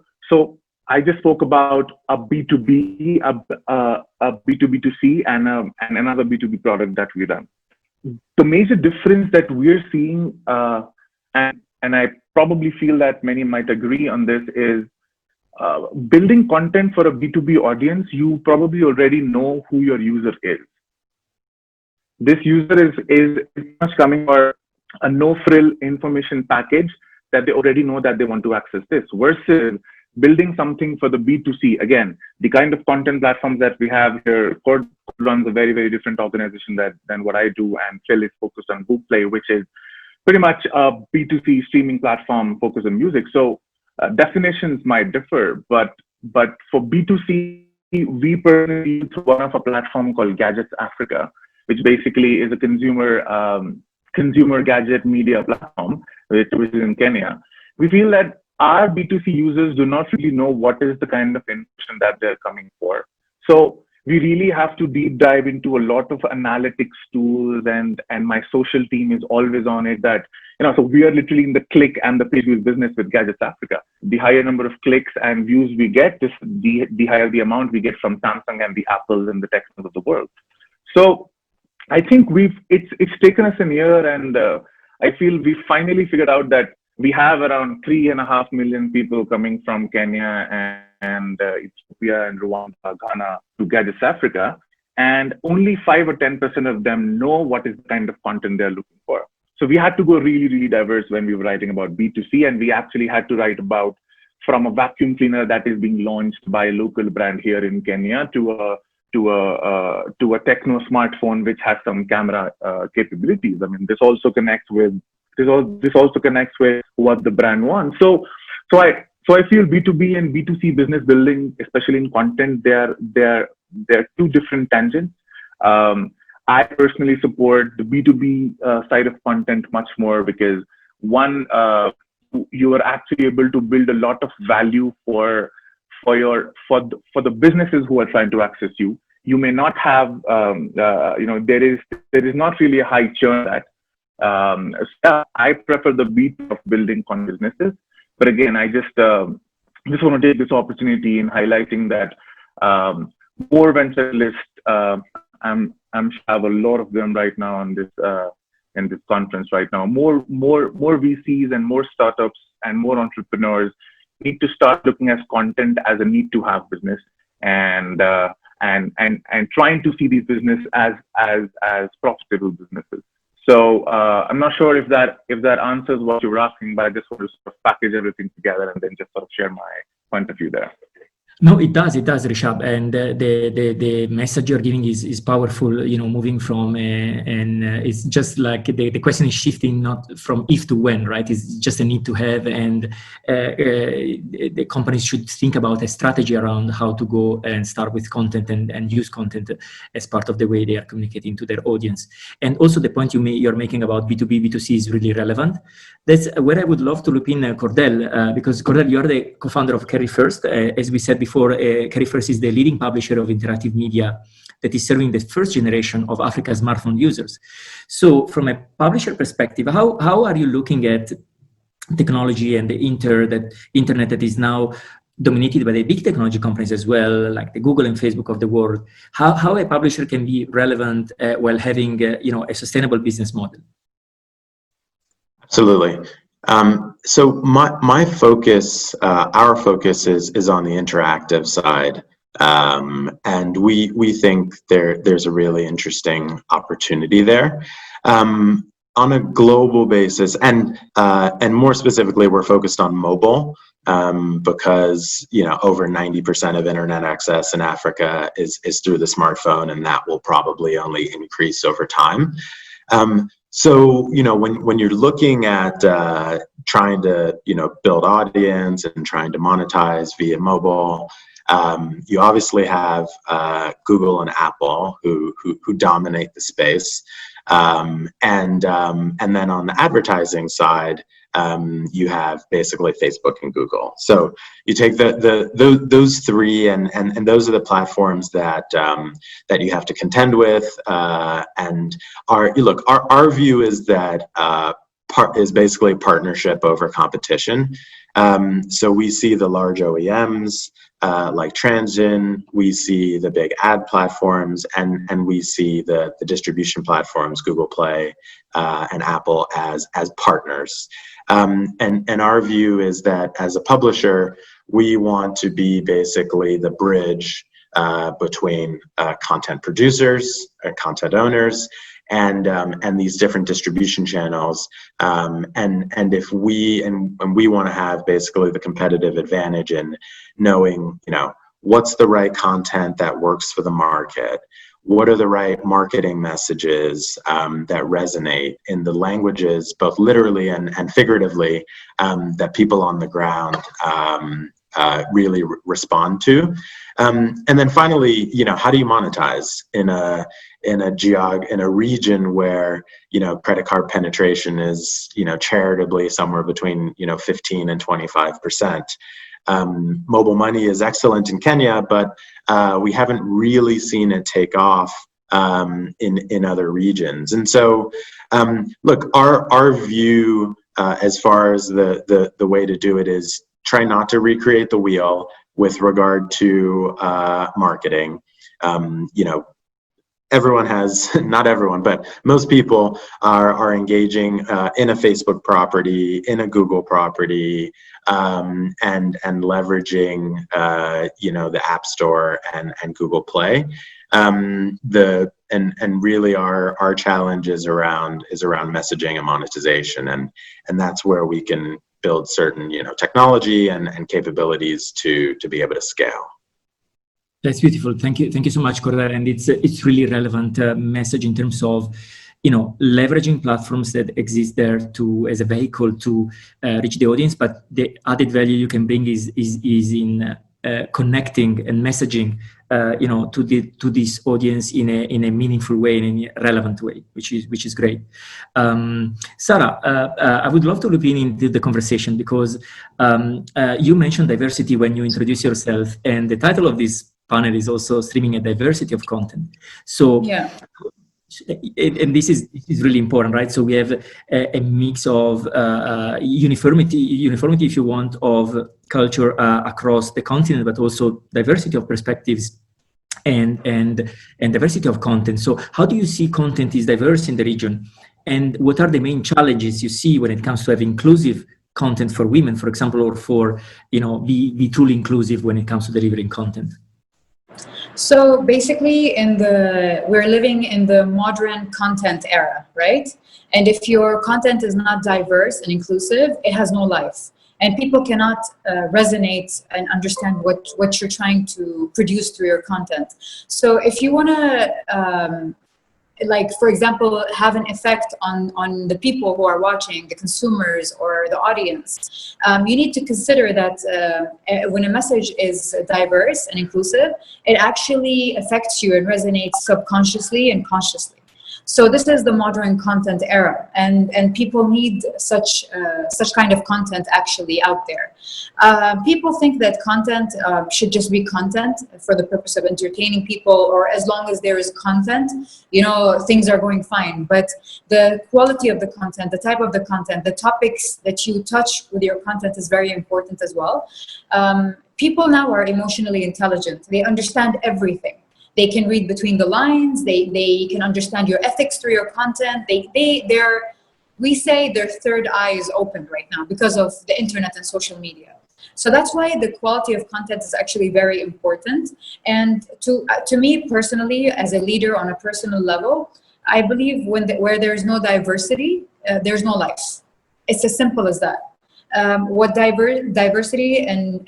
I just spoke about a B2B, a B2B2C, and another B2B product that we run. The major difference that we're seeing, and I probably feel that many might agree on this, is building content for a B2B audience. You probably already know who your user is. This user is much coming for a no-frill information package that they already know that they want to access this, versus building something for the B2C. Again, the kind of content platforms that we have here, Cord runs a very, very different organization than what I do, and Phil is focused on BookPlay, which is pretty much a B2C streaming platform focused on music. So definitions might differ, but for B2C, we personally use one of a platform called Gadgets Africa, which basically is a consumer gadget media platform, which is in Kenya. We feel that our B2C users do not really know what is the kind of information that they're coming for. So we really have to deep dive into a lot of analytics tools, and my social team is always on it that, so we are literally in the click and the page views business with Gadgets Africa. The higher number of clicks and views we get, the higher the amount we get from Samsung and the Apples and the Texans of the world. So I think it's taken us a year, and I feel we finally figured out that we have around 3.5 million people coming from Kenya and Ethiopia and Rwanda, Ghana to Gadgets Africa, and only 5 or 10% of them know what is the kind of content they're looking for. So we had to go really, really diverse when we were writing about B2C, and we actually had to write about from a vacuum cleaner that is being launched by a local brand here in Kenya to a techno smartphone which has some camera capabilities. I mean, this also connects with what the brand wants. So I feel B2B and B2C business building, especially in content, they're two different tangents. I personally support the B2B side of content much more because one, you are actually able to build a lot of value for the businesses who are trying to access you. You may not have, there is not really a high churn at. I prefer the beat of building content businesses, but again, I just want to take this opportunity in highlighting that more venturalists. I'm sure I have a lot of them right now on this in this conference right now. More VCs and more startups and more entrepreneurs need to start looking at content as a need to have business, and trying to see these business as profitable businesses. So I'm not sure if that answers what you were asking, but I just want to sort of package everything together and then just sort of share my point of view there. No, it does, Rishabh, and the message you're giving is powerful. Moving from and it's just like the question is shifting not from if to when, right? It's just a need to have, and the companies should think about a strategy around how to go and start with content and use content as part of the way they are communicating to their audience. And also the point you're making about B2B, B2C is really relevant. That's where I would love to loop in Cordell, because Cordell, you're the co-founder of Carry First. As we said before, Carry First is the leading publisher of interactive media that is serving the first generation of Africa's smartphone users. So from a publisher perspective, how are you looking at technology and the internet that is now dominated by the big technology companies as well, like the Google and Facebook of the world? How a publisher can be relevant while having a sustainable business model? Absolutely. So my focus, our focus is on the interactive side, and we think there's a really interesting opportunity there on a global basis, and more specifically, we're focused on mobile because over 90% of internet access in Africa is through the smartphone, and that will probably only increase over time. So, when you're looking at trying to, build audience and trying to monetize via mobile, you obviously have Google and Apple who dominate the space, and then on the advertising side, you have basically Facebook and Google. So you take those three, and those are the platforms that you have to contend with. And our view is that is basically partnership over competition. So we see the large OEMs like Transgen, we see the big ad platforms, and we see the distribution platforms, Google Play and Apple as partners. And our view is that as a publisher, we want to be basically the bridge between content producers and content owners and these different distribution channels. And if we want to have basically the competitive advantage in knowing, what's the right content that works for the market, what are the right marketing messages that resonate in the languages, both literally and figuratively, that people on the ground really respond to. And then finally, how do you monetize in a region where credit card penetration is charitably somewhere between 15 and 25%. Mobile money is excellent in Kenya, but we haven't really seen it take off in other regions. And so, look, our view as far as the way to do it is try not to recreate the wheel with regard to marketing. Everyone has, not everyone, but most people are engaging in a Facebook property, in a Google property, and leveraging the App Store and Google Play. And really our challenge is around messaging and monetization, and that's where we can build certain technology and capabilities to be able to scale. That's beautiful. Thank you so much, Cordell. And it's really relevant message in terms of leveraging platforms that exist there as a vehicle to reach the audience. But the added value you can bring is in connecting and messaging to this audience in a meaningful way and in a relevant way, which is great. Sarah, I would love to loop into the conversation because you mentioned diversity when you introduced yourself, and the title of this panel is also streaming a diversity of content. So yeah. And this is really important, right? So we have a mix of uniformity, if you want, of culture across the continent, but also diversity of perspectives and diversity of content. So how do you see content is diverse in the region, and what are the main challenges you see when it comes to have inclusive content for women, for example, or for be truly inclusive when it comes to delivering content? So basically, we're living in the modern content era, right? And if your content is not diverse and inclusive, it has no life. And people cannot resonate and understand what you're trying to produce through your content. So if you want to, for example, have an effect on the people who are watching, the consumers or the audience, you need to consider that when a message is diverse and inclusive, it actually affects you and resonates subconsciously and consciously. So this is the modern content era, and people need such kind of content actually out there. People think that content should just be content for the purpose of entertaining people, or as long as there is content, things are going fine. But the quality of the content, the type of the content, the topics that you touch with your content is very important as well. People now are emotionally intelligent. They understand everything. They can read between the lines. They can understand your ethics through your content. We say their third eye is open right now because of the internet and social media. So that's why the quality of content is actually very important. And to me personally, as a leader on a personal level, I believe where there's no diversity, there's no life. It's as simple as that. What diversity and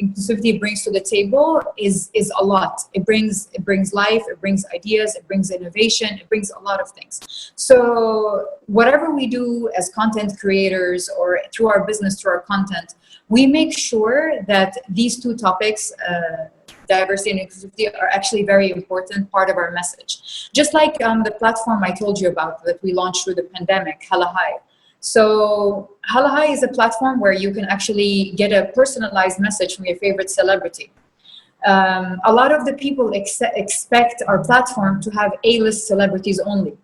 inclusivity brings to the table is a lot. It brings life, it brings ideas, it brings innovation, it brings a lot of things. So whatever we do as content creators or through our business, through our content, we make sure that these two topics, diversity and inclusivity, are actually very important part of our message. Just like the platform I told you about that we launched through the pandemic, Halahai. So Halahai is a platform where you can actually get a personalized message from your favorite celebrity. A lot of the people expect our platform to have A-list celebrities only,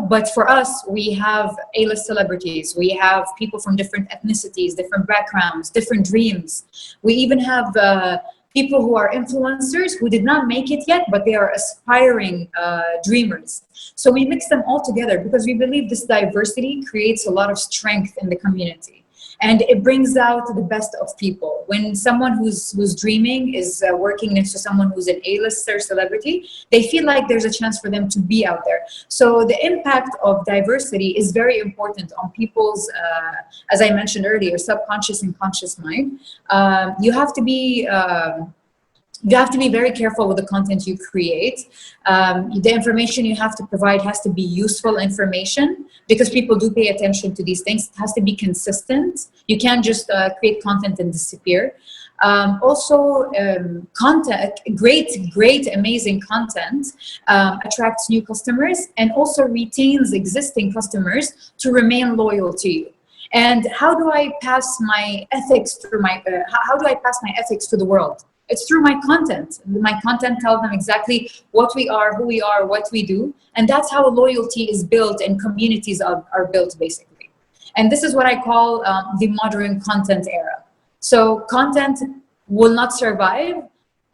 but for us, we have A-list celebrities. We have people from different ethnicities, different backgrounds, different dreams. We even have people who are influencers who did not make it yet, but they are aspiring dreamers. So we mix them all together because we believe this diversity creates a lot of strength in the community. and it brings out the best of people. When someone who's dreaming is working next to someone who's an A-lister celebrity, they feel like there's a chance for them to be out there. So the impact of diversity is very important on people's, as I mentioned earlier, subconscious and conscious mind. You have to be very careful with the content you create. The information you have to provide has to be useful information, because people do pay attention to these things. It has to be consistent. You can't just create content and disappear. Content, great, amazing content attracts new customers and also retains existing customers to remain loyal to you. And how do I pass my ethics through how do I pass my ethics to the world? It's through my content. My content tells them exactly what we are, who we are, what we do. And that's how loyalty is built and communities are built, basically. And this is what I call the modern content era. So content will not survive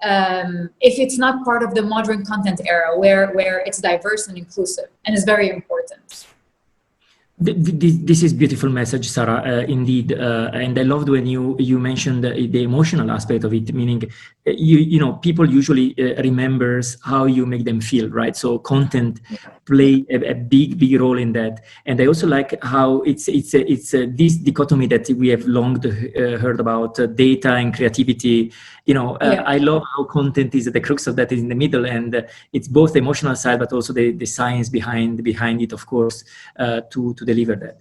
if it's not part of the modern content era where it's diverse and inclusive and is very important. This is beautiful message, Sarah, indeed. And I loved when you mentioned the emotional aspect of it, meaning, you know, people usually remembers how you make them feel, right? So content play a big role in that. And I also like how it's this dichotomy that we have long heard about, data and creativity. You know, I love how content is at the crux of that, is in the middle, and it's both the emotional side, but also the science behind it, of course, to deliver that.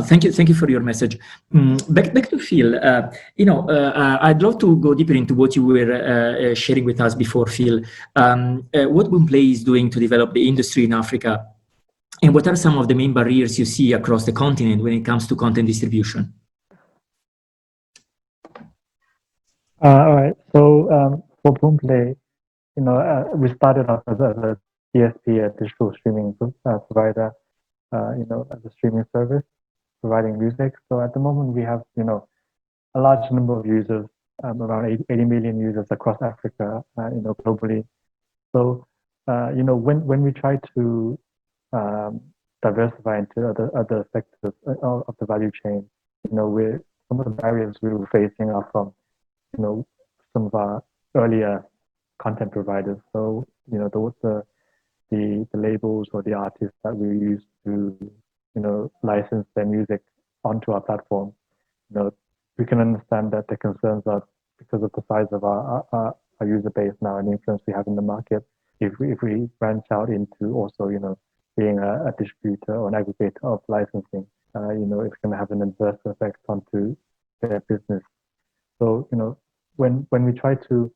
Thank you for your message. Back to Phil. I'd love to go deeper into what you were sharing with us before, Phil. What Boomplay is doing to develop the industry in Africa, and what are some of the main barriers you see across the continent when it comes to content distribution? All right. So for Boomplay, we started off as a DSP, a digital streaming provider, as a streaming service, providing music. So at the moment, we have, a large number of users, around 80 million users across Africa, globally. So, when we try to diversify into other sectors of the value chain, some of the barriers we were facing are from, some of our earlier content providers. So, the labels or the artists that we use to, license their music onto our platform, we can understand that the concerns are because of the size of our user base now and the influence we have in the market. If we branch out into also, being a distributor or an aggregator of licensing, it's going to have an adverse effect onto their business. So, when we try to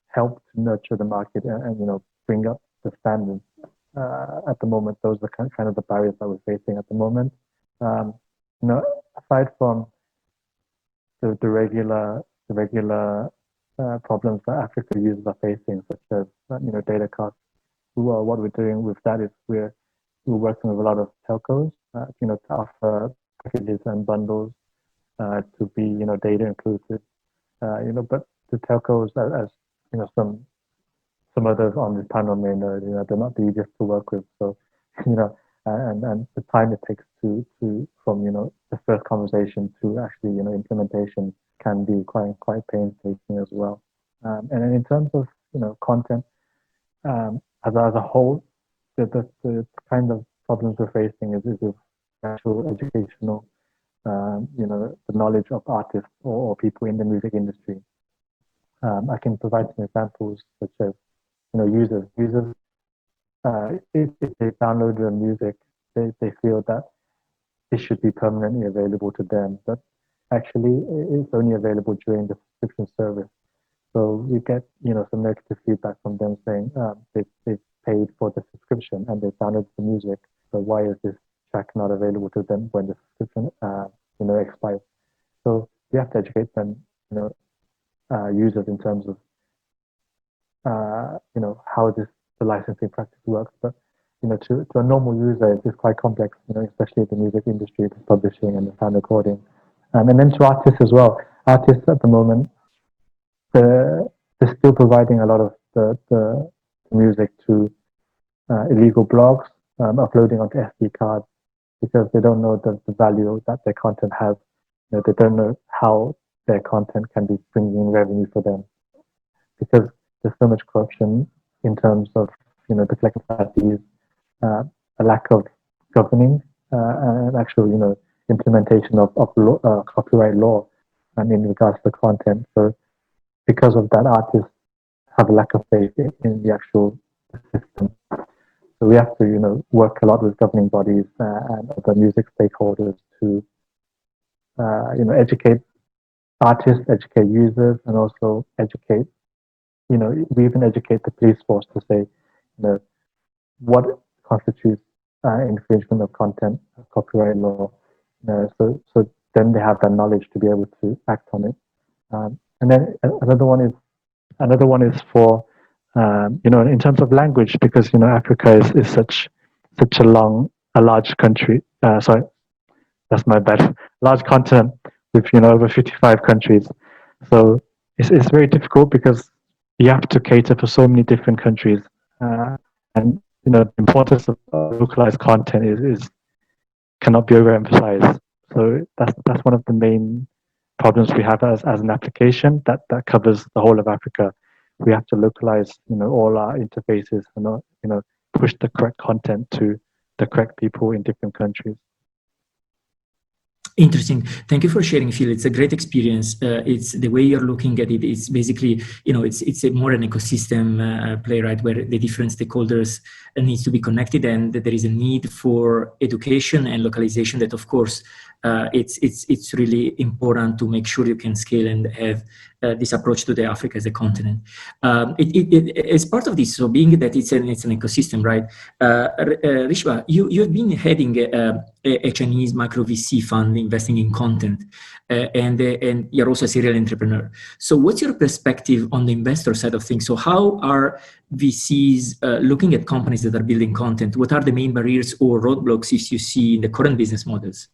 help to nurture the market and bring up the standards, at the moment, those are kind of the barriers that we're facing at the moment. Aside from the regular problems that Africa users are facing, such as data costs, what we're doing with that is we're working with a lot of telcos, to offer packages and bundles to be data inclusive. But the telcos, as some others on this panel may know, they're not the easiest to work with. So, and the time it takes to from the first conversation to actually implementation can be quite painstaking as well. And then in terms of content as a whole, the kind of problems we're facing is with actual educational, the knowledge of artists or people in the music industry. I can provide some examples such as users, if they download the music, they feel that it should be permanently available to them, but actually it's only available during the subscription service. So we get some negative feedback from them saying they've paid for the subscription and they downloaded the music, so why is this track not available to them when the subscription expires? So we have to educate them, users, in terms of how the licensing practice works. But to a normal user, it's quite complex, especially the music industry, the publishing and the sound recording. And then to artists as well. Artists at the moment, they're still providing a lot of the music to illegal blogs, uploading onto SD cards, because they don't know the value that their content has. they don't know how their content can be bringing in revenue for them, because there's so much corruption in terms of the collecting parties, a lack of governing and actual implementation of law, copyright law, and in regards to the content. So because of that, artists have a lack of faith in the actual system. So we have to work a lot with governing bodies and other music stakeholders to educate artists, educate users, and also educate we even educate the police force to say what constitutes infringement of content, copyright law. So then they have that knowledge to be able to act on it. And then another one is for in terms of language, because Africa is such a large country. Sorry, that's my bad. Large continent with over 55 countries. So it's very difficult because you have to cater for so many different countries, and the importance of localized content is cannot be overemphasized. So that's one of the main problems we have as an application that covers the whole of Africa. We have to localize all our interfaces and push the correct content to the correct people in different countries. Interesting. Thank you for sharing, Phil. It's a great experience. It's the way you're looking at it. It's basically, it's a more an ecosystem play, right, where the different stakeholders needs to be connected, and that there is a need for education and localization. That, of course, it's really important to make sure you can scale and have this approach to the Africa as a continent. As part of this, so being that it's an ecosystem, right? Rishba, you've been heading a Chinese micro VC fund investing in content, and you're also a serial entrepreneur. So what's your perspective on the investor side of things? So how are VCs looking at companies that are building content? What are the main barriers or roadblocks if you see in the current business models?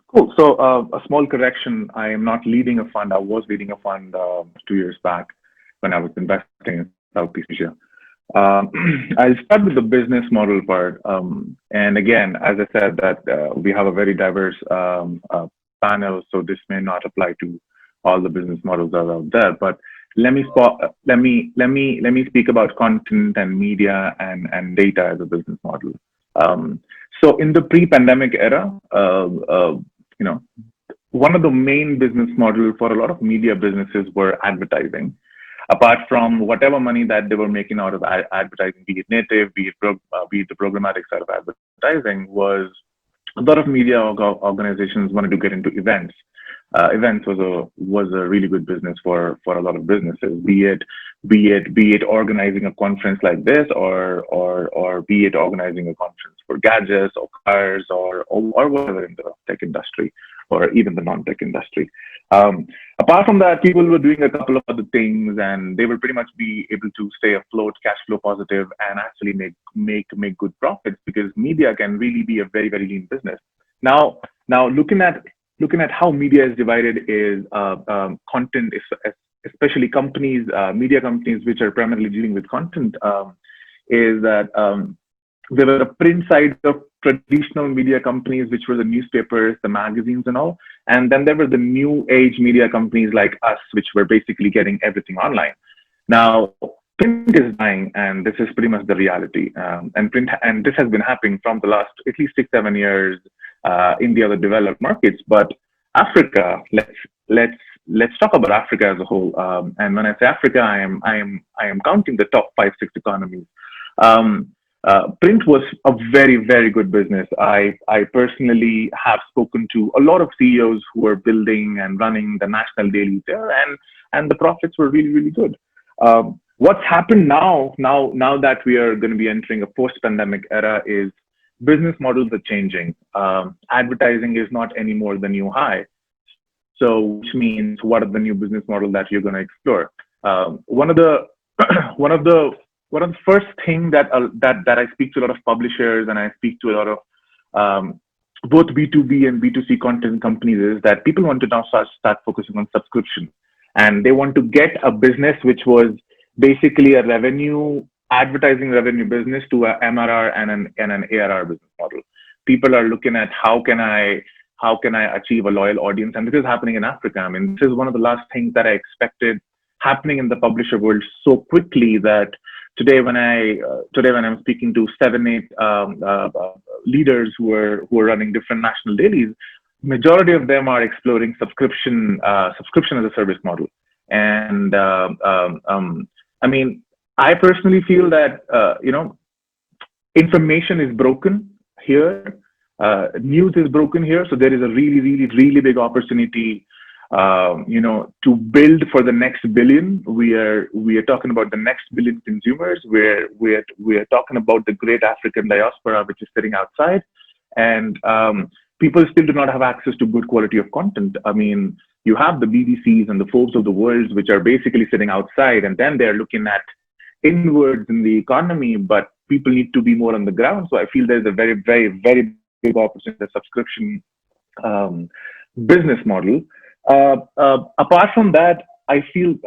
Cool. So a small correction. I am not leading a fund. I was leading a fund 2 years back when I was investing in Southeast Asia. I'll start with the business model part. And again, as I said, that we have a very diverse panel, so this may not apply to all the business models that are out there. But let me speak about content and media and data as a business model. So in the pre-pandemic era, one of the main business models for a lot of media businesses were advertising. Apart from whatever money that they were making out of advertising, be it native, be it the programmatic side of advertising, was a lot of media organizations wanted to get into events. Events was a really good business for a lot of businesses, be it organizing a conference like this, or be it organizing a conference for gadgets or cars or whatever in the tech industry or even the non-tech industry. Apart from that, people were doing a couple of other things, and they will pretty much be able to stay afloat, cash flow positive, and actually make good profits, because media can really be a very, very lean business. Now looking at how media is divided is content, especially companies, media companies which are primarily dealing with content, is that there were a print side of traditional media companies, which were the newspapers, the magazines and all. And then there were the new age media companies like us, which were basically getting everything online. Now, print is dying, and this is pretty much the reality. And this has been happening from the last at least 6-7 years in the other developed markets. But Africa, let's talk about Africa as a whole. And when I say Africa, I am counting the top 5-6 economies. Print was a very, very good business. I personally have spoken to a lot of CEOs who were building and running the national dailies there, and the profits were really, really good. What's happened now that we are going to be entering a post-pandemic era is business models are changing. Advertising is not anymore the new high. So, which means, what are the new business models that you're going to explore? One of the first thing that I speak to a lot of publishers, and I speak to a lot of both B2B and B2C content companies, is that people want to now start focusing on subscription, and they want to get a business which was basically a advertising revenue business to a MRR and an ARR business model. People are looking at how can I how can I achieve a loyal audience? And this is happening in Africa. I mean, this is one of the last things that I expected happening in the publisher world so quickly that today when I'm speaking to 7-8 leaders who are running different national dailies, majority of them are exploring subscription as a service model. And I mean, I personally feel that information is broken here, news is broken here, so there is a really big opportunity to build for the next billion. We are talking about the next billion consumers. We are talking about the great African diaspora which is sitting outside, and people still do not have access to good quality of content. I mean, you have the BBCs and the Forbes of the world which are basically sitting outside, and then they're looking at inwards in the economy, but people need to be more on the ground. So I feel there's a very big opportunity, the subscription business model. Apart from that, I feel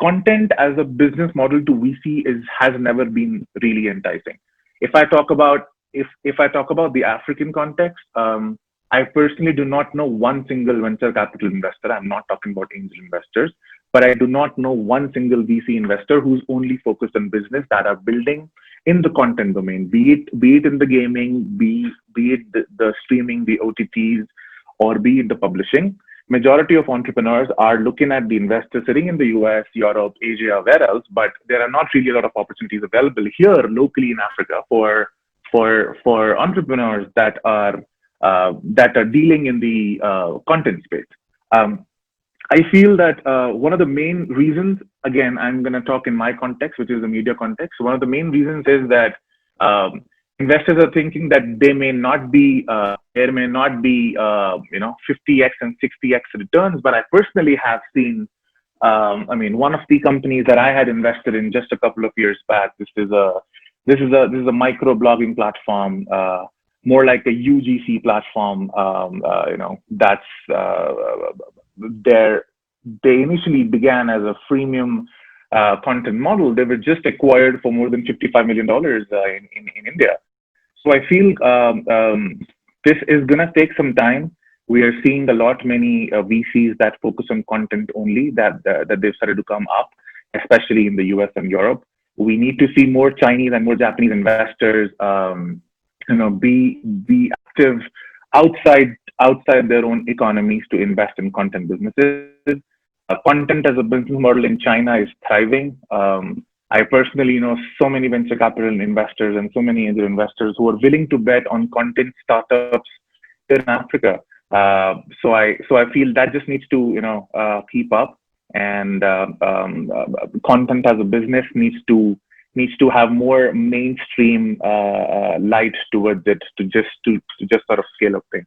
content as a business model to VC has never been really enticing. If I talk about the African context, I personally do not know one single venture capital investor. I'm not talking about angel investors, but I do not know one single VC investor who's only focused on business that are building in the content domain, be it in the gaming, be it the streaming, the OTTs, or be it the publishing. Majority of entrepreneurs are looking at the investors sitting in the US, Europe, Asia, where else, but there are not really a lot of opportunities available here locally in Africa for entrepreneurs that are dealing in the content space. I feel that one of the main reasons, again, I'm going to talk in my context, which is the media context. One of the main reasons is that investors are thinking that there may not be 50x and 60x returns, but I personally have seen. I mean, one of the companies that I had invested in just a couple of years back. This is a micro blogging platform, more like a UGC platform. They initially began as a freemium content model. They were just acquired for more than $55 million in India. So I feel this is gonna take some time. We are seeing many VCs that focus on content only that they've started to come up, especially in the US and Europe. We need to see more Chinese and more Japanese investors, be active outside their own economies to invest in content businesses. Content as a business model in China is thriving. I personally know so many venture capital investors and so many angel investors who are willing to bet on content startups in Africa. So I feel that just needs to keep up, and content as a business needs to have more mainstream light towards it to just sort of scale up things.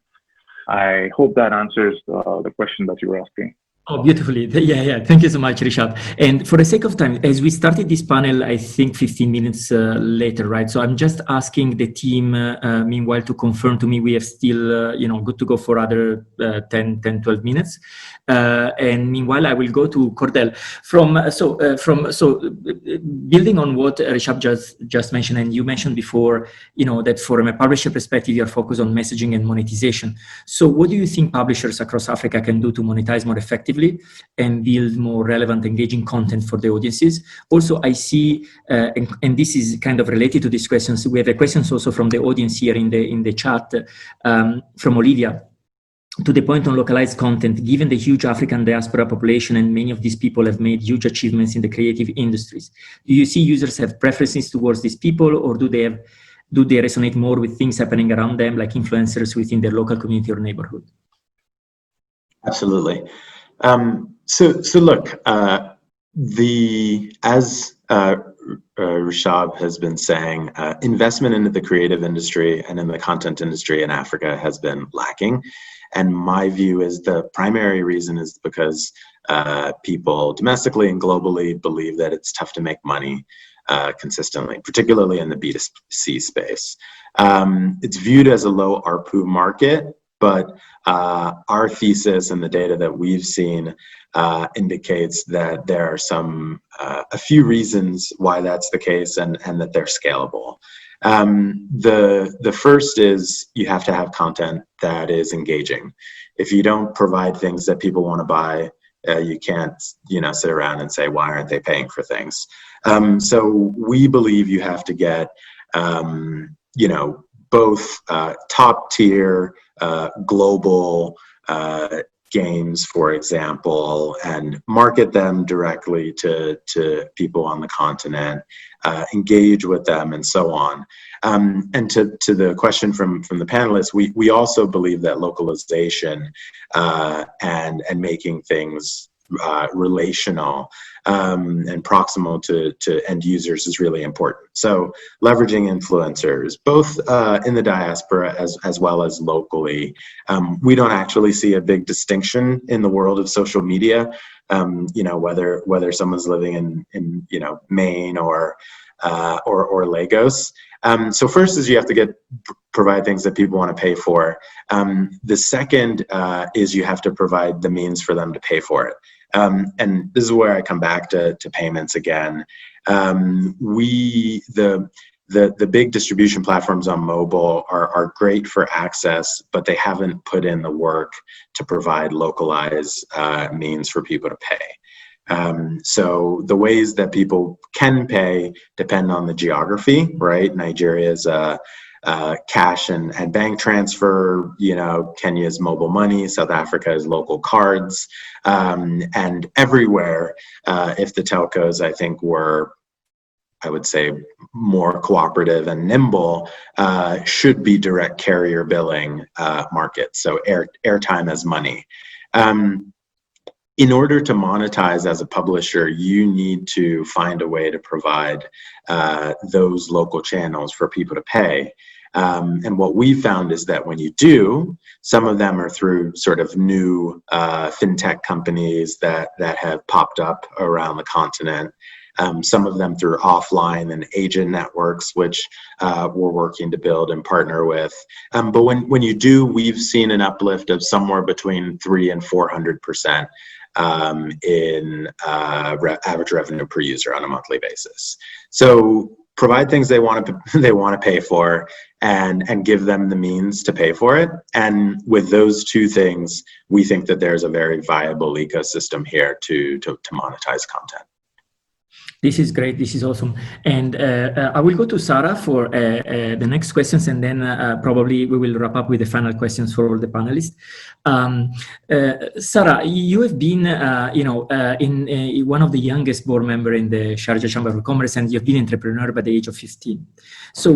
I hope that answers the question that you were asking. Oh, beautifully. Yeah. Thank you so much, Rishabh. And for the sake of time, as we started this panel, I think 15 minutes later, right? So I'm just asking the team, meanwhile, to confirm to me we have still, good to go for other 10, 12 minutes. And meanwhile, I will go to Cordell. Building on what Rishabh just mentioned, and you mentioned before, that from a publisher perspective, you're focused on messaging and monetization. So what do you think publishers across Africa can do to monetize more effectively and build more relevant, engaging content for the audiences? Also, I see, and this is kind of related to these questions, we have a questions also from the audience here in the chat, from Olivia. To the point on localized content, given the huge African diaspora population and many of these people have made huge achievements in the creative industries, do you see users have preferences towards these people, or do they resonate more with things happening around them, like influencers within their local community or neighborhood? Absolutely. So look, as Rishabh has been saying, investment into the creative industry and in the content industry in Africa has been lacking. And my view is the primary reason is because people domestically and globally believe that it's tough to make money consistently, particularly in the B2C space. It's viewed as a low ARPU market, but our thesis and the data that we've seen indicates that there are a few reasons why that's the case, and that they're scalable. The first is you have to have content that is engaging. If you don't provide things that people want to buy, you can't, sit around and say, why aren't they paying for things? So we believe you have to get, both top tier global games, for example, and market them directly to people on the continent, engage with them, and so on. And to the question from the panelists, we also believe that localization and making things relational and proximal to end users is really important. So leveraging influencers, both in the diaspora as well as locally. We don't actually see a big distinction in the world of social media, whether someone's living in Maine or Lagos. So first is you have to provide things that people want to pay for. The second is you have to provide the means for them to pay for it. And this is where I come back to payments again. The big distribution platforms on mobile are great for access, but they haven't put in the work to provide localized means for people to pay. So the ways that people can pay depend on the geography, right? Nigeria's cash and bank transfer, Kenya's mobile money, South Africa is local cards, and everywhere, if the telcos, I think, were, I would say, more cooperative and nimble, should be direct carrier billing markets, so airtime as money. In order to monetize as a publisher, you need to find a way to provide those local channels for people to pay. And what we found is that when you do, some of them are through sort of new FinTech companies that have popped up around the continent. Some of them through offline and agent networks, which we're working to build and partner with. But when you do, we've seen an uplift of somewhere between 300% and 400% in average revenue per user on a monthly basis. So provide things they want to pay for, and give them the means to pay for it. And with those two things, we think that there's a very viable ecosystem here to monetize content. This is great. This is awesome. And I will go to Sarah for the next questions, and then probably we will wrap up with the final questions for all the panelists. Sarah, you have been, in one of the youngest board member in the Sharjah Chamber of Commerce, and you've been an entrepreneur by the age of 15. So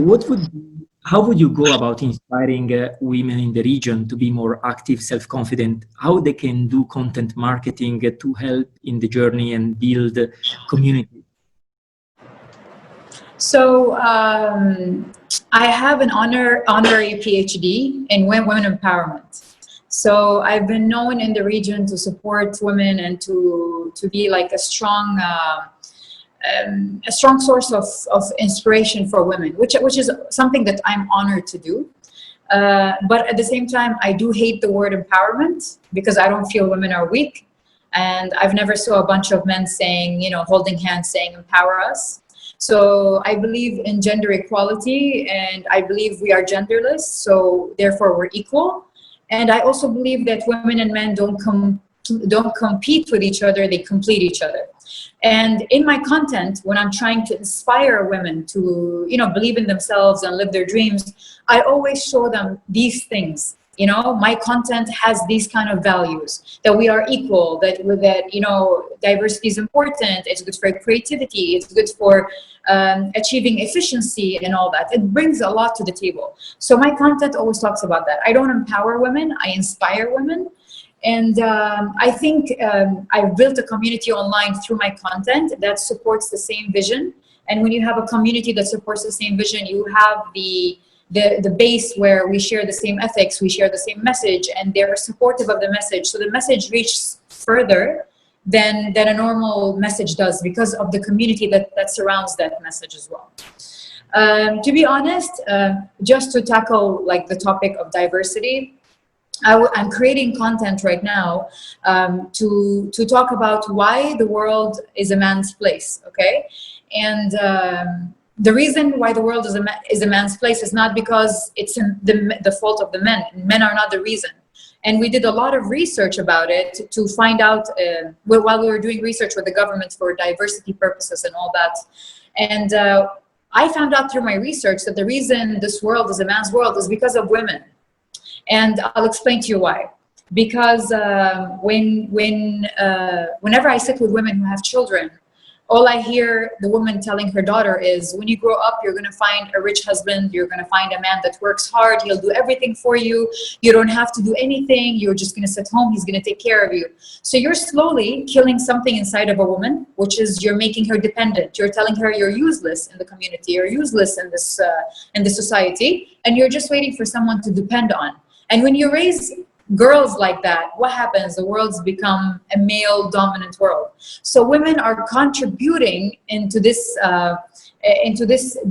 how would you go about inspiring women in the region to be more active, self-confident, how they can do content marketing to help in the journey and build community? So I have an honorary PhD in women empowerment. So I've been known in the region to support women and to be like a strong source of inspiration for women, which is something that I'm honored to do. But at the same time, I do hate the word empowerment because I don't feel women are weak. And I've never saw a bunch of men saying, holding hands saying, empower us. So I believe in gender equality, and I believe we are genderless, so therefore we're equal. And I also believe that women and men don't compete with each other, they complete each other. And in my content, when I'm trying to inspire women to, believe in themselves and live their dreams, I always show them these things. My content has these kind of values, that we are equal, that diversity is important, it's good for creativity, it's good for achieving efficiency and all that. It brings a lot to the table. So my content always talks about that. I don't empower women, I inspire women. And I think I've built a community online through my content that supports the same vision. And when you have a community that supports the same vision, you have the base where we share the same ethics, we share the same message, and they're supportive of the message. So the message reaches further than a normal message does because of the community that surrounds that message as well. To be honest, just to tackle like the topic of diversity, I'm creating content right now to talk about why the world is a man's place, okay? And the reason why the world is a man's place is not because it's the fault of the men. Men are not the reason. And we did a lot of research about it to find out, while we were doing research with the government for diversity purposes and all that. And I found out through my research that the reason this world is a man's world is because of women. And I'll explain to you why. Because whenever I sit with women who have children, all I hear the woman telling her daughter is, when you grow up, you're going to find a rich husband. You're going to find a man that works hard. He'll do everything for you. You don't have to do anything. You're just going to sit home. He's going to take care of you. So you're slowly killing something inside of a woman, which is you're making her dependent. You're telling her you're useless in the community. You're useless in this society. And you're just waiting for someone to depend on. And when you raise girls like that, what happens? The world's become a male-dominant world. So women are contributing into this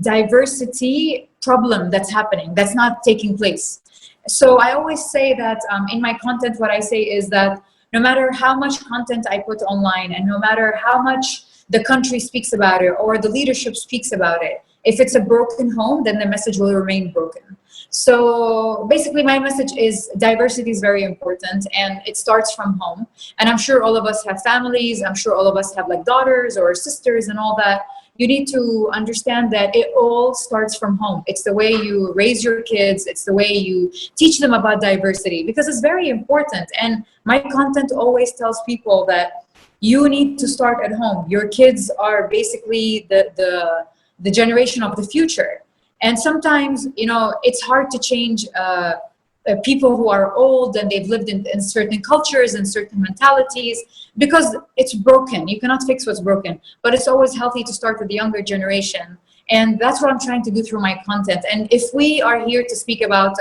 diversity problem that's happening, that's not taking place. So I always say that in my content, what I say is that no matter how much content I put online and no matter how much the country speaks about it or the leadership speaks about it, if it's a broken home, then the message will remain broken. So basically my message is diversity is very important and it starts from home. And I'm sure all of us have families. I'm sure all of us have like daughters or sisters and all that. You need to understand that it all starts from home. It's the way you raise your kids. It's the way you teach them about diversity because it's very important. And my content always tells people that you need to start at home. Your kids are basically the generation of the future. And sometimes, you know, it's hard to change people who are old and they've lived in certain cultures and certain mentalities because it's broken. You cannot fix what's broken, but it's always healthy to start with the younger generation. And that's what I'm trying to do through my content. And if we are here to speak about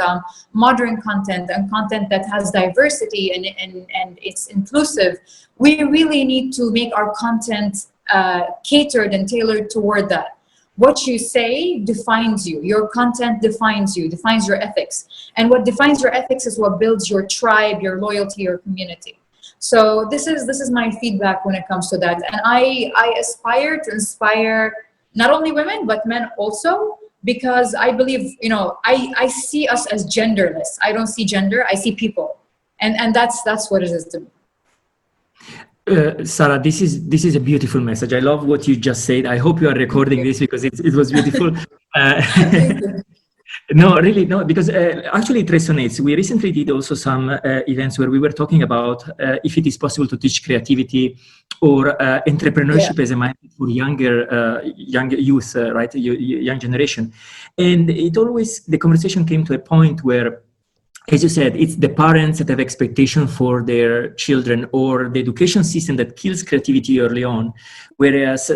modern content and content that has diversity and it's inclusive, we really need to make our content catered and tailored toward that. What you say defines you. Your content defines you, defines your ethics. And what defines your ethics is what builds your tribe, your loyalty, your community. So this is my feedback when it comes to that. And I aspire to inspire not only women, but men also, because I believe, you know, I see us as genderless. I don't see gender, I see people. And that's what it is to me. Sarah, this is a beautiful message. I love what you just said. I hope you are recording this because it was beautiful. No, really, no, because actually it resonates. We recently did also some events where we were talking about if it is possible to teach creativity or entrepreneurship as a mindset for younger youth, right, young generation. And the conversation came to a point where, as you said, it's the parents that have expectation for their children or the education system that kills creativity early on. Whereas,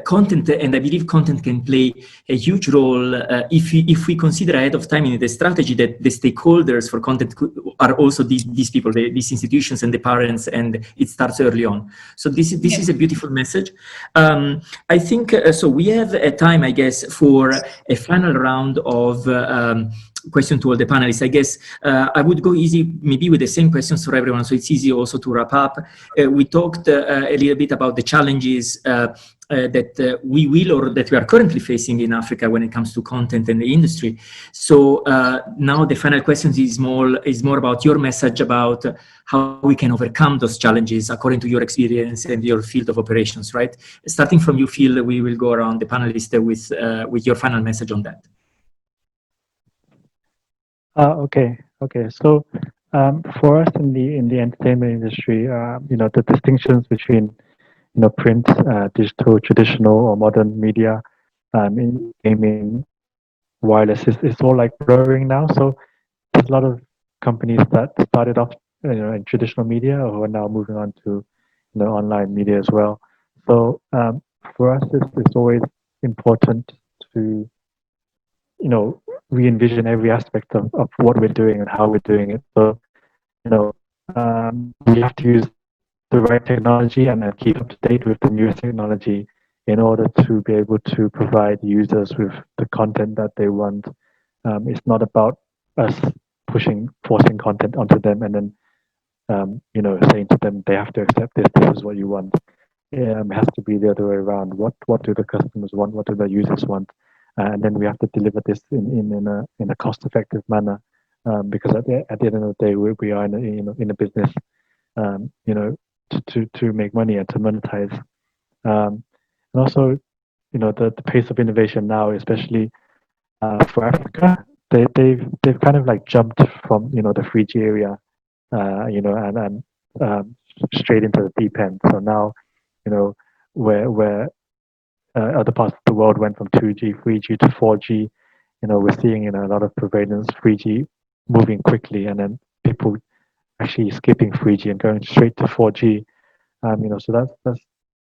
content, and I believe content can play a huge role if we consider ahead of time in the strategy that the stakeholders for content are also these people, these institutions and the parents, and it starts early on. So this is a beautiful message. I think, so we have a time, I guess, for a final round of question to all the panelists. I guess I would go easy maybe with the same questions for everyone, so it's easy also to wrap up. We talked a little bit about the challenges that we will or that we are currently facing in Africa when it comes to content and the industry. So now the final questions is more about your message about how we can overcome those challenges according to your experience and your field of operations, right? Starting from you, Phil, we will go around the panelists with your final message on that. Okay. So for us in the entertainment industry, you know, the distinctions between, you know, print, digital, traditional, or modern media, in gaming, wireless, is all like blurring now. So there's a lot of companies that started off, you know, in traditional media who are now moving on to, you know, online media as well. So for us, it's always important to, you know, re-envision every aspect of what we're doing and how we're doing it. So, you know, we have to use the right technology and keep up to date with the newest technology in order to be able to provide users with the content that they want. It's not about us forcing content onto them, and then saying to them they have to accept this. This is what you want. It has to be the other way around. What do the customers want? What do the users want? And then we have to deliver this in a cost-effective manner, because at the end of the day, we are in a business, to make money and to monetize. And also, the pace of innovation now, especially for Africa, they've kind of like jumped from the 3G area, and straight into the deep end. So now, where other parts of the world went from 2G, 3G to 4G, we're seeing a lot of prevalence 3G moving quickly, and then people actually skipping 3G and going straight to 4G. So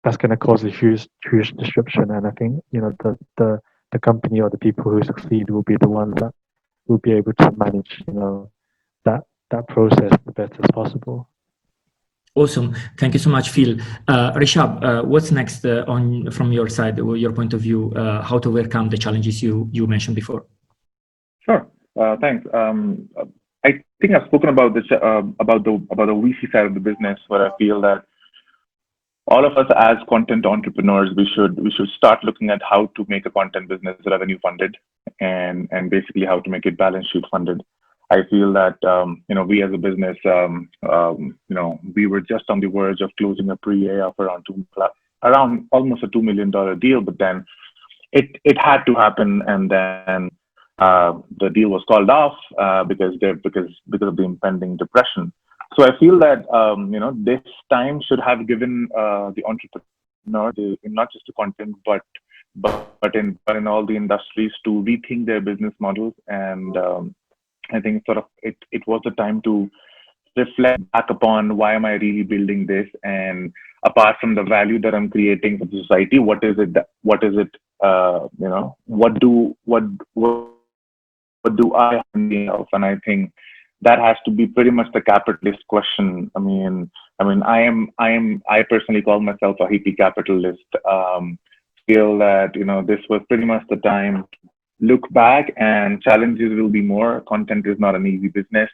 that's going to cause a huge disruption. And I think the company or the people who succeed will be the ones that will be able to manage that process the best as possible. Awesome. Thank you so much, Phil. Rishab, what's next from your side, or your point of view, how to overcome the challenges you mentioned before? Sure. Thanks. I think I've spoken about this about the VC side of the business, where I feel that all of us as content entrepreneurs, we should start looking at how to make a content business revenue funded, and basically how to make it balance sheet funded. I feel that we as a business, we were just on the verge of closing a pre-A of around almost a $2 million deal, but then it had to happen, and then the deal was called off because of the impending depression. So I feel that this time should have given the entrepreneur, not just the content, but in all the industries, to rethink their business models. And I think it was the time to reflect back upon, why am I really building this? And apart from the value that I'm creating for the society, what do I have in myself? And I think that has to be pretty much the capitalist question. I personally call myself a hippie capitalist. Feel that this was pretty much the time to look back, and challenges will be more. Content is not an easy business.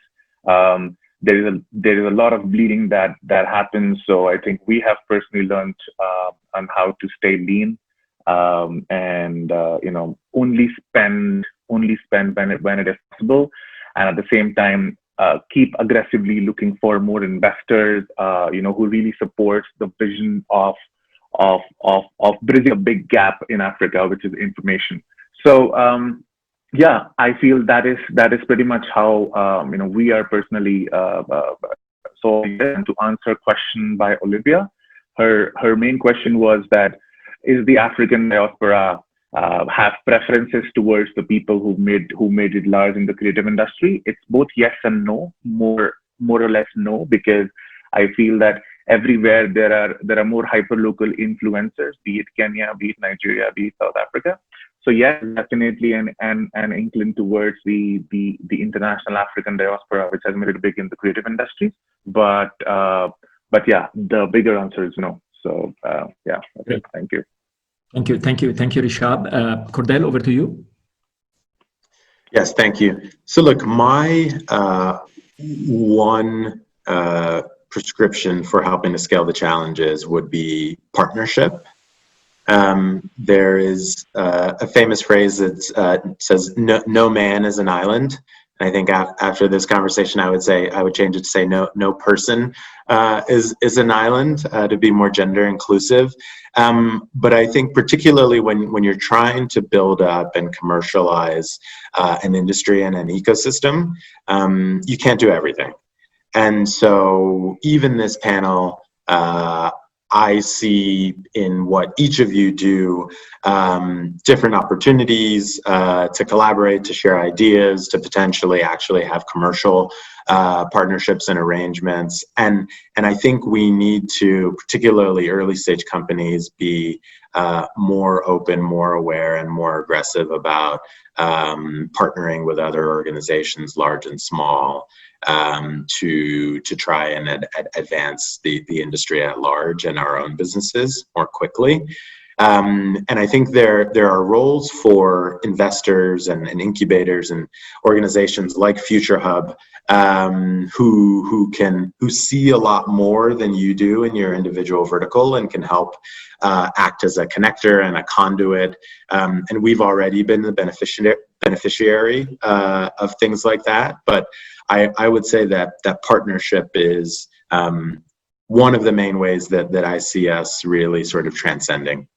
There is a lot of bleeding that happens. So I think we have personally learned on how to stay lean, and only spend when it is possible, and at the same time keep aggressively looking for more investors who really supports the vision of bridging a big gap in Africa, which is information. So I feel that is pretty much how we are personally. So to answer a question by Olivia, her main question was that, is the African diaspora have preferences towards the people who made it large in the creative industry? It's both yes and no, more or less no, because I feel that everywhere there are more hyperlocal influencers, be it Kenya, be it Nigeria, be it South Africa. So yes, definitely an inkling towards the international African diaspora, which has made it big in the creative industries. But yeah, the bigger answer is no. So yeah, that's it. Thank you. Thank you, Rishab. Cordell, over to you. Yes, thank you. So look, my one prescription for helping to scale the challenges would be partnership. There is a famous phrase that says, no man is an island. And I think after this conversation, I would change it to say no person is an island, to be more gender inclusive. But I think particularly when you're trying to build up and commercialize an industry and an ecosystem, you can't do everything. And so even this panel, I see in what each of you do different opportunities to collaborate, to share ideas, to potentially actually have commercial partnerships and arrangements. And I think we need to, particularly early stage companies, be more open, more aware, and more aggressive about partnering with other organizations, large and small, to try and advance the industry at large and our own businesses more quickly. And I think there are roles for investors and incubators and organizations like Future Hub who see a lot more than you do in your individual vertical and can help act as a connector and a conduit. And we've already been the beneficiary of things like that. But I would say that partnership is one of the main ways that I see us really sort of transcending.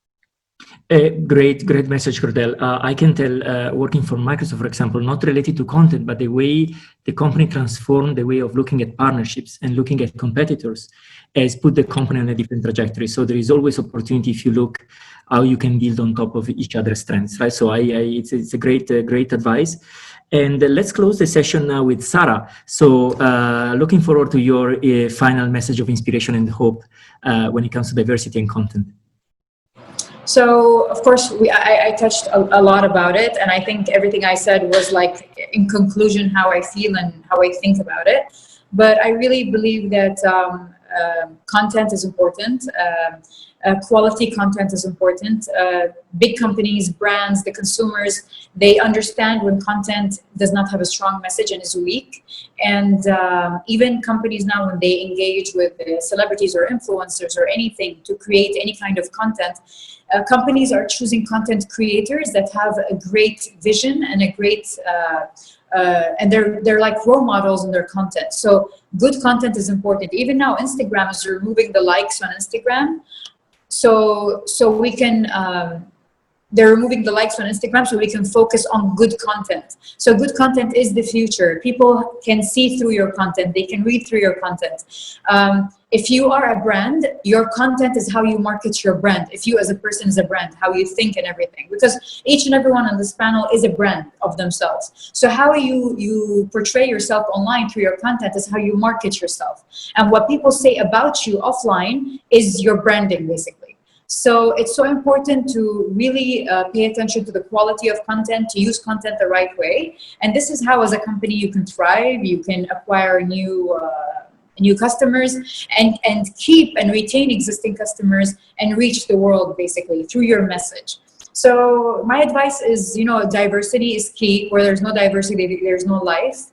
Great message, Cordell. I can tell, working for Microsoft, for example, not related to content, but the way the company transformed the way of looking at partnerships and looking at competitors has put the company on a different trajectory. So there is always opportunity if you look how you can build on top of each other's strengths, right? So it's a great advice. And let's close the session now with Sarah. So looking forward to your final message of inspiration and hope when it comes to diversity and content. So, of course, I touched a lot about it, and I think everything I said was like, in conclusion, how I feel and how I think about it. But I really believe that content is important. Quality content is important. Big companies, brands, the consumers, they understand when content does not have a strong message and is weak. And even companies now, when they engage with celebrities or influencers or anything to create any kind of content, companies are choosing content creators that have a great vision and a great and they're like role models in their content. So good content is important. Even now, Instagram is removing the likes on Instagram. So we can, they're removing the likes on Instagram so we can focus on good content. So good content is the future. People can see through your content. They can read through your content. If you are a brand, your content is how you market your brand. If you as a person is a brand, how you think and everything. Because each and everyone on this panel is a brand of themselves. So how you portray yourself online through your content is how you market yourself. And what people say about you offline is your branding, basically. So it's so important to really pay attention to the quality of content, to use content the right way. And this is how, as a company, you can thrive, you can acquire new customers and keep and retain existing customers and reach the world basically through your message. So my advice is, diversity is key. Where there's no diversity, there's no life.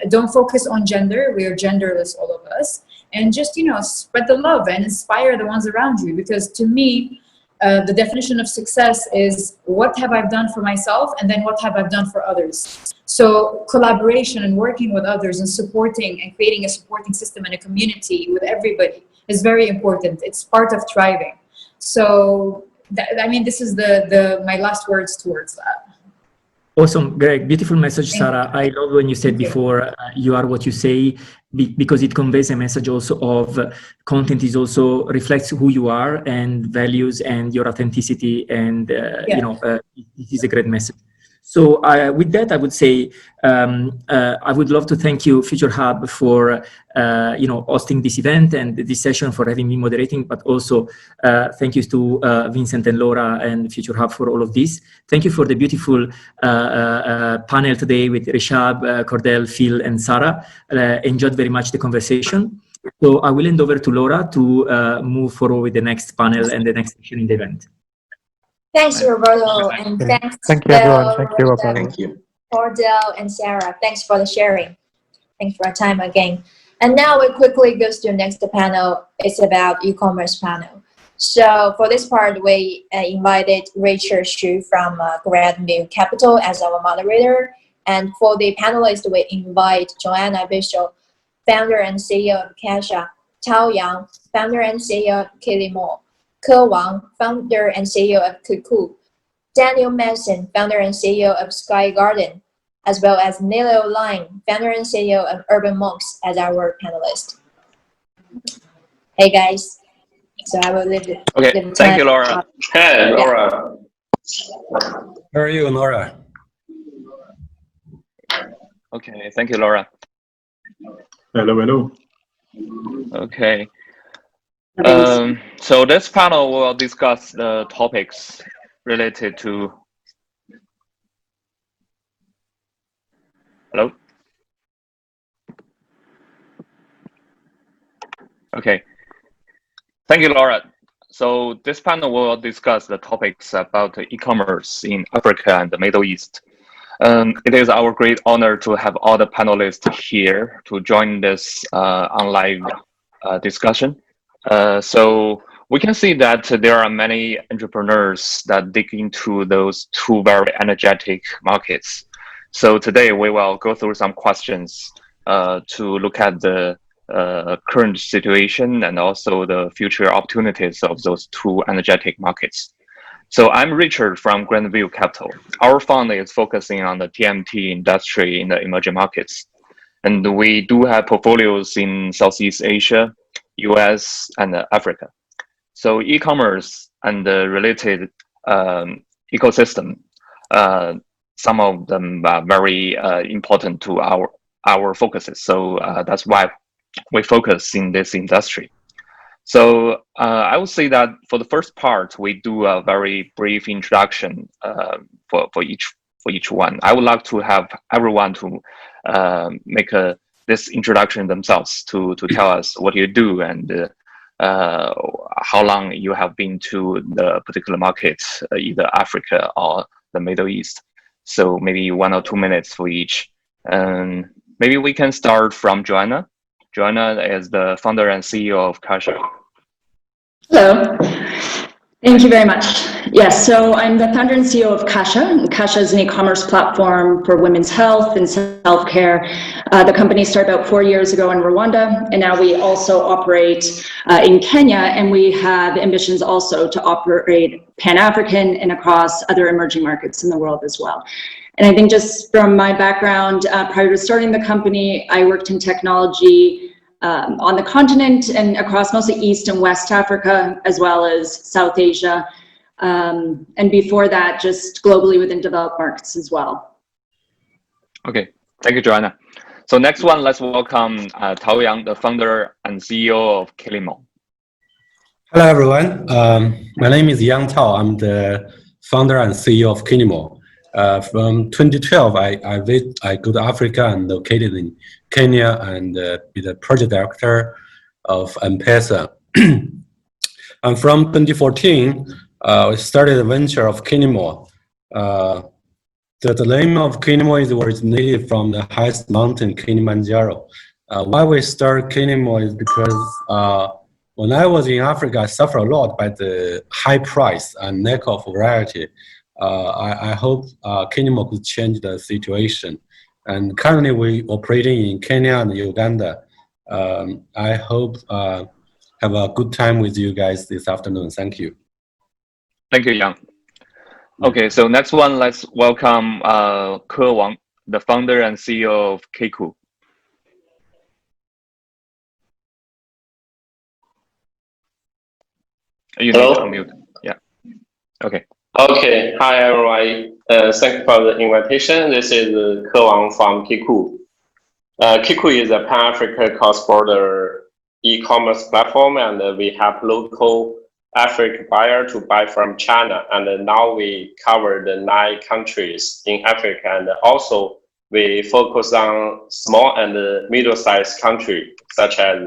Don't focus on gender. We are genderless, all of us. And just, spread the love and inspire the ones around you. Because to me, the definition of success is what have I done for myself and then what have I done for others. So collaboration and working with others and supporting and creating a supporting system and a community with everybody is very important. It's part of thriving. So, this is my last words towards that. Awesome, Greg. Beautiful message, Sarah. I love when you said before, you are what you say, because it conveys a message also of content is also reflects who you are and values and your authenticity. And, it is a great message. So with that, I would say, I would love to thank you, Future Hub, for, hosting this event and this session, for having me moderating, but also thank you to Vincent and Laura and Future Hub for all of this. Thank you for the beautiful panel today with Rishab, Cordell, Phil, and Sarah. Enjoyed very much the conversation. So I will hand over to Laura to move forward with the next panel and the next section in the event. Thanks, Roberto, and thanks, Thank you, everyone. Thank you, Roberto. Thank you. Cordell and Sarah. Thanks for the sharing. Thanks for your time again. And now we quickly go to the next panel. It's about e-commerce panel. So for this part, we invited Rachel Xu from Grand New Capital as our moderator. And for the panelists, we invite Joanna Bishop, founder and CEO of Kasha, Tao Yang, founder and CEO of Kilimo, Ke Wang, founder and CEO of Kuku, Daniel Manson, founder and CEO of Sky Garden, as well as Nilo Line, founder and CEO of Urban Monks, as our panelist. Hey guys, so I will leave it. Okay, thank you, Laura. Hey, Laura. How are you, Laura? Okay, thank you, Laura. Hello. Okay. So this panel will discuss the topics related to. Hello? Okay. Thank you, Laura. So this panel will discuss the topics about e-commerce in Africa and the Middle East. It is our great honor to have all the panelists here to join this online discussion. So we can see that there are many entrepreneurs that dig into those two very energetic markets. So today we will go through some questions to look at the current situation and also the future opportunities of those two energetic markets. So I'm Richard from Grandview Capital. Our fund is focusing on the TMT industry in the emerging markets. And we do have portfolios in Southeast Asia, US, and Africa. So e-commerce and the related ecosystem, some of them are very important to our focuses. So that's why we focus in this industry. So I would say that for the first part, we do a very brief introduction for each one. I would like to have everyone to make this introduction themselves to tell us what you do and how long you have been to the particular market, either Africa or the Middle East. So maybe 1 or 2 minutes for each. And maybe we can start from Joanna. Joanna is the founder and CEO of Kasha. Hello. Thank you very much. Yes, so I'm the founder and CEO of Kasha. Kasha is an e-commerce platform for women's health and self-care. The company started about 4 years ago in Rwanda, and now we also operate in Kenya, and we have ambitions also to operate Pan-African and across other emerging markets in the world as well. And I think just from my background, prior to starting the company, I worked in technology on the continent and across mostly East and West Africa, as well as South Asia. And before that, just globally within developed markets as well. Okay, thank you, Joanna. So next one, let's welcome Tao Yang, the founder and CEO of Kilimo. Hello, everyone. My name is Yang Tao. I'm the founder and CEO of Kilimo. From 2012, I go to Africa and located in Kenya and be the project director of M-Pesa. And from 2014, we started a venture of Kilimo. The name of Kilimo is originated from the highest mountain, Kilimanjaro. Why we start Kilimo is because when I was in Africa, I suffered a lot by the high price and lack of variety. I hope Kilimo could change the situation. And currently we operating in Kenya and Uganda. I hope have a good time with you guys this afternoon. Thank you. Thank you, Yang. Okay, so next one, let's welcome Ke Wang, the founder and CEO of Keiku. You need to unmute. Yeah. Okay. Okay. Hi, everyone. Thank you for the invitation. This is Ke Wang from Keiku. Keiku is a Pan-African cross-border e-commerce platform, and we have local African buyer to buy from China. And now we cover the 9 countries in Africa, and also we focus on small and middle-sized countries such as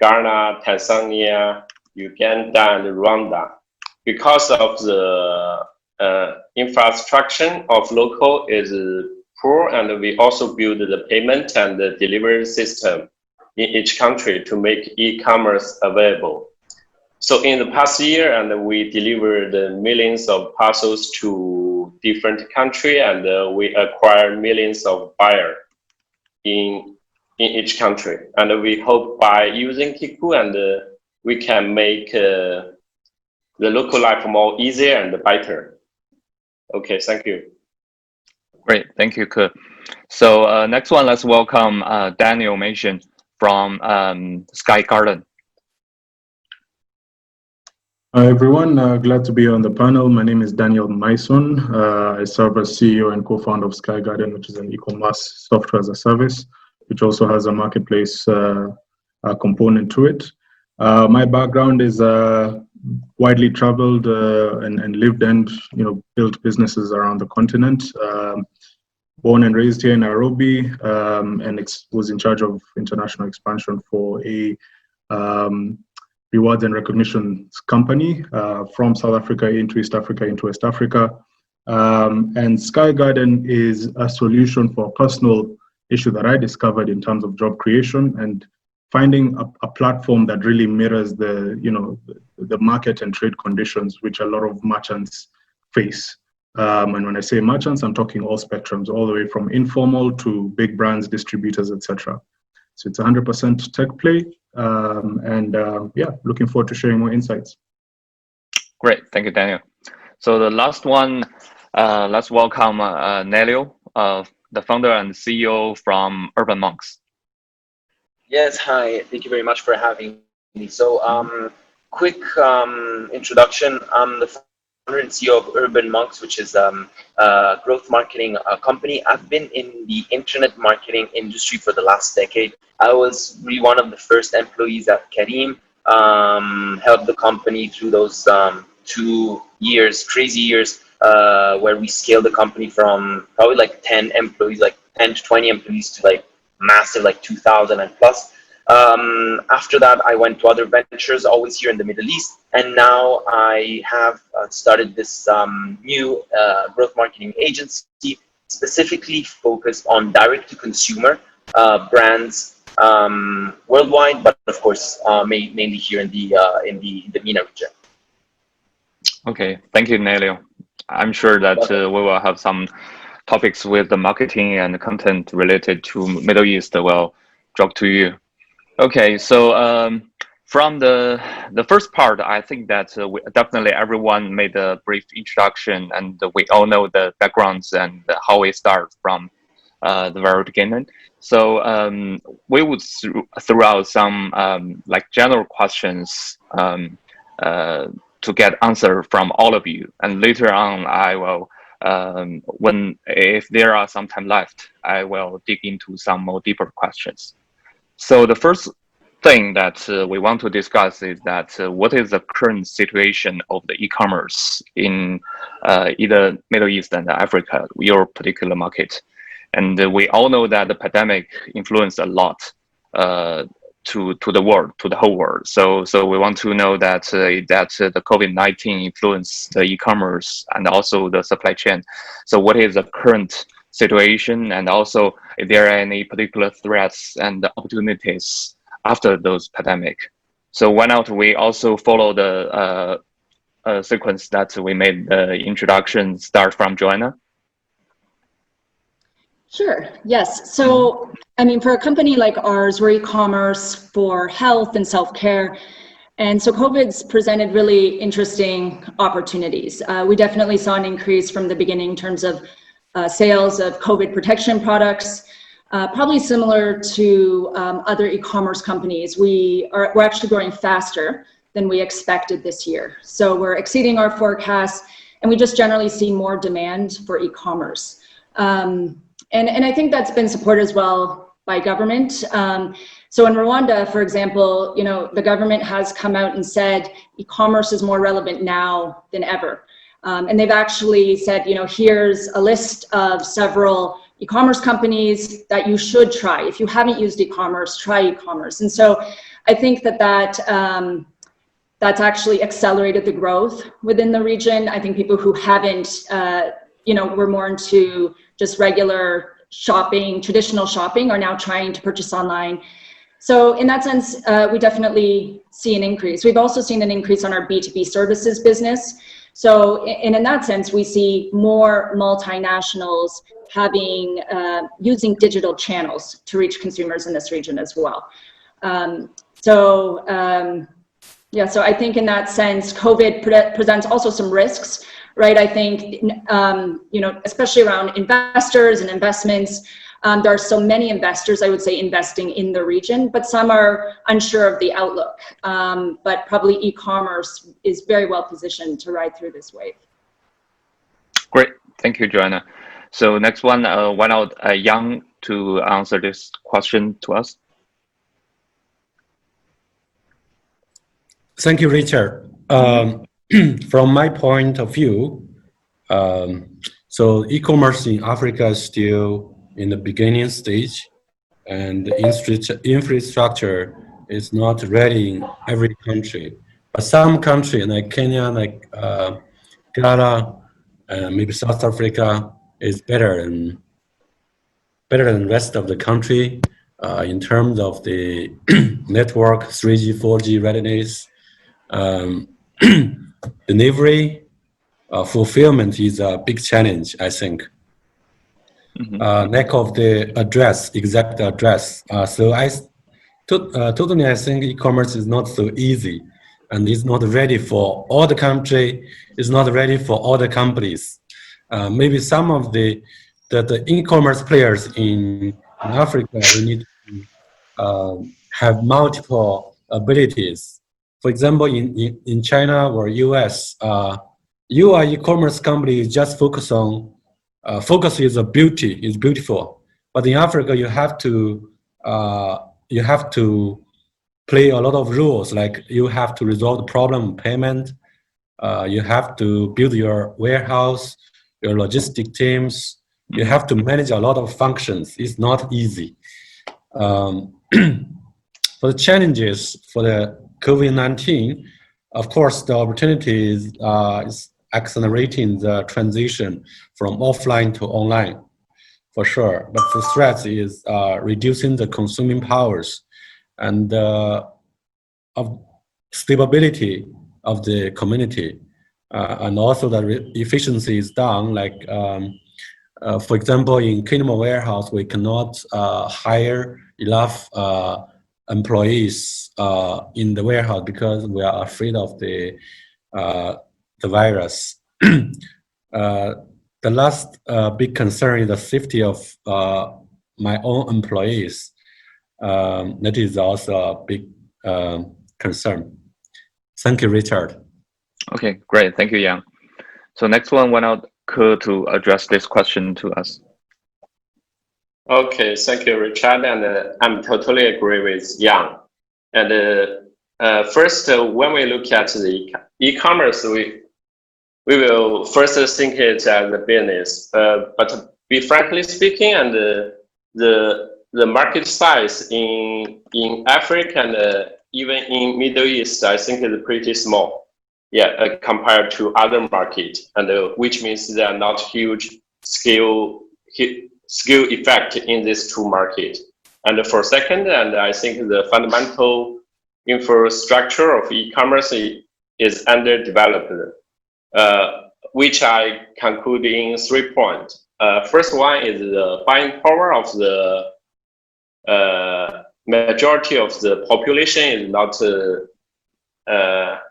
Ghana, Tanzania, Uganda, and Rwanda. Because of the infrastructure of local is poor, and we also build the payment and the delivery system in each country to make e-commerce available. So in the past year, and we delivered millions of parcels to different countries, and we acquired millions of buyers in each country. And we hope by using Keiku, and we can make the local life more easier and better. Okay, thank you. Great, thank you, Ke. So next one, let's welcome Daniel Mason from Sky Garden. Hi everyone, glad to be on the panel. My name is Daniel Mason. I serve as CEO and co-founder of Sky Garden, which is an e-commerce software as a service, which also has a marketplace component to it. My background is widely traveled and lived and built businesses around the continent. Born and raised here in Nairobi, and was in charge of international expansion for a rewards and recognition company from South Africa into East Africa into West Africa. And Sky Garden is a solution for a personal issue that I discovered in terms of job creation and finding a platform that really mirrors the market and trade conditions which a lot of merchants face. And when I say merchants, I'm talking all spectrums, all the way from informal to big brands, distributors, etc. So it's 100% tech play, yeah, looking forward to sharing more insights. Great, thank you, Daniel. So the last one, let's welcome Nelio, the founder and CEO from Urban Monks. Yes, hi. Thank you very much for having me. So, quick introduction. I'm the founder and CEO of Urban Monks, which is a growth marketing company. I've been in the internet marketing industry for the last decade. I was really one of the first employees at Karim, helped the company through those 2 years, crazy years, where we scaled the company from probably like 10 employees, like 10 to 20 employees to like massive, like 2,000 and plus. After that, I went to other ventures, always here in the Middle East. And now I have started this new growth marketing agency, specifically focused on direct-to-consumer brands worldwide, but of course, mainly here in the MENA region. Okay, thank you, Nelio. I'm sure that we will have some topics with the marketing and content related to Middle East will drop to you. Okay, so from the first part, I think that definitely everyone made a brief introduction, and we all know the backgrounds and how we start from the very beginning. So we would throw out some like general questions to get answer from all of you, and later on I will, if there are some time left, I will dig into some more deeper questions. So the first thing that we want to discuss is that what is the current situation of the e-commerce in either Middle East and Africa, your particular market? And we all know that the pandemic influenced a lot to the world, to the whole world. So we want to know that the COVID-19 influenced the e-commerce and also the supply chain. So what is the current situation, and also if there are any particular threats and opportunities after those pandemic? So why not we also follow the sequence that we made the introduction, start from Joanna? Sure, yes. So, I mean, for a company like ours, we're e-commerce for health and self-care. And so COVID's presented really interesting opportunities. We definitely saw an increase from the beginning in terms of sales of COVID protection products, probably similar to other e-commerce companies. We're actually growing faster than we expected this year. So we're exceeding our forecasts, and we just generally see more demand for e-commerce. And I think that's been supported as well by government. So in Rwanda, for example, the government has come out and said e-commerce is more relevant now than ever. And they've actually said, here's a list of several e-commerce companies that you should try. If you haven't used e-commerce, try e-commerce. And so I think that's actually accelerated the growth within the region. I think people who haven't, were more into just regular shopping, traditional shopping, are now trying to purchase online. So in that sense, we definitely see an increase. We've also seen an increase on our B2B services business. So in that sense, we see more multinationals using digital channels to reach consumers in this region as well. So I think in that sense, COVID presents also some risks, right? I think, especially around investors and investments, there are so many investors, I would say, investing in the region, but some are unsure of the outlook. But probably e-commerce is very well positioned to ride through this wave. Great, thank you, Joanna. So next one, why not Yang to answer this question to us? Thank you, Richard. From my point of view, so e-commerce in Africa is still in the beginning stage, and the infrastructure is not ready in every country. But some country like Kenya, like Ghana, maybe South Africa is better than the rest of the country in terms of the network, 3G, 4G readiness, delivery, fulfillment is a big challenge, I think. Lack of the exact address. So totally, I think e-commerce is not so easy, and it's not ready for all the country. It's not ready for all the companies. Maybe some of the e-commerce players in Africa, they need to have multiple abilities. For example, in China or US, you are e-commerce company just focus is a beauty, is beautiful. But in Africa, you have to play a lot of rules, like you have to resolve the problem payment, you have to build your warehouse, your logistic teams, you have to manage a lot of functions. It's not easy. For the challenges for the COVID-19, of course, the opportunity is accelerating the transition from offline to online, for sure. But the threat is reducing the consuming powers and of stability of the community, and also the efficiency is down. Like, for example, in Kinemo warehouse, we cannot hire enough employees in the warehouse because we are afraid of the virus. The last big concern is the safety of my own employees. That is also a big concern. Thank you, Richard. Okay, great. Thank you, Yang. So next one went out to address this question to us. Okay, thank you, Richard, and I'm totally agree with Yang. And first, when we look at the e-commerce, we will first think it as a business. But to be frankly speaking, and the market size in Africa and even in Middle East, I think is pretty small. Yeah, compared to other market, and which means there are not huge scale effect in these two markets. And for second, and I think the fundamental infrastructure of e-commerce is underdeveloped, which I conclude in 3 points. First one is the buying power of the majority of the population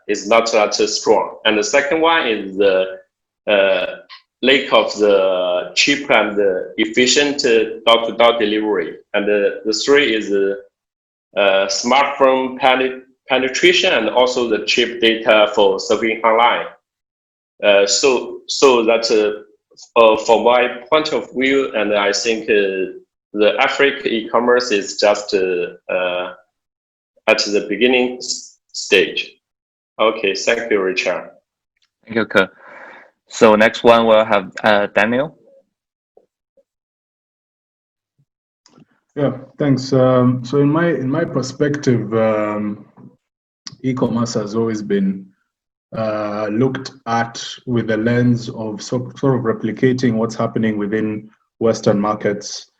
is not that strong. And the second one is the lack of the cheap and efficient door-to-door delivery. And the three is smartphone penetration and also the cheap data for surfing online. So that from my point of view, and I think the Africa e-commerce is just at the beginning stage. Okay, thank you, Richard. Thank you, Ke. So next one we'll have Daniel. Yeah, thanks. So in my perspective, e-commerce has always been looked at with the lens of sort of replicating what's happening within Western markets,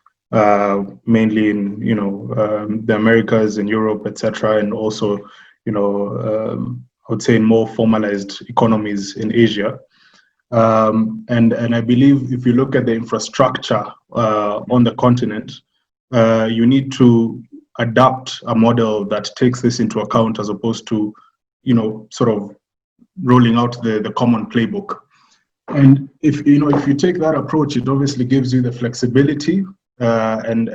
mainly in the Americas and Europe, etc., and also I would say in more formalized economies in Asia. And I believe if you look at the infrastructure on the continent, you need to adapt a model that takes this into account as opposed to, sort of rolling out the common playbook. And if you take that approach, it obviously gives you the flexibility and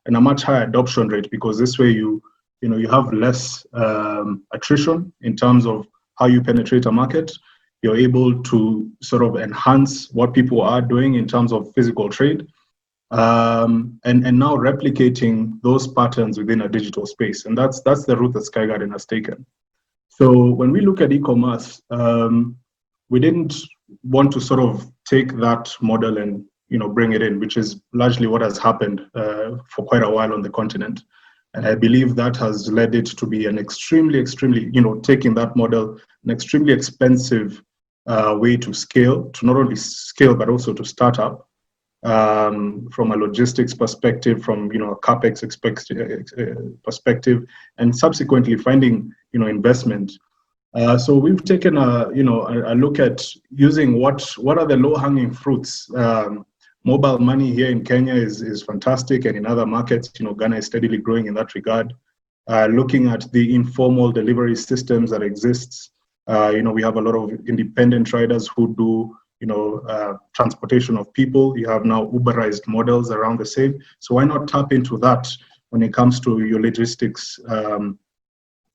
a much higher adoption rate, because this way you have less attrition in terms of how you penetrate a market. You're able to sort of enhance what people are doing in terms of physical trade, and now replicating those patterns within a digital space. And that's the route that Sky Garden has taken. So when we look at e-commerce, we didn't want to sort of take that model and bring it in, which is largely what has happened for quite a while on the continent. And I believe that has led it to be an extremely, taking that model, an extremely expensive way to scale, to not only scale, but also to start up. From a logistics perspective, from a capex perspective, and subsequently finding investment. So we've taken a look at using what are the low-hanging fruits. Mobile money here in Kenya is fantastic, and in other markets, Ghana is steadily growing in that regard. Looking at the informal delivery systems that exists, we have a lot of independent riders who do transportation of people. You have now Uberized models around the same. So why not tap into that when it comes to your logistics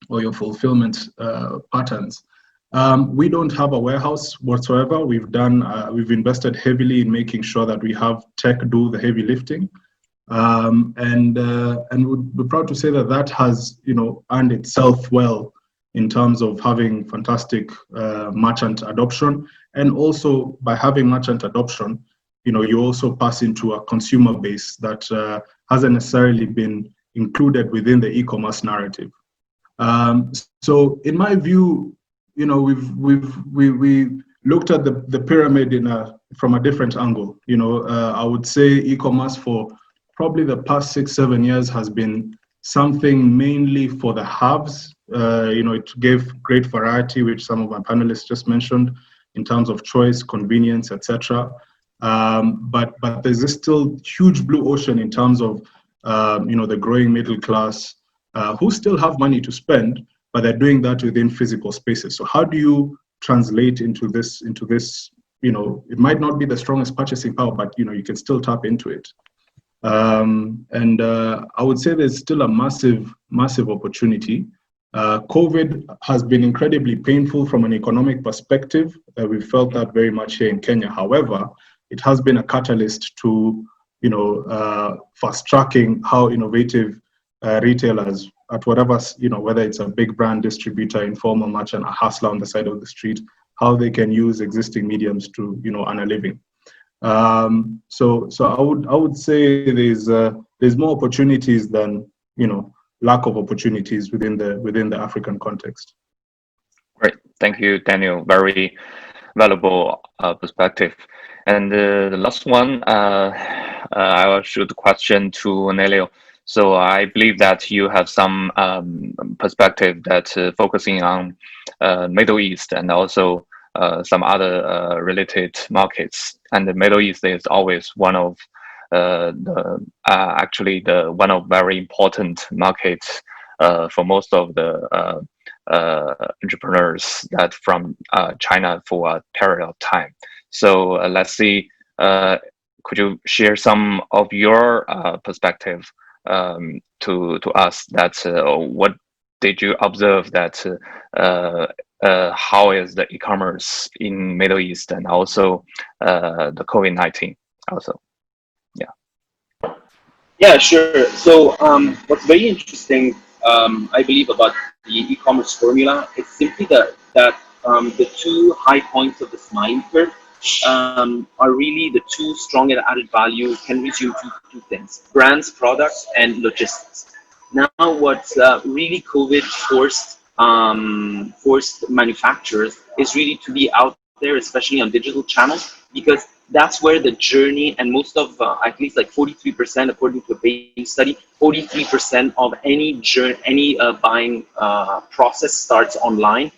or your fulfillment patterns? We don't have a warehouse whatsoever. We've invested heavily in making sure that we have tech do the heavy lifting. And we're proud to say that has earned itself well in terms of having fantastic merchant adoption. And also by having merchant adoption, you also pass into a consumer base that hasn't necessarily been included within the e-commerce narrative. So in my view, we looked at the pyramid from a different angle. I would say e-commerce for probably the past 6-7 years has been something mainly for the haves. It gave great variety, which some of my panelists just mentioned, in terms of choice, convenience, etc. But there's this still huge blue ocean in terms of the growing middle class who still have money to spend, but they're doing that within physical spaces. So how do you translate into this? It might not be the strongest purchasing power, but you can still tap into it. And I would say there's still a massive opportunity. COVID has been incredibly painful from an economic perspective. We felt that very much here in Kenya. However, it has been a catalyst to, fast-tracking how innovative retailers at whatever, whether it's a big brand distributor, informal merchant, a hustler on the side of the street, how they can use existing mediums to, earn a living. So I would say there's more opportunities than, lack of opportunities within the African context. Great, thank you, Daniel. Very valuable perspective. And the last one, I will shoot the question to Nelio. So I believe that you have some perspective that focusing on Middle East and also some other related markets. And the Middle East is always one of one of very important markets for most of the entrepreneurs that from China for a period of time. So let's see, could you share some of your perspective to us that what did you observe that how is the e-commerce in Middle East and also the COVID-19 also? Yeah, sure. So what's very interesting, I believe, about the e-commerce formula is simply that the two high points of the smiling curve are really the two strong and added value can resume two things: brands, products, and logistics. Now, what really COVID forced manufacturers is really to be out there, especially on digital channels, because that's where the journey and most of, at least like 43%, according to a Bain study, 43% of any buying process starts online,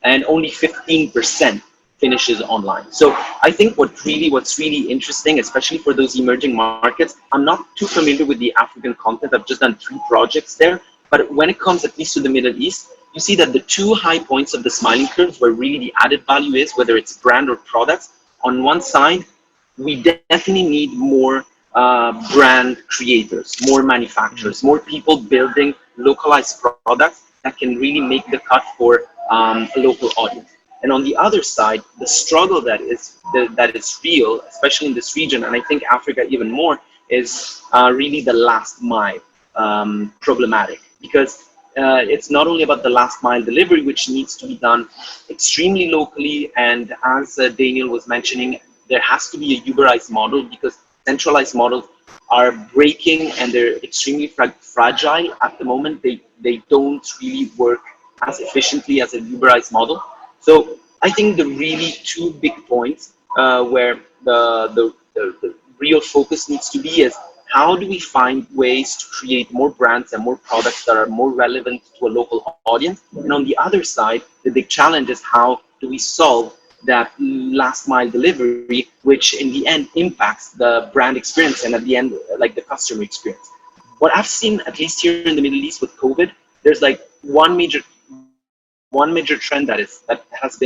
and only 15% finishes online. So I think what's really interesting, especially for those emerging markets, I'm not too familiar with the African content. I've just done 3 projects there, but when it comes at least to the Middle East, you see that the two high points of the smiling curves, where really the added value is, whether it's brand or products. On one side, we definitely need more brand creators, more manufacturers, more people building localized products that can really make the cut for a local audience. And on the other side, the struggle that is real, especially in this region, and I think Africa even more, is really the last mile problematic. Because it's not only about the last mile delivery, which needs to be done extremely locally, and as Daniel was mentioning, there has to be a Uberized model, because centralized models are breaking and they're extremely fragile at the moment. They don't really work as efficiently as a Uberized model. So I think the really two big points where the real focus needs to be is how do we find ways to create more brands and more products that are more relevant to a local audience? And on the other side, the big challenge is how do we solve that last mile delivery, which in the end impacts the brand experience and at the end, like the customer experience. What I've seen, at least here in the Middle East with COVID, there's like one major trend that has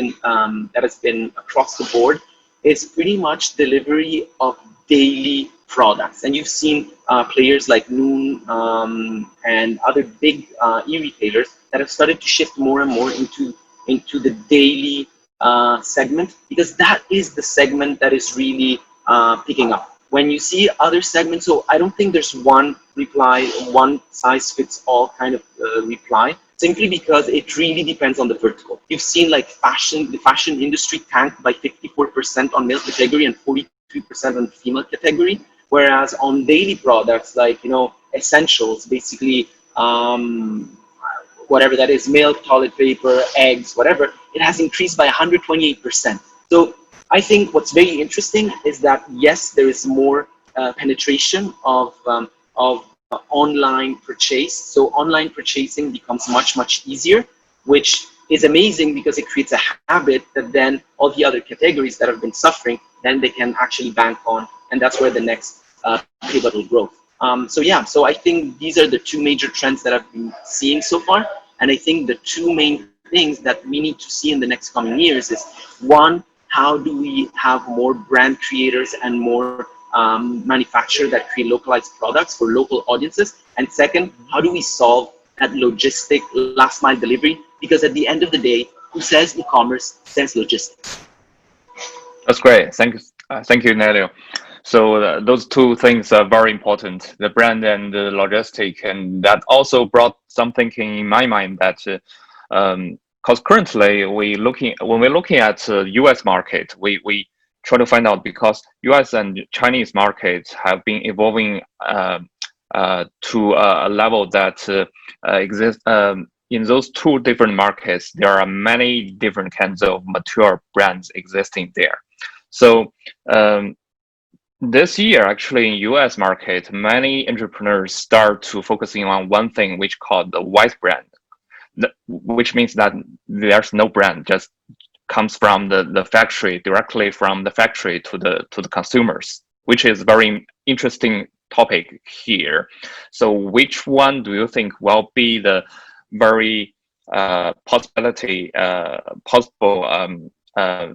been across the board is pretty much delivery of daily products. And you've seen players like Noon and other big e-retailers that have started to shift more and more into the daily segment, because that is the segment that is really picking up. When you see other segments, so I don't think there's one size fits all kind of reply, simply because it really depends on the vertical. You've seen like the fashion industry tanked by 54% on male category and 43% on female category, whereas on daily products like, you know, essentials, basically whatever that is, milk, toilet paper, eggs, whatever, it has increased by 128%. So I think what's very interesting is that, yes, there is more penetration of online purchase. So online purchasing becomes much easier, which is amazing because it creates a habit that then all the other categories that have been suffering, then they can actually bank on. And that's where the next pivotal growth. So I think these are the two major trends that I've been seeing so far. And I think the two main things that we need to see in the next coming years is, one, how do we have more brand creators and more manufacturers that create localized products for local audiences? And second, how do we solve that logistic last mile delivery? Because at the end of the day, who says e-commerce says logistics. That's great. Thank you, Nelio. So those two things are very important, the brand and the logistic, and that also brought some thinking in my mind that because currently when we're looking at US market, we try to find out, because US and Chinese markets have been evolving to a level that exists in those two different markets. There are many different kinds of mature brands existing there. So this year, actually, in US market, many entrepreneurs start to focusing on one thing, which called the white brand, which means that there's no brand, just comes from the factory, directly from the factory to the consumers, which is very interesting topic here. So which one do you think will be the very possible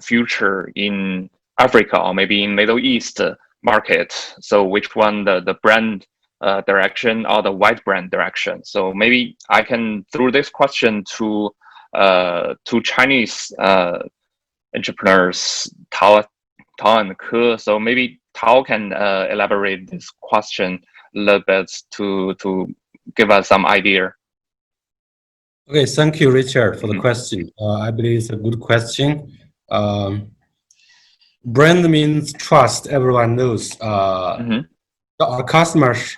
future in Africa or maybe in Middle East market? So which one, the brand direction or the white brand direction? So maybe I can throw this question to Chinese entrepreneurs, Tao and Ke. So maybe Tao can elaborate this question a little bit to give us some idea. Okay, thank you, Richard, for the question. I believe it's a good question. Brand means trust. Everyone knows. Our customers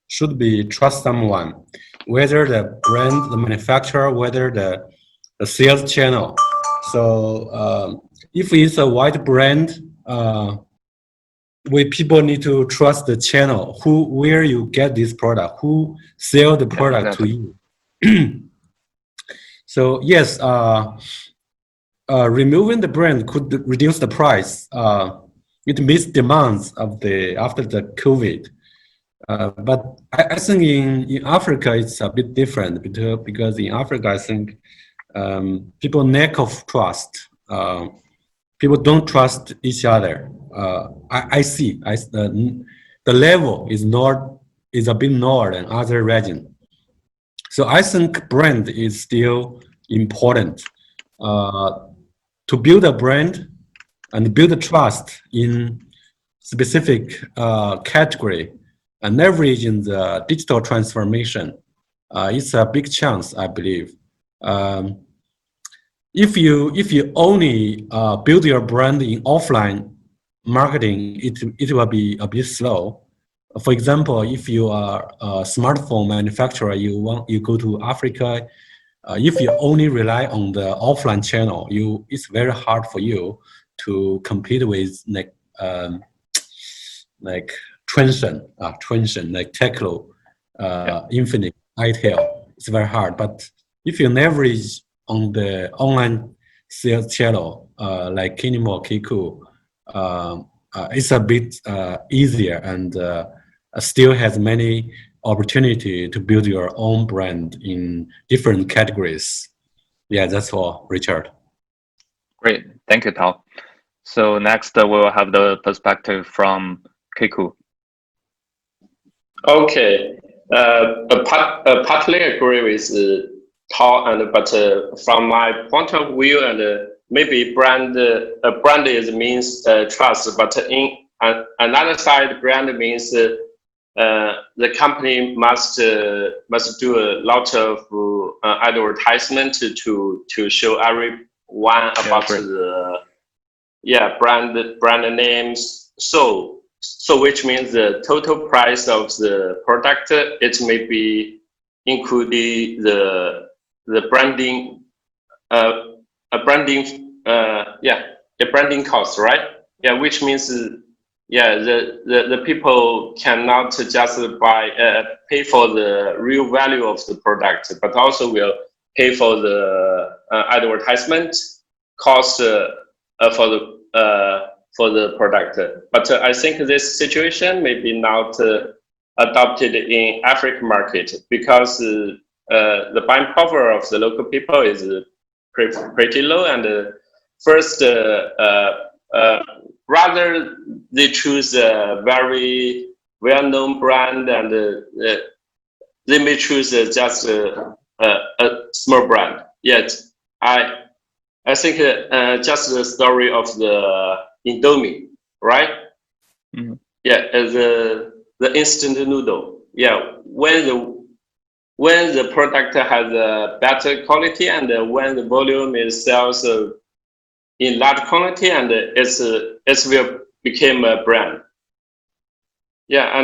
should be trust someone, whether the brand, the manufacturer, whether the sales channel. So if it's a white brand, people need to trust the channel, where you get this product, who sell the product to you. So yes, removing the brand could reduce the price. It meets demands of after the COVID. But I think in Africa it's a bit different, because in Africa I think people lack of trust. People don't trust each other. I see the level is a bit lower than other regions. So I think brand is still important. To build a brand and build a trust in specific category and leverage in the digital transformation, it's a big chance, I believe. If you only build your brand in offline marketing, it will be a bit slow. For example, if you are a smartphone manufacturer, you go to Africa. If you only rely on the offline channel, it's very hard for you to compete with like Transsion, like Tecno, Infinite, itel. It's very hard. But if you leverage on the online sales channel like Kinimo, Kiku, it's a bit easier and still has many opportunity to build your own brand in different categories. Yeah, that's all, Richard. Great, thank you, Tao. So next we'll have the perspective from Kiku. Okay, partly agree with Tao, but from my point of view, and maybe brand is means trust, but in another side, brand means the company must do a lot of advertisement to show everyone about the brand names. So which means the total price of the product, it may be including the branding the branding cost, right? Yeah, which means the people cannot just pay for the real value of the product, but also will pay for the advertisement cost for the product. But I think this situation may be not adopted in African market because the buying power of the local people is pretty low, and first rather they choose a very well-known brand, and they may choose just a small brand. Yet I think just the story of the Indomie, right? Mm-hmm. Yeah, the instant noodle. Yeah, when the product has a better quality, and when the volume is sells in large quantity, and it will become a brand. Yeah,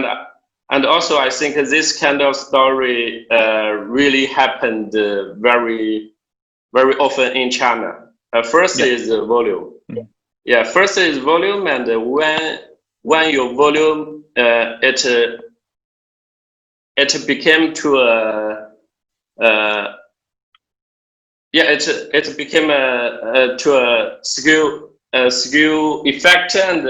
and also I think this kind of story really happened very often in China. First is the volume. Mm-hmm. Yeah, first is volume, and when your volume it became to it became to a skill effect, and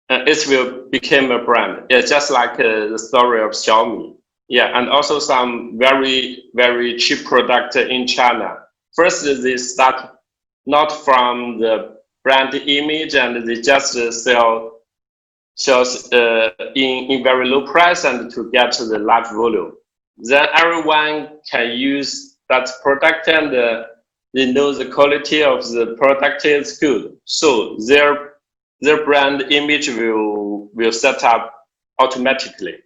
it will become a brand. Yeah, just like the story of Xiaomi. Yeah, and also some very cheap product in China. First, they start not from the brand image, and they just sells in very low price and to get the large volume. Then everyone can use that product, and they know the quality of the product is good. So their brand image will set up automatically.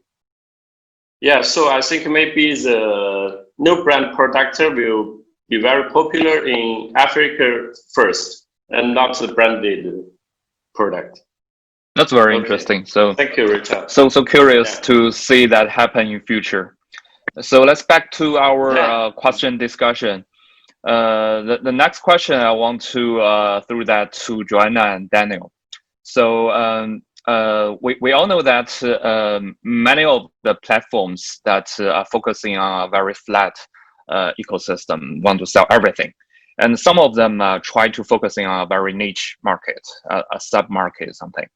Yeah, so I think maybe the new brand product will be very popular in Africa first, and not the branded product. That's very interesting. So thank you, Richard. So curious to see that happen in future. So let's back to our question discussion. The next question I want to through that to Joanna and Daniel. So we all know that many of the platforms that are focusing on a very flat ecosystem want to sell everything, and some of them try to focusing on a very niche market, a sub market, something.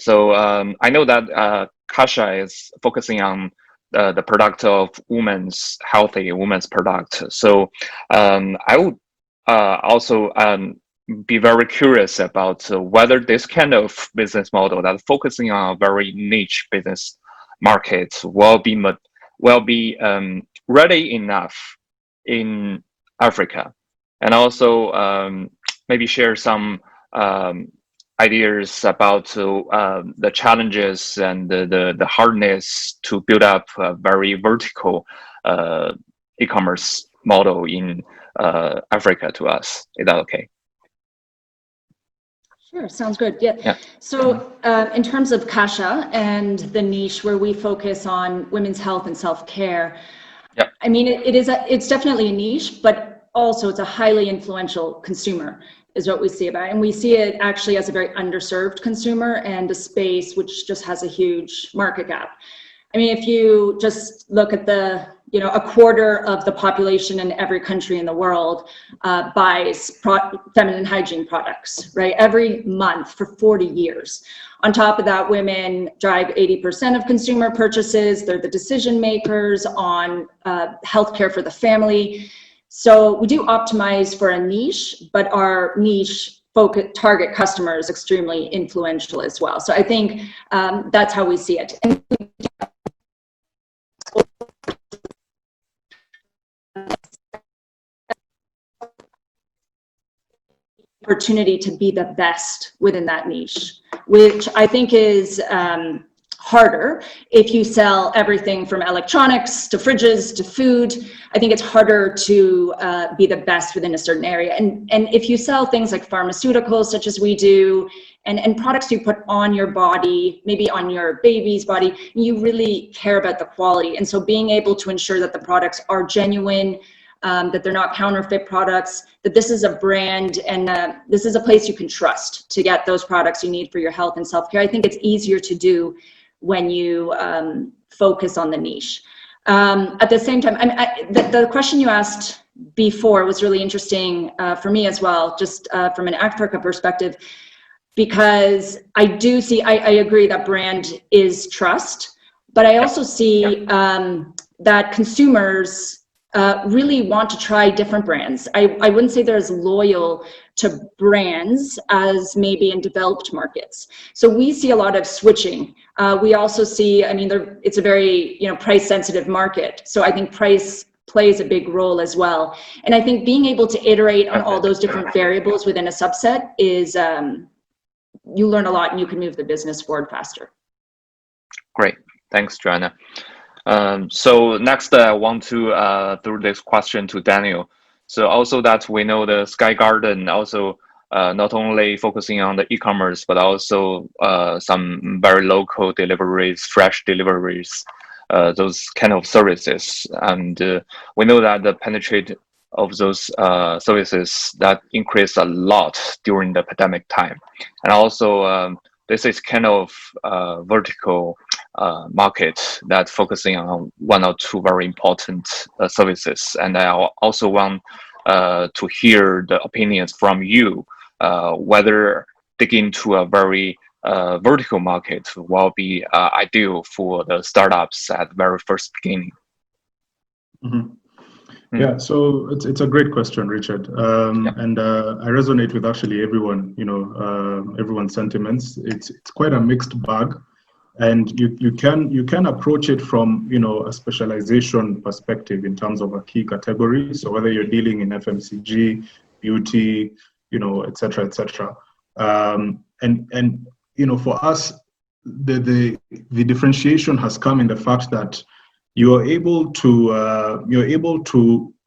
So I know that Kasha is focusing on the product of healthy women's product. So I would also be very curious about whether this kind of business model that focusing on a very niche business market will be ready enough in Africa, and also maybe share some ideas about the challenges and the hardness to build up a very vertical e-commerce model in Africa to us. Is that okay? Sure, sounds good. Yeah. So in terms of Kasha and the niche where we focus on women's health and self-care, I mean, it's definitely a niche, but also it's a highly influential consumer is what we see about it. And we see it actually as a very underserved consumer and a space which just has a huge market gap. I mean, if you just look at the, a quarter of the population in every country in the world buys feminine hygiene products, right? Every month for 40 years. On top of that, women drive 80% of consumer purchases. They're the decision makers on healthcare for the family. So we do optimize for a niche, but our niche target customer is extremely influential as well. So I think that's how we see it. And opportunity to be the best within that niche, which I think is harder if you sell everything from electronics to fridges to food. I think it's harder to be the best within a certain area. And if you sell things like pharmaceuticals, such as we do, and products you put on your body, maybe on your baby's body, you really care about the quality. And so being able to ensure that the products are genuine, that they're not counterfeit products, that this is a brand and this is a place you can trust to get those products you need for your health and self-care. I think it's easier to do when you focus on the niche. At the same time, the question you asked before was really interesting for me as well, just from an Africa perspective, because I agree that brand is trust, but I also see that consumers really want to try different brands. I wouldn't say they're as loyal to brands as maybe in developed markets. So we see a lot of switching. We also see, it's a very price sensitive market. So I think price plays a big role as well. And I think being able to iterate on all those different variables within a subset is, you learn a lot and you can move the business forward faster. Great, thanks, Joanna. So next, I want to throw this question to Daniel. So also that we know the Sky Garden also not only focusing on the e-commerce, but also some very local deliveries, fresh deliveries, those kind of services. And we know that the penetration of those services that increased a lot during the pandemic time. And also this is kind of vertical market that focusing on one or two very important services. And I also want to hear the opinions from you, whether digging into a very vertical market will be ideal for the startups at the very first beginning. Mm-hmm. Yeah, so it's a great question, Richard, and I resonate with actually everyone, everyone's sentiments. It's quite a mixed bag, and you can approach it from a specialization perspective in terms of a key category. So whether you're dealing in FMCG, beauty, etc., etc. And for us, the differentiation has come in the fact that you're able to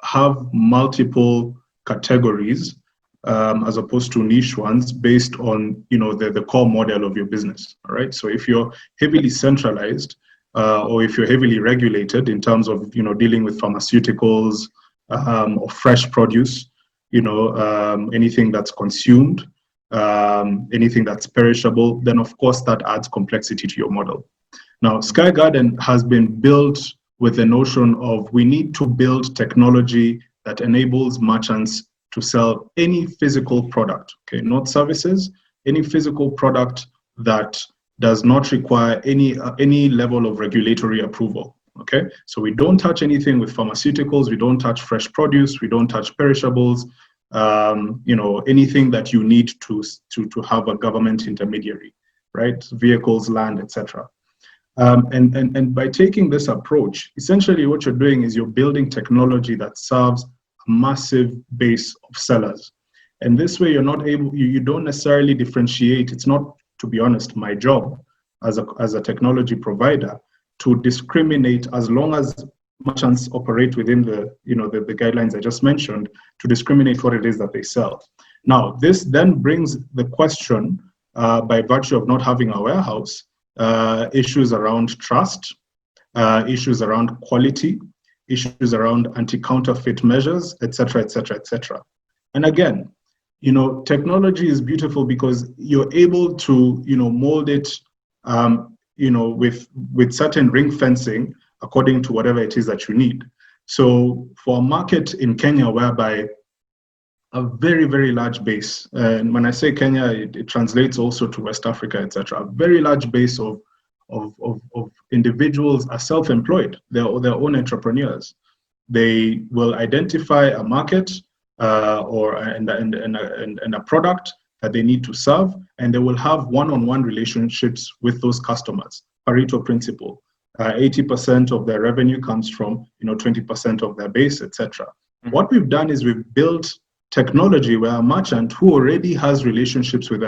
have multiple categories as opposed to niche ones based on the core model of your business. All right. So if you're heavily centralized or if you're heavily regulated in terms of dealing with pharmaceuticals or fresh produce, anything that's consumed, anything that's perishable, then of course that adds complexity to your model. Now, Sky Garden has been built with the notion of we need to build technology that enables merchants to sell any physical product, okay, not services, any physical product that does not require any level of regulatory approval, okay? So we don't touch anything with pharmaceuticals, we don't touch fresh produce, we don't touch perishables, anything that you need to have a government intermediary, right? Vehicles, land, etc. And by taking this approach, essentially what you're doing is you're building technology that serves a massive base of sellers. And this way you don't necessarily differentiate. It's not, to be honest, my job as a technology provider to discriminate, as long as merchants operate within the guidelines I just mentioned, to discriminate what it is that they sell. Now, this then brings the question, by virtue of not having a warehouse, issues around trust, issues around quality, issues around anti-counterfeit measures, etc., etc., etc. And again, you know, technology is beautiful because you're able to, you know, mold it, you know, with certain ring fencing according to whatever it is that you need. So for a market in Kenya whereby a very, very large base, and when I say Kenya, it translates also to West Africa, etc. A very large base of individuals are self-employed. They're their own entrepreneurs. They will identify a market and a product that they need to serve, and they will have one-on-one relationships with those customers. Pareto principle: 80% of their revenue comes from 20% of their base, etc. What we've done is we've built technology where a merchant who already has relationships with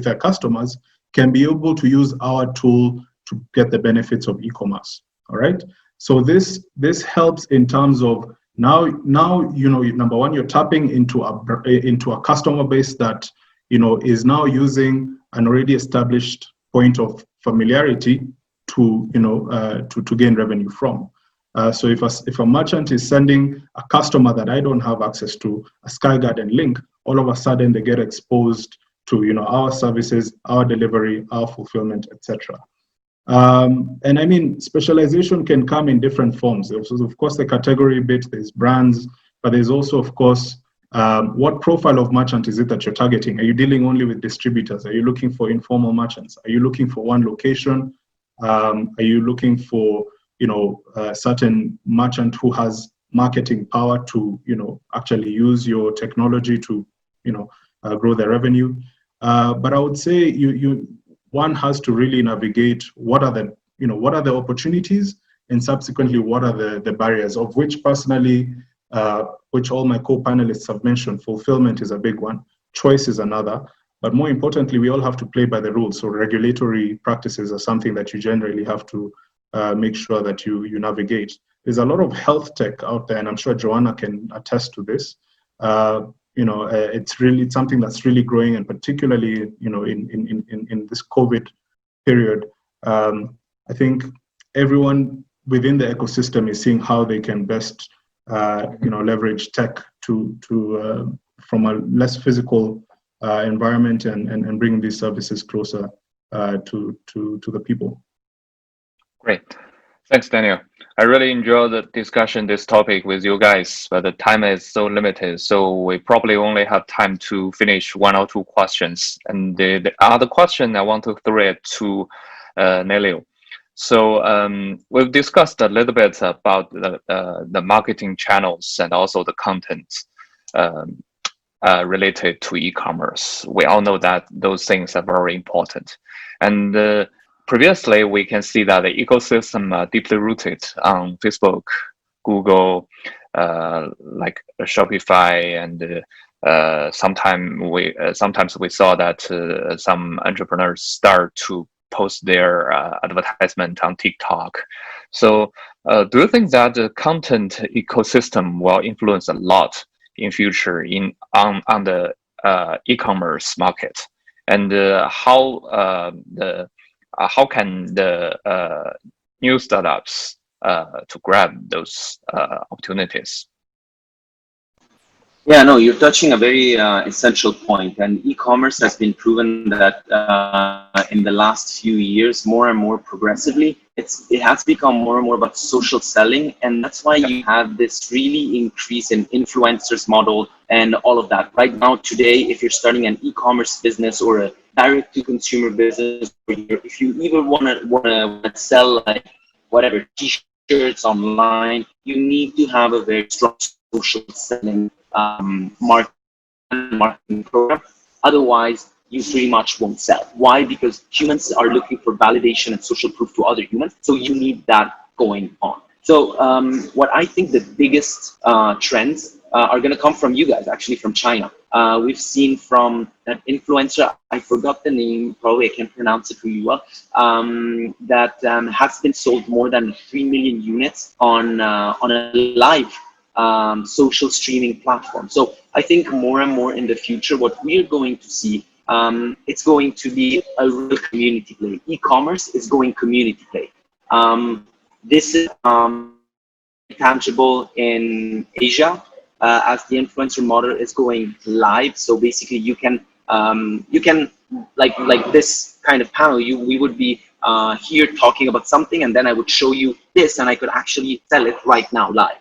their customers can be able to use our tool to get the benefits of e-commerce. All right. So this helps in terms of now number one, you're tapping into a customer base that is now using an already established point of familiarity to gain revenue from. So if a merchant is sending a customer that I don't have access to a Sky Garden link, all of a sudden they get exposed to our services, our delivery, our fulfillment, etc. And I mean, specialization can come in different forms. There's of course the category bit, there's brands, but there's also of course what profile of merchant is it that you're targeting? Are you dealing only with distributors? Are you looking for informal merchants? Are you looking for one location? Are you looking for a certain merchant who has marketing power to actually use your technology to grow their revenue? But I would say one has to really navigate what are the opportunities, and subsequently what are the barriers, of which personally, which all my co-panelists have mentioned. Fulfillment is a big one, choice is another, but more importantly, we all have to play by the rules. So regulatory practices are something that you generally have to make sure that you navigate. There's a lot of health tech out there, and I'm sure Joanna can attest to this. It's something that's really growing, and particularly in this COVID period, I think everyone within the ecosystem is seeing how they can best leverage tech to from a less physical environment and bring these services closer to the people. Great. Thanks, Daniel. I really enjoyed the discussion, this topic with you guys, but the time is so limited, so we probably only have time to finish one or two questions. And the other question I want to throw it to Nelio. So we've discussed a little bit about the marketing channels and also the content related to e-commerce. We all know that those things are very important. And previously, we can see that the ecosystem are deeply rooted on Facebook, Google, like Shopify, and sometimes we saw that some entrepreneurs start to post their advertisement on TikTok. So, do you think that the content ecosystem will influence a lot in future on the e-commerce market, and how can the new startups to grab those opportunities? Yeah, no, you're touching a very essential point, and e-commerce has been proven that in the last few years, more and more progressively, it has become more and more about social selling, and that's why you have this really increase in influencers model and all of that. Right now, today, if you're starting an e-commerce business or a direct-to-consumer business, or if you even want to sell like whatever t-shirts online, you need to have a very strong social selling marketing program. Otherwise, you pretty much won't sell. Why? Because humans are looking for validation and social proof to other humans. So you need that going on. So what I think the biggest trends are going to come from you guys, actually from China. We've seen from that influencer, I forgot the name, probably I can't pronounce it really well, that has been sold more than 3 million units on a live social streaming platform. So I think more and more in the future, what we're going to see, it's going to be a real community play. E-commerce is going community play. This is tangible in Asia as the influencer model is going live. So basically, you can like this kind of panel. We would be here talking about something, and then I would show you this, and I could actually sell it right now live.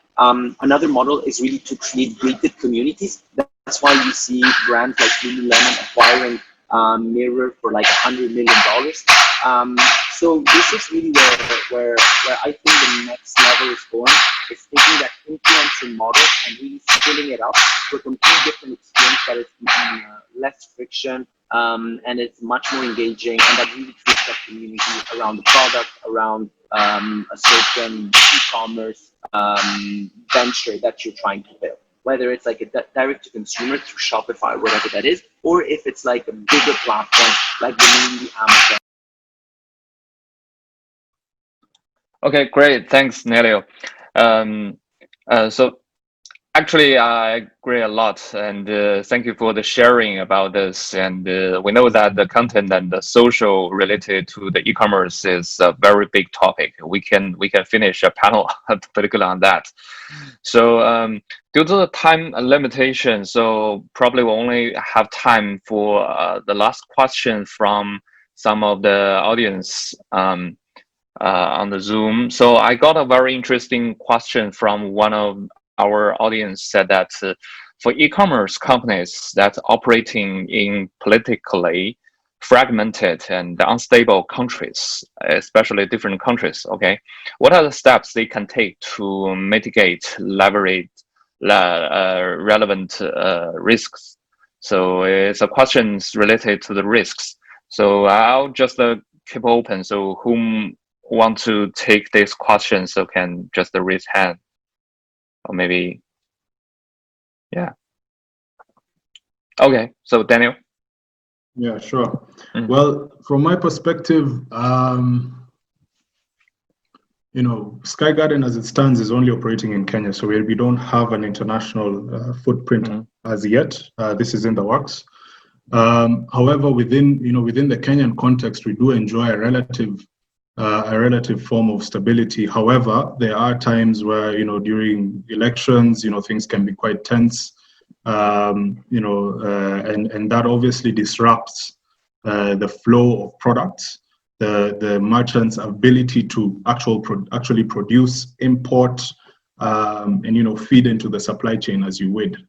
Another model is really to create gated communities. That's why you see brands like Lululemon acquiring Mirror for like $100 million. So this is really where I think the next level is going. It's taking that influencer model and really scaling it up to a completely different experience that is less friction and it's much more engaging, and that really creates that community around the product, around a certain e-commerce venture that you're trying to build. Whether it's like a direct to consumer through Shopify or whatever that is, or if it's like a bigger platform like the Amazon. Okay, great. Thanks, Nelio. So actually, I agree a lot, and thank you for the sharing about this. And we know that the content and the social related to the e-commerce is a very big topic. We can finish a panel particularly on that. So due to the time limitation, so probably we'll only have time for the last question from some of the audience on the Zoom. So I got a very interesting question from one of our audience, said that for e-commerce companies that operating in politically fragmented and unstable countries, especially different countries, okay, what are the steps they can take to mitigate leverage relevant risks? So it's a question related to the risks. So I'll just keep open. So whom want to take this question, so can just raise hand, or maybe, yeah. Okay, so Daniel. Yeah, sure. Well, from my perspective, you know, Sky Garden as it stands is only operating in Kenya, so we don't have an international footprint as yet. This is in the works. However, within the Kenyan context, we do enjoy a relative form of stability. However, there are times where, you know, during elections, you know, things can be quite tense, you know, and that obviously disrupts the flow of products, the merchant's ability to actually produce, import, and, you know, feed into the supply chain as you would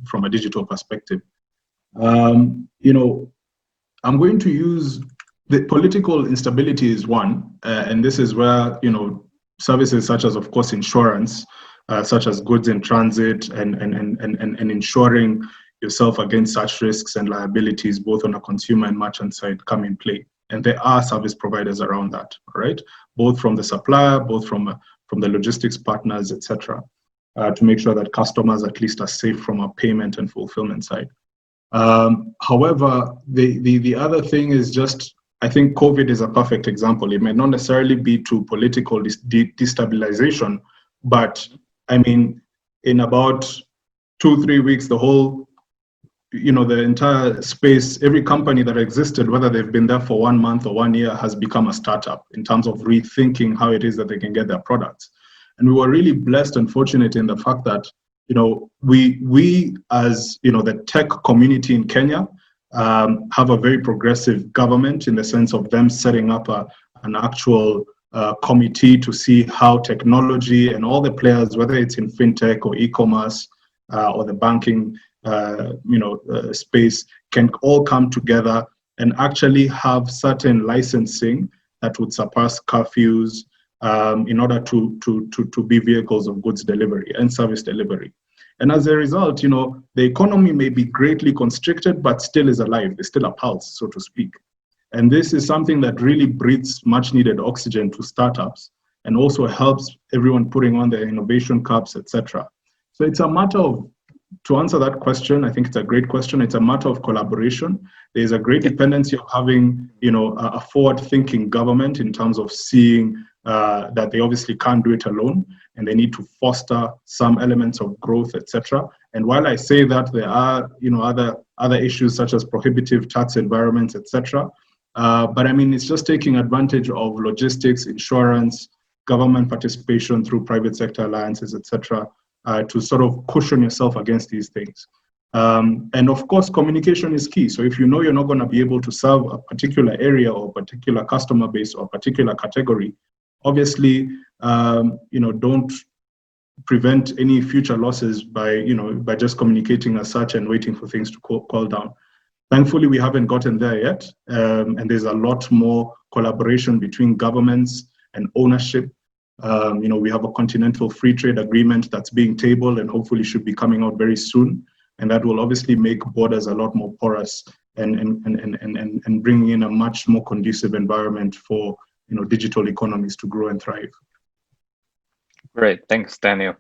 from a digital perspective. You know, I'm going to use the political instability is one, and this is where, you know, services such as, of course, insurance, such as goods in transit, and insuring yourself against such risks and liabilities, both on a consumer and merchant side, come in play. And there are service providers around that, right? Both from the supplier, both from the logistics partners, etc., to make sure that customers at least are safe from a payment and fulfillment side. However, the other thing is just, I think COVID is a perfect example. It may not necessarily be to political destabilization, but I mean, in about 2-3 weeks, the whole, you know, the entire space, every company that existed, whether they've been there for 1 month or 1 year, has become a startup in terms of rethinking how it is that they can get their products. And we were really blessed and fortunate in the fact that, you know, we as, you know, the tech community in Kenya have a very progressive government, in the sense of them setting up an actual committee to see how technology and all the players, whether it's in FinTech or e-commerce or the banking space, can all come together and actually have certain licensing that would surpass curfews in order to be vehicles of goods delivery and service delivery. And as a result, you know, the economy may be greatly constricted, but still is alive. There's still a pulse, so to speak. And this is something that really breathes much needed oxygen to startups, and also helps everyone putting on their innovation cups, etc. So it's a matter of to answer that question, I think it's a great question. It's a matter of collaboration. There's a great dependency of having, a forward-thinking government in terms of seeing that they obviously can't do it alone, and they need to foster some elements of growth, etc. And while I say that, there are, other issues such as prohibitive tax environments, etc. But I mean, it's just taking advantage of logistics, insurance, government participation through private sector alliances, etc. To sort of cushion yourself against these things. And of course, communication is key. So if you know you're not going to be able to serve a particular area or particular customer base or particular category, obviously, don't prevent any future losses by just communicating as such and waiting for things to cool down. Thankfully, we haven't gotten there yet, and there's a lot more collaboration between governments and ownership. We have a continental free trade agreement that's being tabled and hopefully should be coming out very soon. And that will obviously make borders a lot more porous and bring in a much more conducive environment for digital economies to grow and thrive. Great, thanks, Daniel.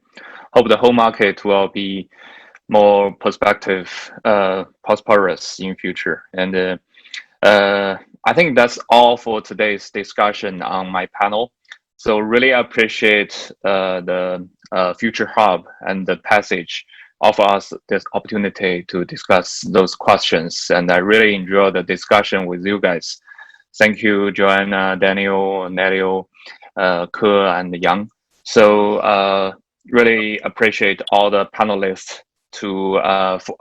Hope the whole market will be more prosperous in future. And I think that's all for today's discussion on my panel. So really appreciate the Future Hub and the Passage offer us this opportunity to discuss those questions. And I really enjoy the discussion with you guys. Thank you, Joanna, Daniel, Nelio, Ke, and Yang. So really appreciate all the panelists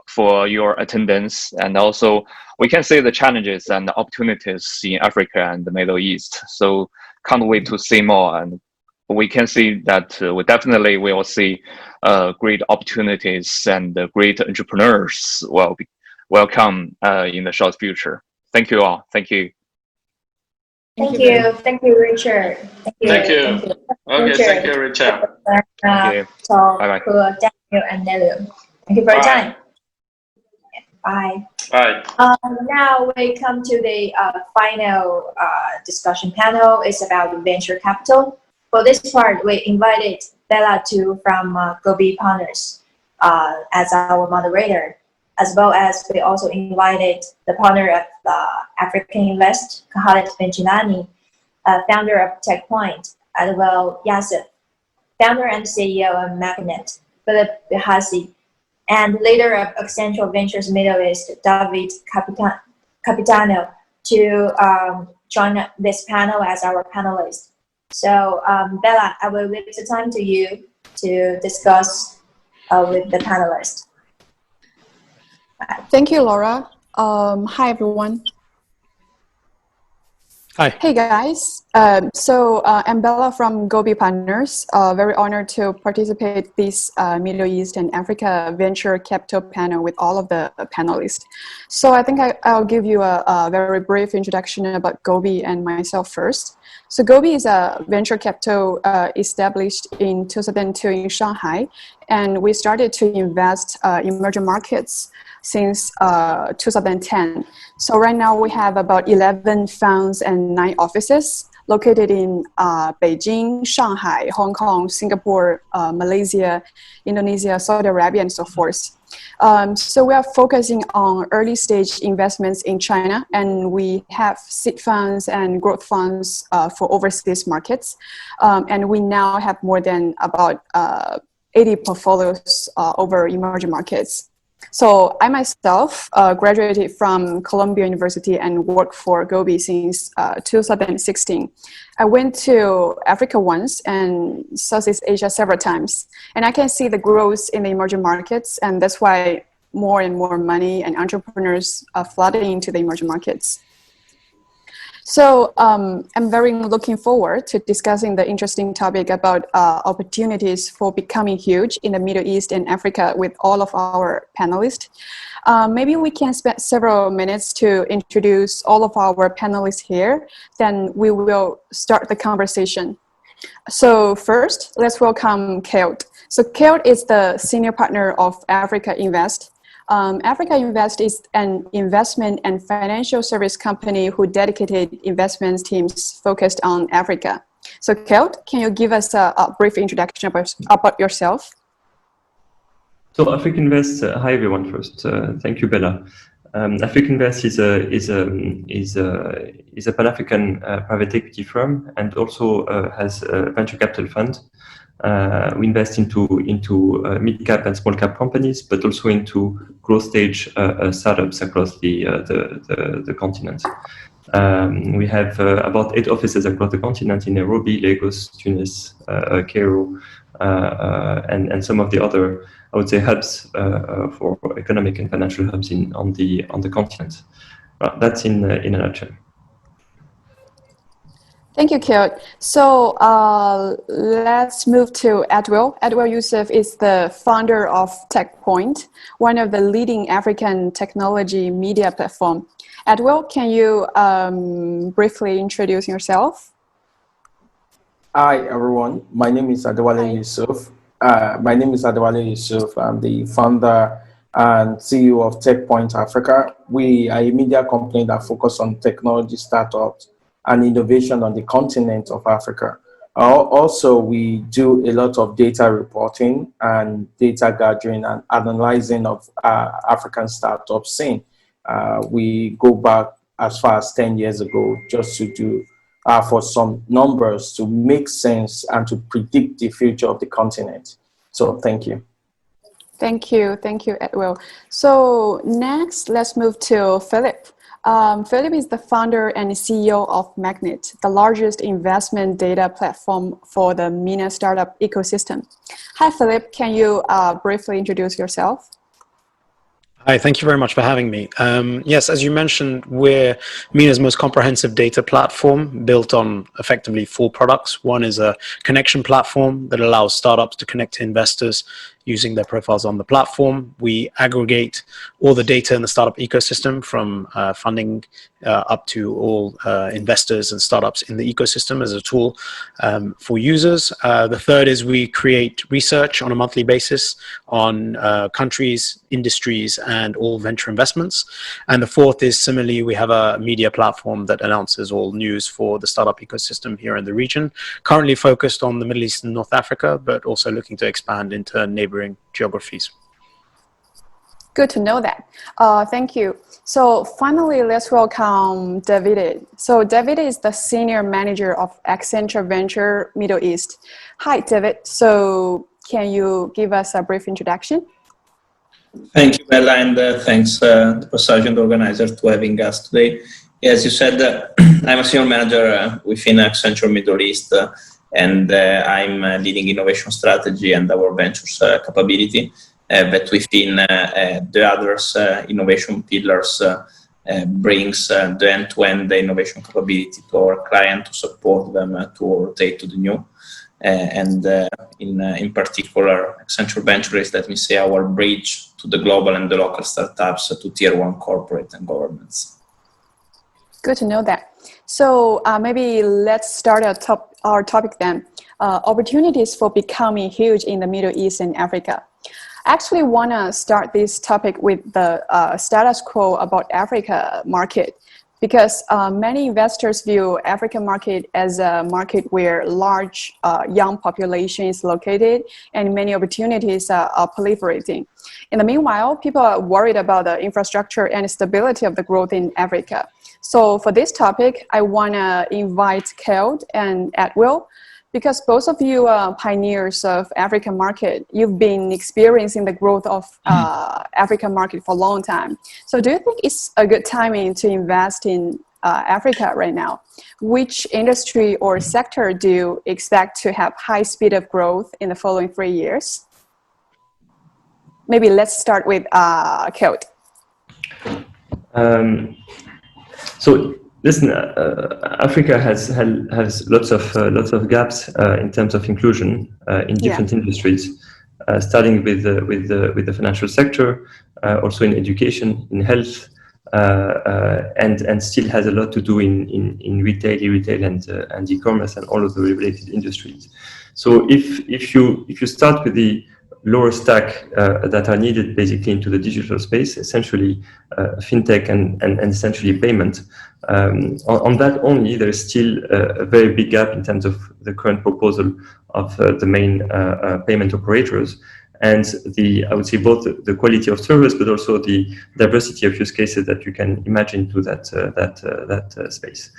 for your attendance. And also we can see the challenges and the opportunities in Africa and the Middle East. So can't wait to see more. And we can see that we definitely will see great opportunities and great entrepreneurs will come in the short future. Thank you all. Thank you. Thank you. Thank you, Richard. Thank you. Okay, thank you, Richard. Thank you. Bye-bye. Daniel and Nelio. Thank you for your time. Bye. Bye. Now we come to the final discussion panel. It's about venture capital. For this part, we invited Bella from Gobi Partners as our moderator, as well as we also invited the partner of African Invest, Khaled Benjilani, founder of TechPoint, as well Yasser, founder and CEO of Magnet, Philip Behasi, and leader of Accenture Ventures Middle East, David Capitano, to join this panel as our panelist. So, Bella, I will leave the time to you to discuss with the panelists. Thank you, Laura. Hi, everyone. Hi. Hey, guys. I'm Bella from Gobi Partners. Very honored to participate this Middle East and Africa venture capital panel with all of the panelists. So I think I'll give you a very brief introduction about Gobi and myself first. So Gobi is a venture capital established in 2002 in Shanghai, and we started to invest in emerging markets since 2010. So right now we have about 11 funds and 9 offices located in Beijing, Shanghai, Hong Kong, Singapore, Malaysia, Indonesia, Saudi Arabia, and so forth. So we are focusing on early stage investments in China, and we have seed funds and growth funds for overseas markets. And we now have more than about 80 portfolios over emerging markets. So I myself graduated from Columbia University and worked for Gobi since 2016. I went to Africa once and Southeast Asia several times. And I can see the growth in the emerging markets, and that's why more and more money and entrepreneurs are flooding into the emerging markets. So I'm very looking forward to discussing the interesting topic about opportunities for becoming huge in the Middle East and Africa with all of our panelists. Maybe we can spend several minutes to introduce all of our panelists here, then we will start the conversation. So first, let's welcome Kelt. So Kelt is the senior partner of Africa Invest. Africa Invest is an investment and financial service company who dedicated investment teams focused on Africa. So Kelt, can you give us a brief introduction about yourself? So AfricaInvest, hi everyone first. Thank you, Bella. AfricaInvest is a Pan-African private equity firm and also has a venture capital fund. We invest into mid-cap and small-cap companies, but also into growth stage startups across the continent. We have about 8 offices across the continent in Nairobi, Lagos, Tunis, Cairo, and some of the other, I would say, hubs for economic and financial hubs on the continent. That's in a nutshell. Thank you, Kjeld. So let's move to Edwil. Edwil Youssef is the founder of TechPoint, one of the leading African technology media platform. Edwil, can you briefly introduce yourself? Hi, everyone. My name is Adewale Yusuf. I'm the founder and CEO of TechPoint Africa. We are a media company that focuses on technology startups and innovation on the continent of Africa. Also, we do a lot of data reporting and data gathering and analyzing of African startup scene. We go back as far as 10 years ago just to do for some numbers to make sense and to predict the future of the continent. So thank you. Thank you, Edwil. So next, let's move to Philip. Philip is the founder and CEO of Magnet, the largest investment data platform for the MENA startup ecosystem. Hi, Philip. Can you briefly introduce yourself? Hi, thank you very much for having me. Yes, as you mentioned, we're MENA's most comprehensive data platform built on effectively 4 products. One is a connection platform that allows startups to connect to investors using their profiles on the platform. We aggregate all the data in the startup ecosystem from funding up to all investors and startups in the ecosystem as a tool for users. The third is we create research on a monthly basis on countries, industries, and all venture investments. And the fourth is similarly, we have a media platform that announces all news for the startup ecosystem here in the region, currently focused on the Middle East and North Africa, but also looking to expand into neighboring geographies. Good to know that. Thank you. So finally, let's welcome David. So David is the senior manager of Accenture Venture Middle East. Hi, David. So can you give us a brief introduction? Thank you, Bella, and thanks the Passage and the organizer to having us today. As you said, I'm a senior manager within Accenture Middle East, and I'm leading innovation strategy and our ventures capability. But within the others innovation pillars brings the end-to-end innovation capability to our client to support them to rotate to the new. And in particular, Accenture Ventures, let me say, our bridge to the global and the local startups to tier 1 corporate and governments. Good to know that. So maybe let's start our topic then. Opportunities for becoming huge in the Middle East and Africa. I actually want to start this topic with the status quo about Africa market, because many investors view African market as a market where large young population is located and many opportunities are proliferating. In the meanwhile, people are worried about the infrastructure and stability of the growth in Africa. So for this topic, I want to invite Kjeld and Edwil, because both of you are pioneers of African market. You've been experiencing the growth of African market for a long time. So do you think it's a good timing to invest in Africa right now? Which industry or sector do you expect to have high speed of growth in the following 3 years? Maybe let's start with Kjeld. So listen, Africa has lots of gaps in terms of inclusion in different industries, starting with the financial sector, also in education, in health, and still has a lot to do in retail and e-commerce and all of the related industries. So if you start with the lower stack that are needed basically into the digital space, essentially FinTech and essentially payment. On that only, there is still a very big gap in terms of the current proposal of the main payment operators. and I would say both the quality of service, but also the diversity of use cases that you can imagine to that space.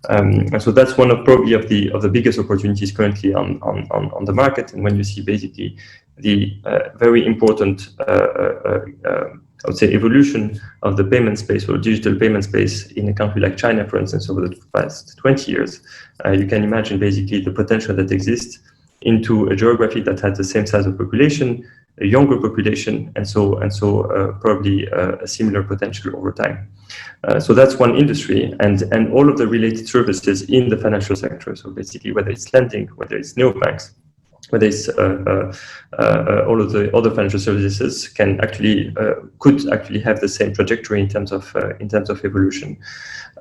And so that's one of probably of the biggest opportunities currently on the market. And when you see basically the very important I would say evolution of the payment space or digital payment space in a country like China, for instance, over the past 20 years, you can imagine basically the potential that exists into a geography that has the same size of population, a younger population, and so probably a similar potential over time. So that's one industry, and all of the related services in the financial sector. So basically, whether it's lending, whether it's neobanks, whether it's all of the other financial services could actually have the same trajectory in terms of evolution.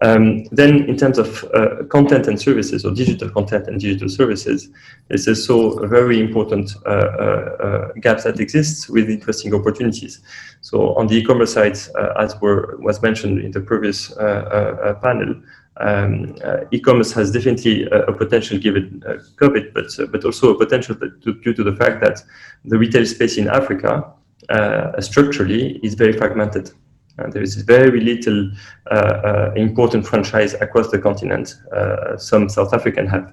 Then in terms of content and services, or digital content and digital services, there's also a very important gap that exists with interesting opportunities. So on the e-commerce side, as was mentioned in the previous panel, e-commerce has definitely a potential given COVID, but also a potential due to the fact that the retail space in Africa structurally is very fragmented. There is very little important franchise across the continent. Some South African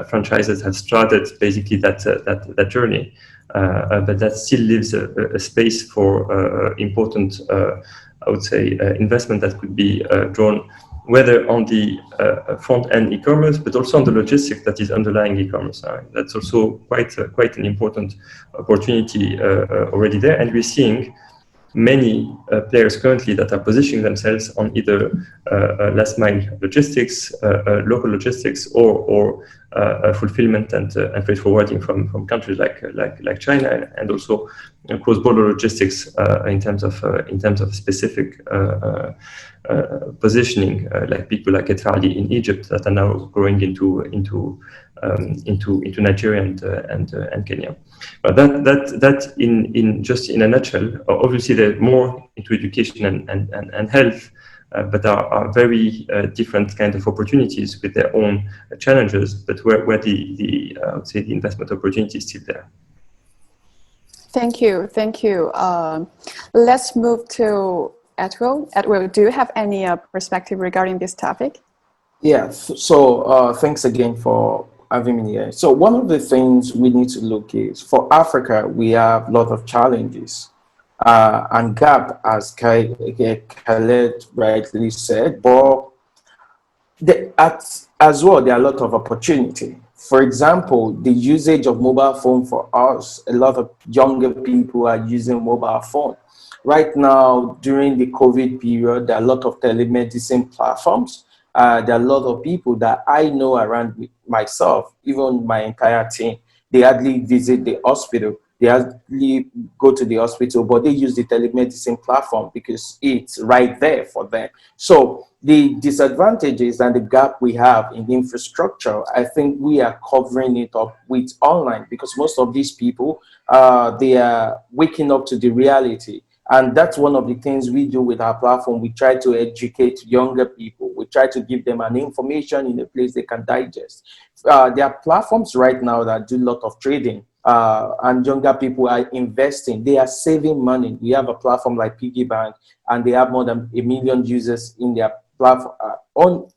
franchises have started basically that journey, but that still leaves a space for important, I would say, investment that could be drawn, whether on the front-end e-commerce, but also on the logistics that is underlying e-commerce. That's also quite an important opportunity already there, and we're seeing many players currently that are positioning themselves on either last mile logistics, local logistics, or fulfillment and freight forwarding from countries like China, and also cross-border logistics in terms of specific positioning, like people like Etrali in Egypt that are now growing into Nigeria and Kenya. But that in a nutshell. Obviously, there are more into education and health, but are very different kind of opportunities with their own challenges. But where I would say the investment opportunity is still there. Thank you. Let's move to Edwin. Edwin, do you have any perspective regarding this topic? Yeah. So thanks again for having me here. So one of the things we need to look is, for Africa, we have a lot of challenges and gap, as Khaled rightly said, but as well, there are a lot of opportunity. For example, the usage of mobile phone for us, a lot of younger people are using mobile phone. Right now, during the COVID period, there are a lot of telemedicine platforms. There are a lot of people that I know around myself, even my entire team. They hardly visit the hospital. They hardly go to the hospital, but they use the telemedicine platform because it's right there for them. So the disadvantages and the gap we have in the infrastructure, I think we are covering it up with online, because most of these people, they are waking up to the reality. And that's one of the things we do with our platform. We try to educate younger people. We try to give them an information in a place they can digest. There are platforms right now that do a lot of trading, and younger people are investing. They are saving money. We have a platform like Piggy Bank, and they have more than 1 million users in their platform.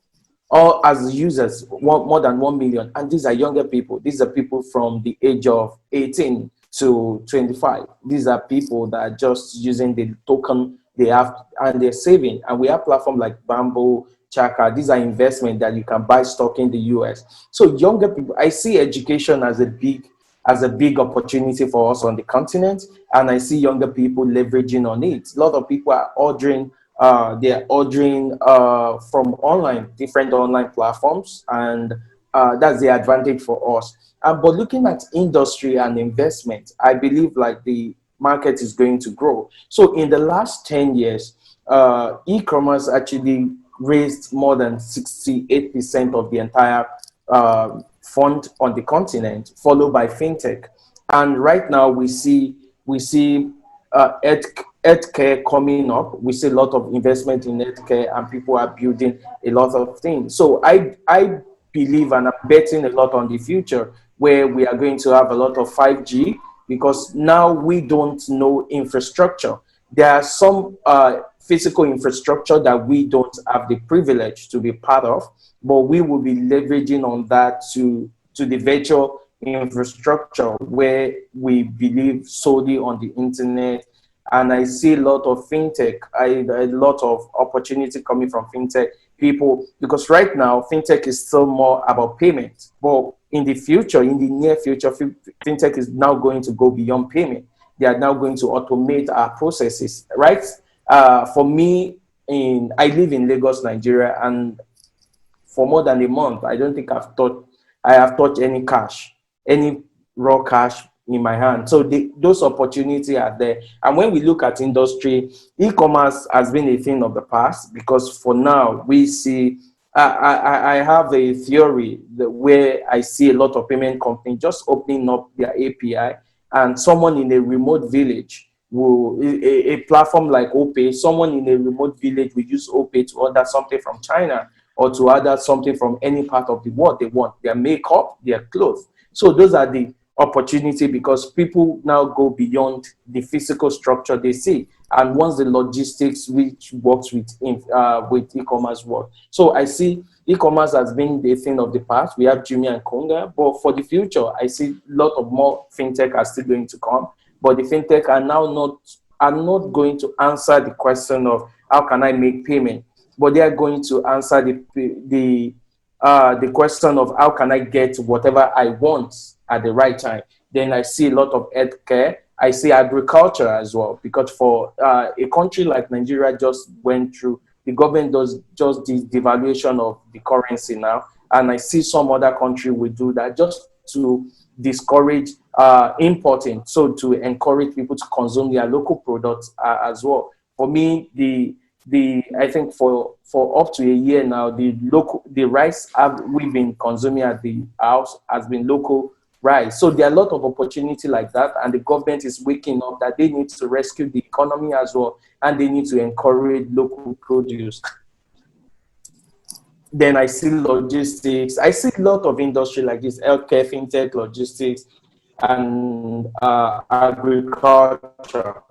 Or as users, more than 1 million. And these are younger people. These are people from the age of 18 to 25. These are people that are just using the token they have and they're saving. And we have platforms like Bamboo, Chaka. These are investments that you can buy stock in the US. So younger people, I see education as a big opportunity for us on the continent, and I see younger people leveraging on it. A lot of people are ordering. They're ordering from different online platforms, and that's the advantage for us. But looking at industry and investment, I believe like the market is going to grow. So in the last 10 years, e-commerce actually raised more than 68% of the entire fund on the continent, followed by FinTech. And right now we see healthcare coming up. We see a lot of investment in healthcare, and people are building a lot of things. So I believe, and I'm betting a lot on the future, where we are going to have a lot of 5G because now we don't know infrastructure. There are some physical infrastructure that we don't have the privilege to be part of, but we will be leveraging on that to the virtual infrastructure where we believe solely on the internet. And I see a lot of FinTech, a lot of opportunity coming from FinTech people, because right now FinTech is still more about payment. But in the future, in the near future, FinTech is now going to go beyond payment. They are now going to automate our processes, right? For me, I live in Lagos, Nigeria, and for more than a month, I don't think I have touched any cash, any raw cash in my hand. So those opportunities are there. And when we look at industry, e-commerce has been a thing of the past, because for now we see, I have a theory where I see a lot of payment companies just opening up their API, and someone in a remote village will, a platform like OPay, someone in a remote village will use OPay to order something from China or to order something from any part of the world they want, their makeup, their clothes. So those are the opportunity, because people now go beyond the physical structure they see, and once the logistics which works with e-commerce work. So I see e-commerce has been the thing of the past. We have Jumia and Konga, but for the future, I see a lot of more FinTech are still going to come, but the FinTech are now not going to answer the question of how can I make payment, but they are going to answer the question of how can I get whatever I want at the right time. Then I see a lot of healthcare. I see agriculture as well, because for a country like Nigeria just went through, the government does just the devaluation of the currency now, and I see some other country will do that just to discourage importing, so to encourage people to consume their local products as well. For me, I think for up to a year now, the rice we've been consuming at the house has been local rice. So there are a lot of opportunity like that, and the government is waking up that they need to rescue the economy as well, and they need to encourage local produce. Then I see logistics. I see a lot of industry like this: healthcare, FinTech, logistics, and agriculture.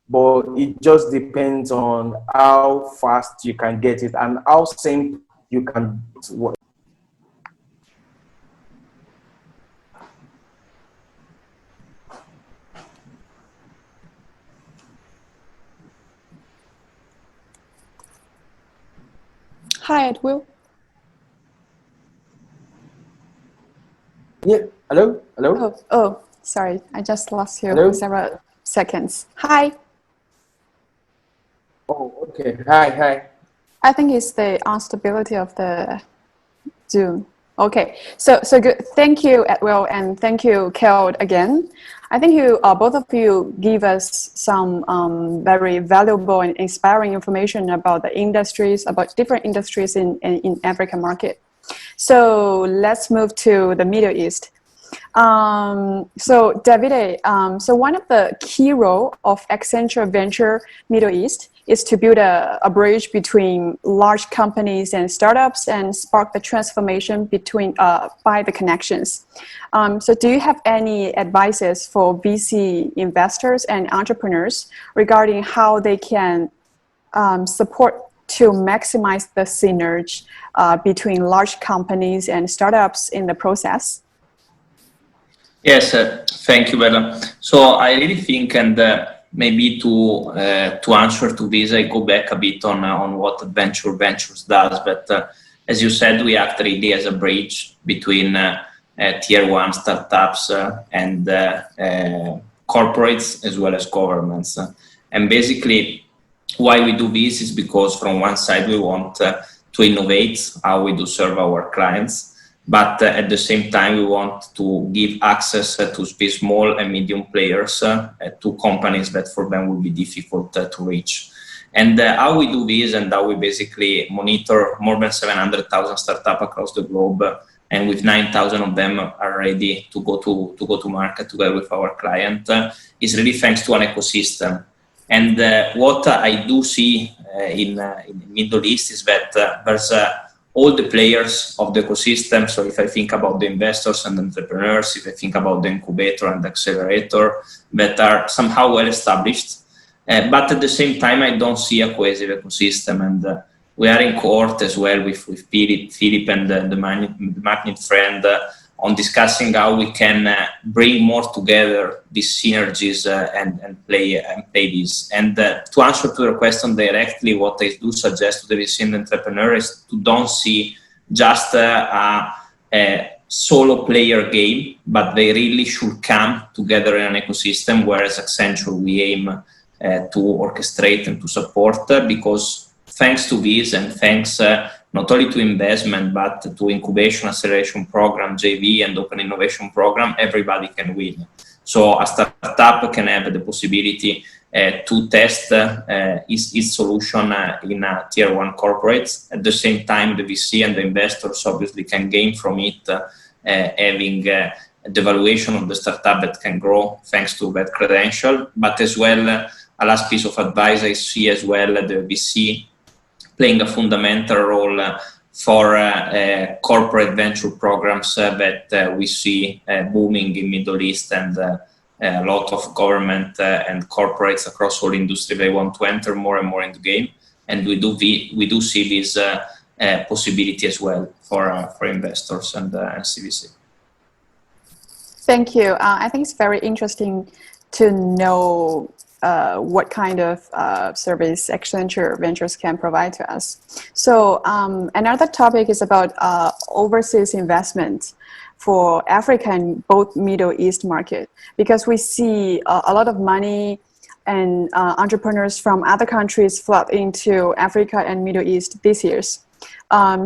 But it just depends on how fast you can get it and how simple you can work. Hi, Edwill. Yeah, hello? Oh, sorry, I just lost you Hello? for several seconds. Hi. Oh, okay. Hi. I think it's the instability of the Zoom. Okay, so good. Thank you, Edwill, and thank you, Kel, again. I think both of you give us some very valuable and inspiring information about the industries, about different industries in African market. So let's move to the Middle East. So Davide, so one of the key role of Accenture Venture Middle East is to build a bridge between large companies and startups and spark the transformation between by the connections. So do you have any advices for VC investors and entrepreneurs regarding how they can support to maximize the synergy between large companies and startups in the process? Yes, thank you, Bella. So I really think, and maybe to answer to this, I go back a bit on what Venture Ventures does. But as you said, we act really as a bridge between tier one startups and corporates as well as governments. And basically, why we do this is because from one side we want to innovate how we do serve our clients. But at the same time, we want to give access to small and medium players to companies that for them will be difficult to reach. And how we do this, and how we basically monitor more than 700,000 startups across the globe, and with 9,000 of them are ready to go to market together with our client, is really thanks to an ecosystem. And what I do see in the Middle East is that there's all the players of the ecosystem. So if I think about the investors and entrepreneurs, if I think about the incubator and accelerator that are somehow well established, but at the same time, I don't see a cohesive ecosystem. And we are in cohort as well with Philip and the Magnet friend on discussing how we can bring more together these synergies and play these. And to answer to your question directly, what I do suggest to the VSEM entrepreneur is to don't see just a solo player game, but they really should come together in an ecosystem, whereas Accenture, we aim to orchestrate and to support, because thanks to this and thanks not only to investment, but to incubation, acceleration program, JV, and open innovation program, everybody can win. So a startup can have the possibility to test its solution in a tier 1 corporate. At the same time, the VC and the investors obviously can gain from it, having the valuation of the startup that can grow thanks to that credential. But as well, a last piece of advice, I see as well the VC playing a fundamental role for corporate venture programs that we see booming in Middle East, and a lot of government and corporates across all industry, they want to enter more and more into game, and we do see this possibility as well for investors and CVC. Thank you. I think it's very interesting to know what kind of service Accenture Ventures can provide to us. So another topic is about overseas investment for Africa and both Middle East market, because we see a lot of money and entrepreneurs from other countries flood into Africa and Middle East these years.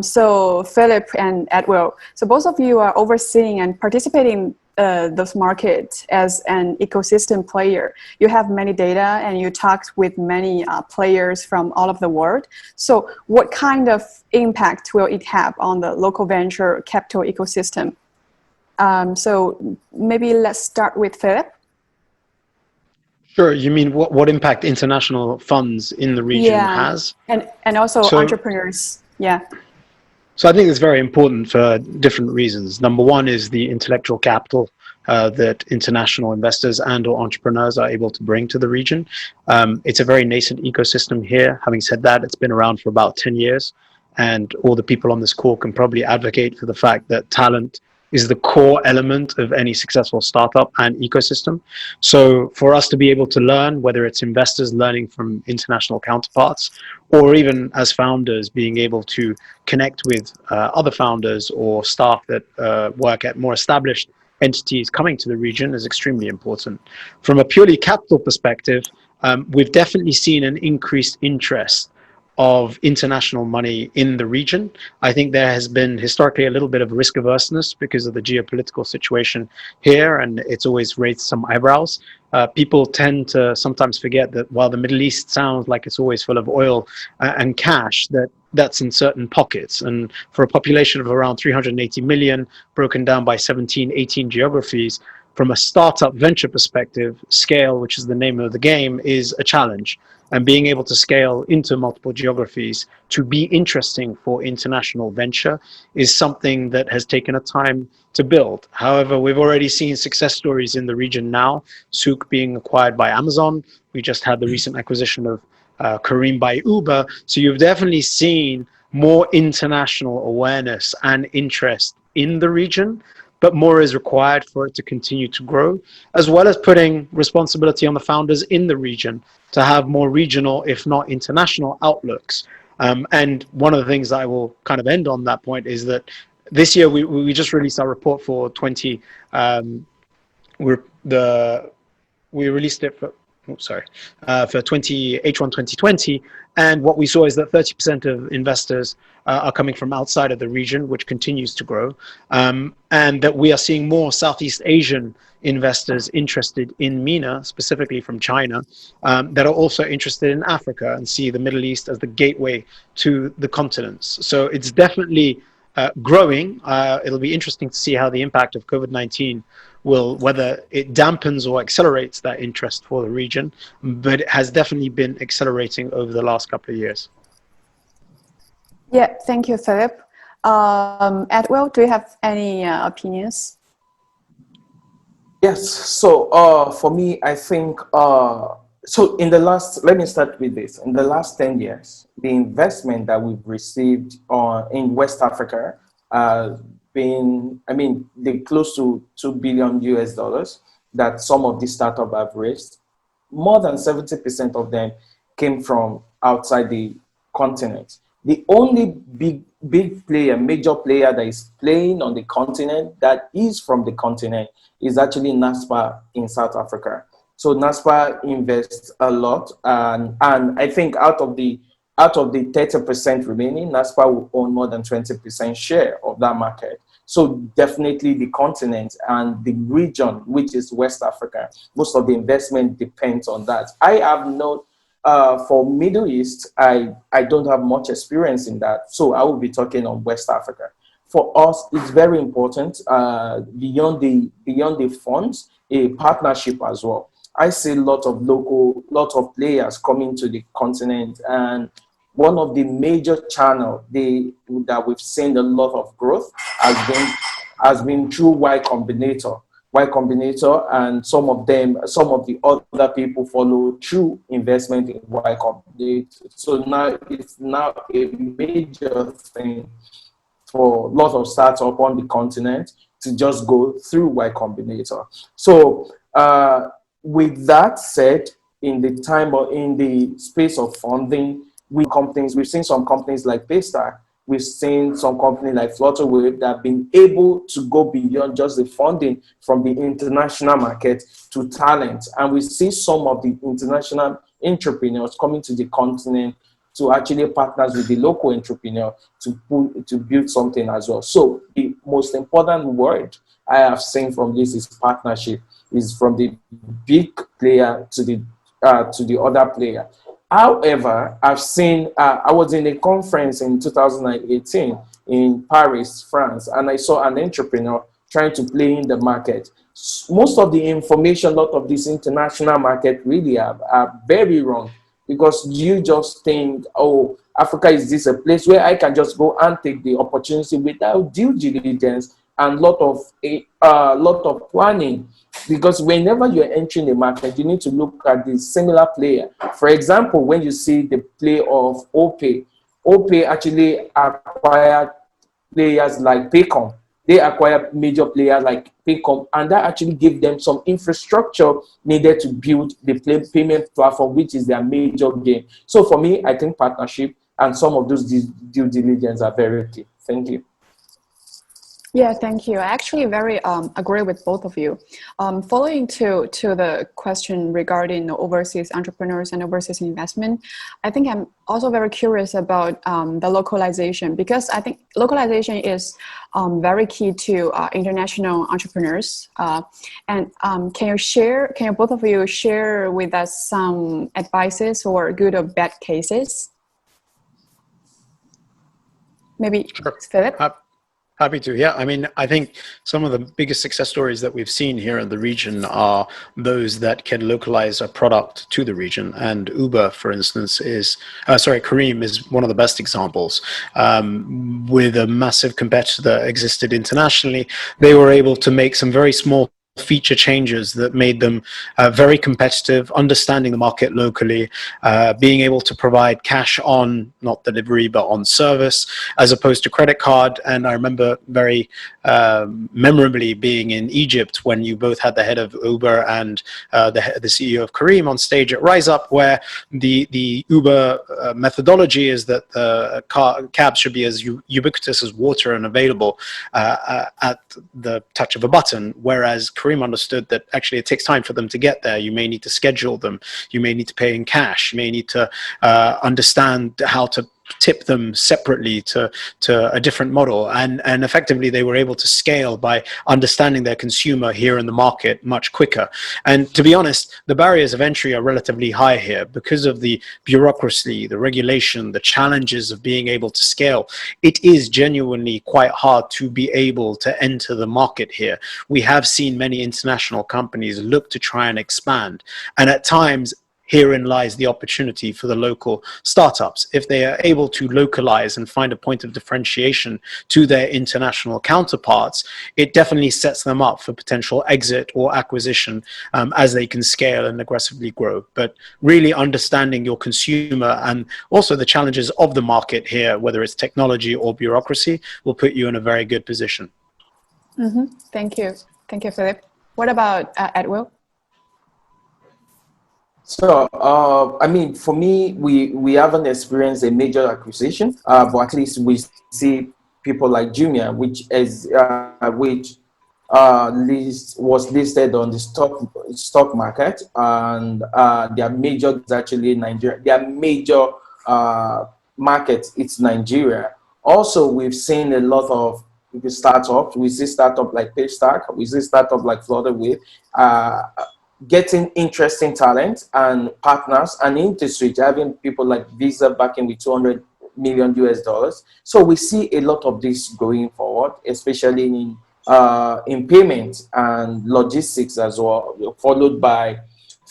So Philip and Edwell, so both of you are overseeing and participating those markets as an ecosystem player. You have many data and you talked with many players from all over the world. So what kind of impact will it have on the local venture capital ecosystem? So maybe let's start with Philip. Sure. You mean what impact international funds in the region has? And also entrepreneurs. Yeah. So I think it's very important for different reasons. Number one is the intellectual capital that international investors and or entrepreneurs are able to bring to the region. It's a very nascent ecosystem here. Having said that, it's been around for about 10 years. And all the people on this call can probably advocate for the fact that talent is the core element of any successful startup and ecosystem. So for us to be able to learn, whether it's investors learning from international counterparts, or even as founders being able to connect with other founders or staff that work at more established entities coming to the region, is extremely important. From a purely capital perspective, we've definitely seen an increased interest of international money in the region. I think there has been historically a little bit of risk averseness because of the geopolitical situation here, and it's always raised some eyebrows. People tend to sometimes forget that while the Middle East sounds like it's always full of oil and cash, that's in certain pockets. And for a population of around 380 million, broken down by 17, 18 geographies, from a startup venture perspective, scale, which is the name of the game, is a challenge. And being able to scale into multiple geographies to be interesting for international venture is something that has taken a time to build. However, we've already seen success stories in the region now. Souk being acquired by Amazon. We just had the recent acquisition of Careem by Uber. So you've definitely seen more international awareness and interest in the region, but more is required for it to continue to grow, as well as putting responsibility on the founders in the region to have more regional, if not international, outlooks. And one of the things that I will kind of end on that point is that this year we just released our report for we released it for H1 2020, and what we saw is that 30% of investors are coming from outside of the region, which continues to grow, and that we are seeing more Southeast Asian investors interested in MENA, specifically from China, that are also interested in Africa and see the Middle East as the gateway to the continents. So it's definitely growing. It'll be interesting to see how the impact of COVID-19 whether it dampens or accelerates that interest for the region, but it has definitely been accelerating over the last couple of years. Yeah, thank you, Philip. Edwell, do you have any opinions? Yes. So for me, I think so. In the last, let me start with this. In the last 10 years, the investment that we've received in West Africa been, I mean, they close to $2 billion US that some of these startups have raised. More than 70% of them came from outside the continent. The only big player, major player that is playing on the continent that is from the continent is actually NASPA in South Africa. So NASPA invests a lot, and I think out of the 30% remaining, NASPA will own more than 20% share of that market. So definitely the continent and the region, which is West Africa, most of the investment depends on that. I have no, for Middle East, I don't have much experience in that. So I will be talking on West Africa. For us, it's very important, beyond the funds, a partnership as well. I see a lot of players coming to the continent, and one of the major channels that we've seen a lot of growth has been through Y Combinator. Y Combinator, and some of the other people follow through investment in Y Combinator. So now it's a major thing for lots of startups on the continent to just go through Y Combinator. So with that said, in the space of funding, we've seen some companies like Paystack, we've seen some companies like Flutterwave that have been able to go beyond just the funding from the international market to talent. And we see some of the international entrepreneurs coming to the continent to actually partner with the local entrepreneur to build something as well. So the most important word I have seen from this is partnership, is from the big player to the other player. However, I've seen, I was in a conference in 2018 in Paris, France, and I saw an entrepreneur trying to play in the market. Most of the information, a lot of this international market really are very wrong, because you just think, oh, Africa is this a place where I can just go and take the opportunity without due diligence and lot of planning. Because whenever you're entering the market, you need to look at the similar player. For example, when you see the play of OPay actually acquired players like Paycom. They acquired major players like Paycom, and that actually gave them some infrastructure needed to build the payment platform, which is their major game. So for me, I think partnership and some of those due diligence are very key. Thank you. Yeah, thank you. I actually very agree with both of you. Following to the question regarding overseas entrepreneurs and overseas investment, I think I'm also very curious about the localization, because I think localization is very key to international entrepreneurs. And can you both of you share with us some advices or good or bad cases? Maybe Sure. Philip? Happy to. Yeah, I mean, I think some of the biggest success stories that we've seen here in the region are those that can localize a product to the region. And Uber, for instance, Careem is one of the best examples. With a massive competitor that existed internationally, they were able to make some very small feature changes that made them very competitive, understanding the market locally, being able to provide cash on, not delivery, but on service, as opposed to credit card. And I remember very memorably being in Egypt when you both had the head of Uber and the CEO of Careem on stage at Rise Up, where the Uber methodology is that cabs should be as ubiquitous as water and available at the touch of a button, whereas Careem understood that actually it takes time for them to get there. You may need to schedule them. You may need to pay in cash. You may need to understand how to tip them separately to a different model. And effectively, they were able to scale by understanding their consumer here in the market much quicker. And to be honest, the barriers of entry are relatively high here because of the bureaucracy, the regulation, the challenges of being able to scale. It is genuinely quite hard to be able to enter the market here. We have seen many international companies look to try and expand. And at times, herein lies the opportunity for the local startups. If they are able to localize and find a point of differentiation to their international counterparts, it definitely sets them up for potential exit or acquisition as they can scale and aggressively grow. But really understanding your consumer and also the challenges of the market here, whether it's technology or bureaucracy, will put you in a very good position. Thank you. Thank you, Philip. What about Edwill? So, I mean, for me, we haven't experienced a major acquisition, but at least we see people like Jumia, which was listed on the stock market, and their major is actually Nigeria. Their major market it's Nigeria. Also, we've seen a lot of startups. We see startup like PageStack. We see startup like Flutterwave. Getting interesting talent and partners and industry, having people like Visa backing with $200 million US. So we see a lot of this going forward, especially in payments and logistics as well, followed by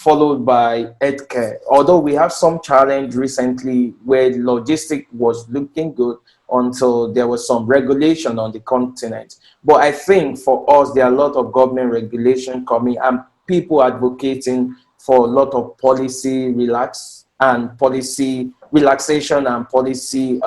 healthcare. Although we have some challenge recently where logistics was looking good until there was some regulation on the continent. But I think for us, there are a lot of government regulation coming and people advocating for a lot of policy relaxation and policy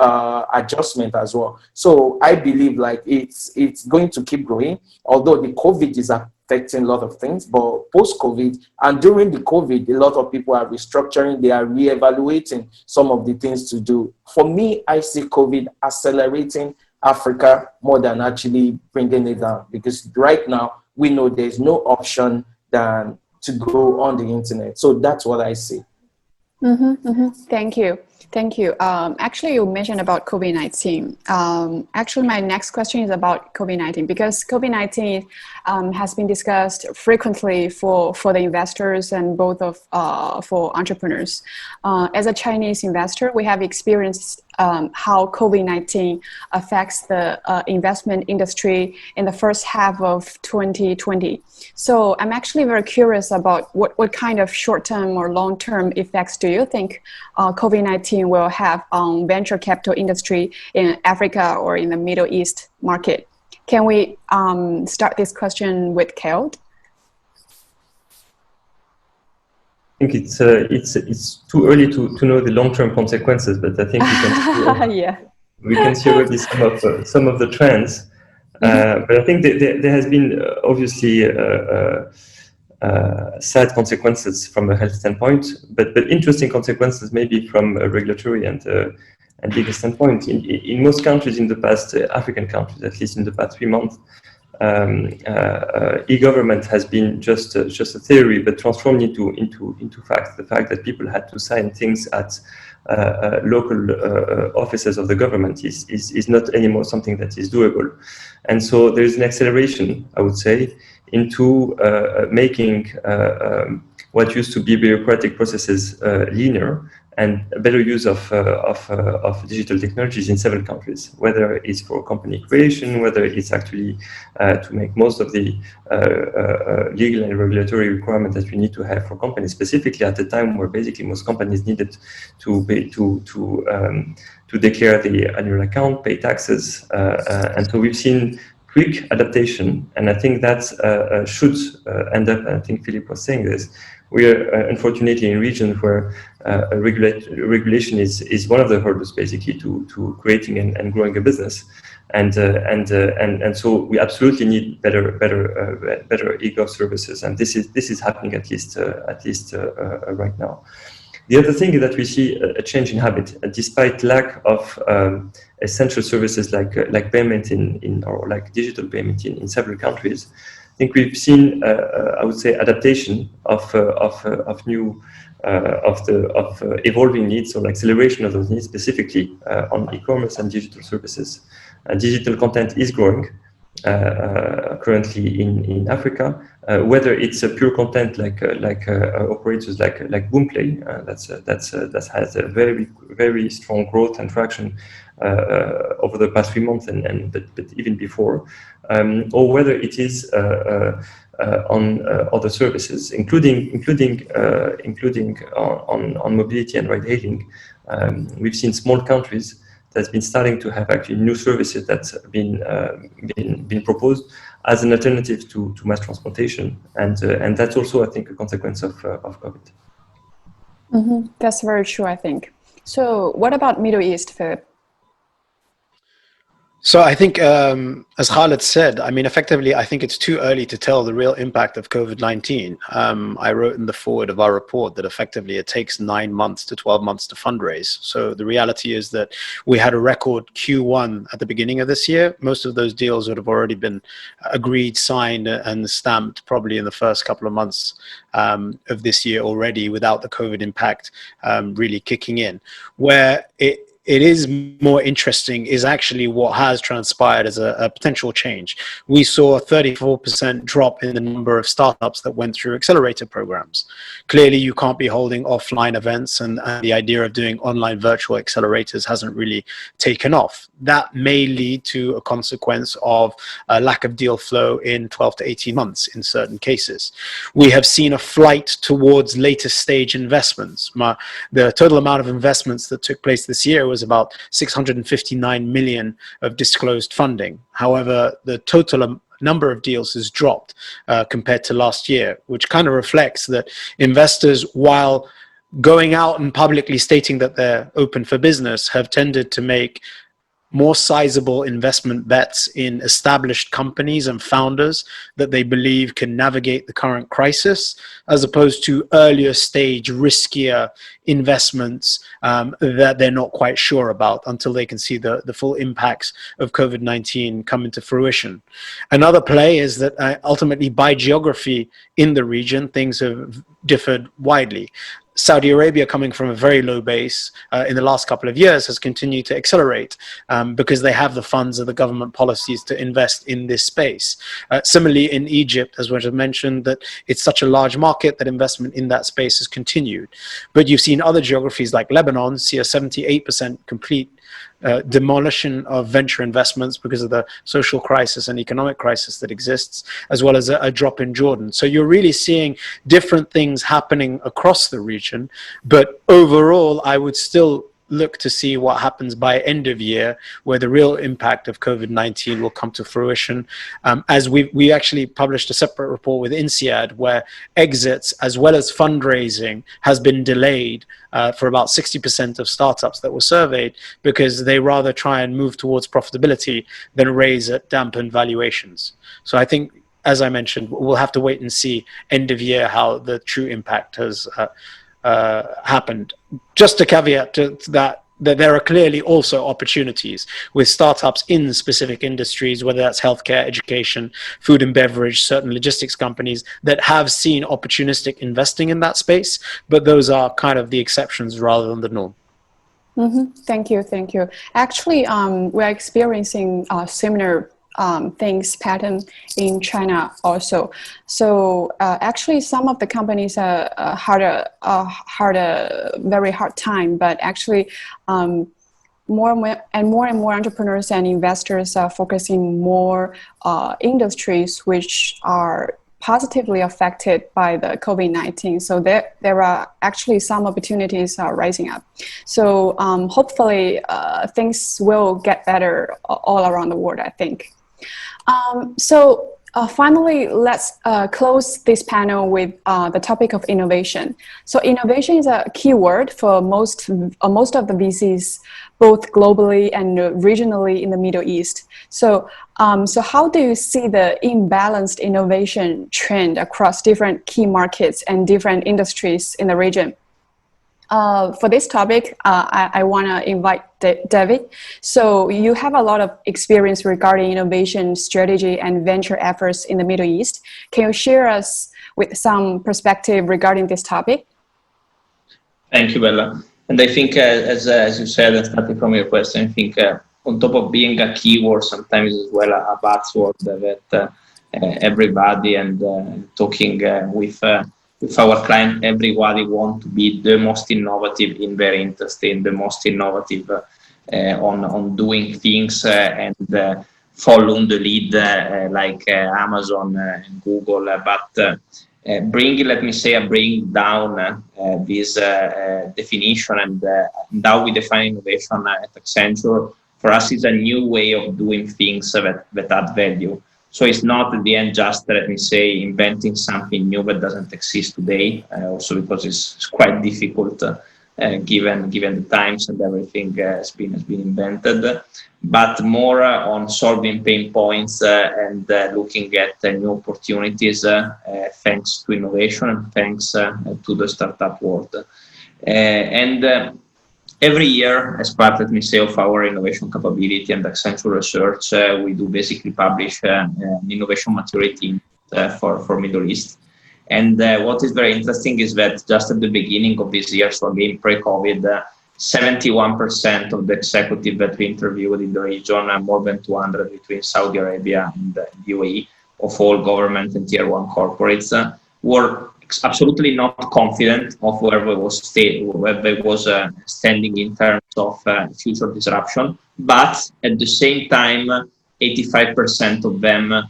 adjustment as well. So I believe like it's going to keep growing, although the COVID is affecting a lot of things, but post-COVID and during the COVID, a lot of people are restructuring, they are reevaluating some of the things to do. For me, I see COVID accelerating Africa more than actually bringing it down, because right now we know there's no option than to go on the internet. So that's what I see. Thank you. Thank you. Actually, you mentioned about COVID-19. Actually, my next question is about COVID-19, because COVID-19 has been discussed frequently for the investors and both for entrepreneurs. As a Chinese investor, we have experienced how COVID-19 affects the investment industry in the first half of 2020. So I'm actually very curious about what kind of short-term or long-term effects do you think COVID-19 will have on venture capital industry in Africa or in the Middle East market? Can we start this question with Keld? I think it's too early to know the long-term consequences, but I think we can see already some of the trends. But I think there has been obviously sad consequences from a health standpoint, but interesting consequences maybe from a regulatory and legal standpoint. In most countries in the past, African countries, at least in the past 3 months, e-government has been just a theory, but transformed into fact. The fact that people had to sign things at local offices of the government is not anymore something that is doable. And so there is an acceleration, I would say, into making what used to be bureaucratic processes linear, and a better use of digital technologies in several countries, whether it's for company creation, whether it's actually to make most of the legal and regulatory requirements that we need to have for companies, specifically at the time where basically most companies needed to declare the annual account, pay taxes, and so we've seen quick adaptation, and I think that should end up, and I think Philip was saying this, we are unfortunately in regions where regulation is one of the hurdles basically to creating and growing a business, and so we absolutely need better e-gov services, and this is happening at least right now. The other thing is that we see a change in habit, despite lack of essential services like payment or like digital payment in several countries. I think we've seen, I would say, adaptation of evolving needs, or acceleration of those needs, specifically on e-commerce and digital services. Digital content is growing. currently in Africa. Whether it's a pure content like operators like Boomplay, that has a very strong growth and traction over the past 3 months, but even before, or whether it is on other services, including on mobility and ride hailing. We've seen small countries that's been starting to have actually new services that's been proposed as an alternative to mass transportation, and that's also, I think, a consequence of COVID. That's very true, I think. So what about Middle East, Philip? So I think, as Khaled said, I mean, effectively, I think it's too early to tell the real impact of COVID-19. I wrote in the foreword of our report that effectively it takes 9 months to 12 months to fundraise. So the reality is that we had a record Q1 at the beginning of this year. Most of those deals would have already been agreed, signed, and stamped probably in the first couple of months of this year already, without the COVID impact really kicking in. Where it is more interesting is actually what has transpired as a potential change. We saw a 34% drop in the number of startups that went through accelerator programs. Clearly, you can't be holding offline events, and the idea of doing online virtual accelerators hasn't really taken off. That may lead to a consequence of a lack of deal flow in 12 to 18 months in certain cases. We have seen a flight towards later stage investments. The total amount of investments that took place this year was about 659 million of disclosed funding. However, the total number of deals has dropped compared to last year, which kind of reflects that investors, while going out and publicly stating that they're open for business, have tended to make more sizable investment bets in established companies and founders that they believe can navigate the current crisis, as opposed to earlier stage, riskier investments that they're not quite sure about until they can see the full impacts of COVID-19 come into fruition. Another play is that ultimately by geography in the region, things have differed widely. Saudi Arabia, coming from a very low base in the last couple of years, has continued to accelerate because they have the funds of the government policies to invest in this space. Similarly, in Egypt, as was mentioned, that it's such a large market that investment in that space has continued. But you've seen other geographies like Lebanon see a 78% complete demolition of venture investments because of the social crisis and economic crisis that exists, as well as a drop in Jordan. So you're really seeing different things happening across the region, but overall, I would still look to see what happens by end of year, where the real impact of COVID-19 will come to fruition. As we actually published a separate report with INSEAD, where exits as well as fundraising has been delayed for about 60% of startups that were surveyed, because they rather try and move towards profitability than raise at dampened valuations. So I think, as I mentioned, we'll have to wait and see end of year how the true impact has happened. Just a caveat to that there are clearly also opportunities with startups in specific industries, whether that's healthcare, education, food and beverage, certain logistics companies that have seen opportunistic investing in that space, but those are kind of the exceptions rather than the norm. Thank you. Actually, we're experiencing similar pattern in China also. So actually, some of the companies had a very hard time, but actually more and more entrepreneurs and investors are focusing more industries which are positively affected by the COVID-19. So there are actually some opportunities rising up. So hopefully things will get better all around the world, I think. So finally, let's close this panel with the topic of innovation. So innovation is a key word for most of the VCs, both globally and regionally in the Middle East. So, so how do you see the imbalanced innovation trend across different key markets and different industries in the region? For this topic, I want to invite David. So you have a lot of experience regarding innovation strategy and venture efforts in the Middle East. Can you share us with some perspective regarding this topic? Thank you, Bella. And I think, as you said, starting from your question, I think on top of being a keyword, sometimes as well a buzzword that everybody and talking with our client, everybody want to be the most innovative in their industry, the most innovative on doing things and following the lead like Amazon and Google, but let me say, bring down this definition and how we define innovation at Accenture. For us, is a new way of doing things that add value. So it's not at the end just, let me say, inventing something new that doesn't exist today, also because it's quite difficult given the times and everything has been invented, but more on solving pain points and looking at new opportunities thanks to innovation and thanks to the startup world. Every year, as part, let me say, of our innovation capability and Accenture research, we do basically publish an innovation maturity for Middle East. And what is very interesting is that just at the beginning of this year, so again pre-COVID, 71% of the executive that we interviewed in the region, more than 200 between Saudi Arabia and the UAE, of all government and tier one corporates, were absolutely not confident of where they was standing in terms of future disruption. But at the same time, 85% of them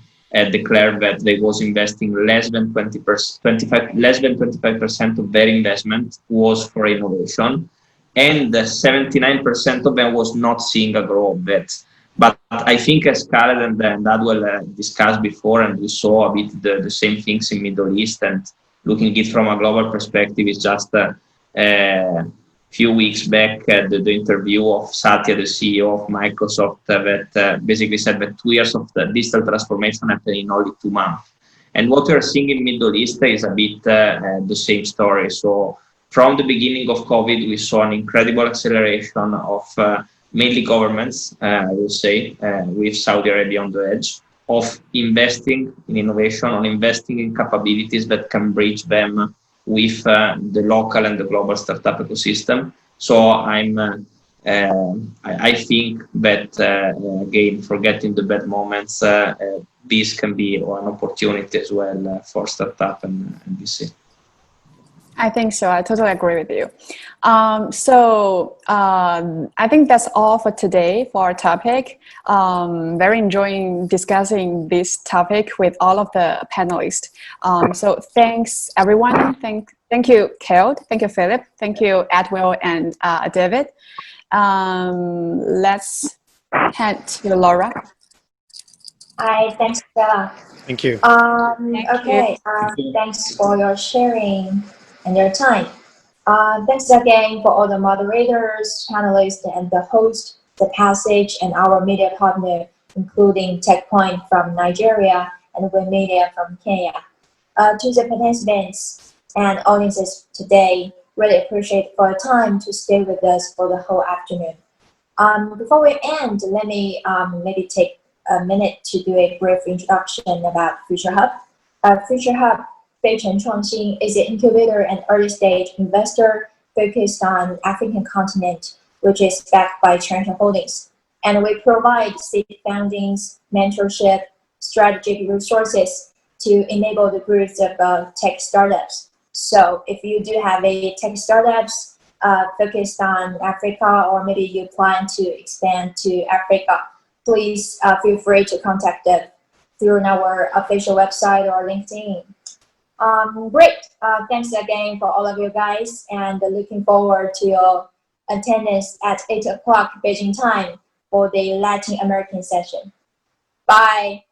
declared that they was investing less than 25% of their investment was for innovation, and 79% of them was not seeing a growth of that. But I think, as Khaled and Adwell discussed before, and we saw a bit the same things in Middle East, and looking at it from a global perspective, is just a few weeks back, the interview of Satya, the CEO of Microsoft, that basically said that 2 years of the digital transformation happened in only 2 months. And what we are seeing in Middle East is a bit the same story. So from the beginning of COVID, we saw an incredible acceleration of mainly governments, I will say, with Saudi Arabia on the edge, of investing in innovation, on investing in capabilities that can bridge them with the local and the global startup ecosystem. So I think that, again, forgetting the bad moments, this can be an opportunity as well for startup and VC. I think so. I totally agree with you. I think that's all for today for our topic. Very enjoying discussing this topic with all of the panelists. So thanks everyone. Thank you, Khaled. Thank you, Philip. Thank you, Adwell and David. Let's head to Laura. Hi, thanks, Bella. Thank you. Thanks for your sharing and your time. Thanks again for all the moderators, panelists, and the host, the Passage, and our media partner, including TechPoint from Nigeria and Win Media from Kenya. To the participants and audiences today, really appreciate for your time to stay with us for the whole afternoon. Before we end, let me maybe take a minute to do a brief introduction about Future Hub. Future Hub 飞城创新 is an incubator and early stage investor focused on African continent, which is backed by Challenger Holdings. And we provide seed fundings, mentorship, strategic resources to enable the growth of tech startups. So if you do have a tech startups focused on Africa, or maybe you plan to expand to Africa, please feel free to contact us through our official website or LinkedIn. Great. Thanks again for all of you guys, and looking forward to your attendance at 8 o'clock Beijing time for the Latin American session. Bye.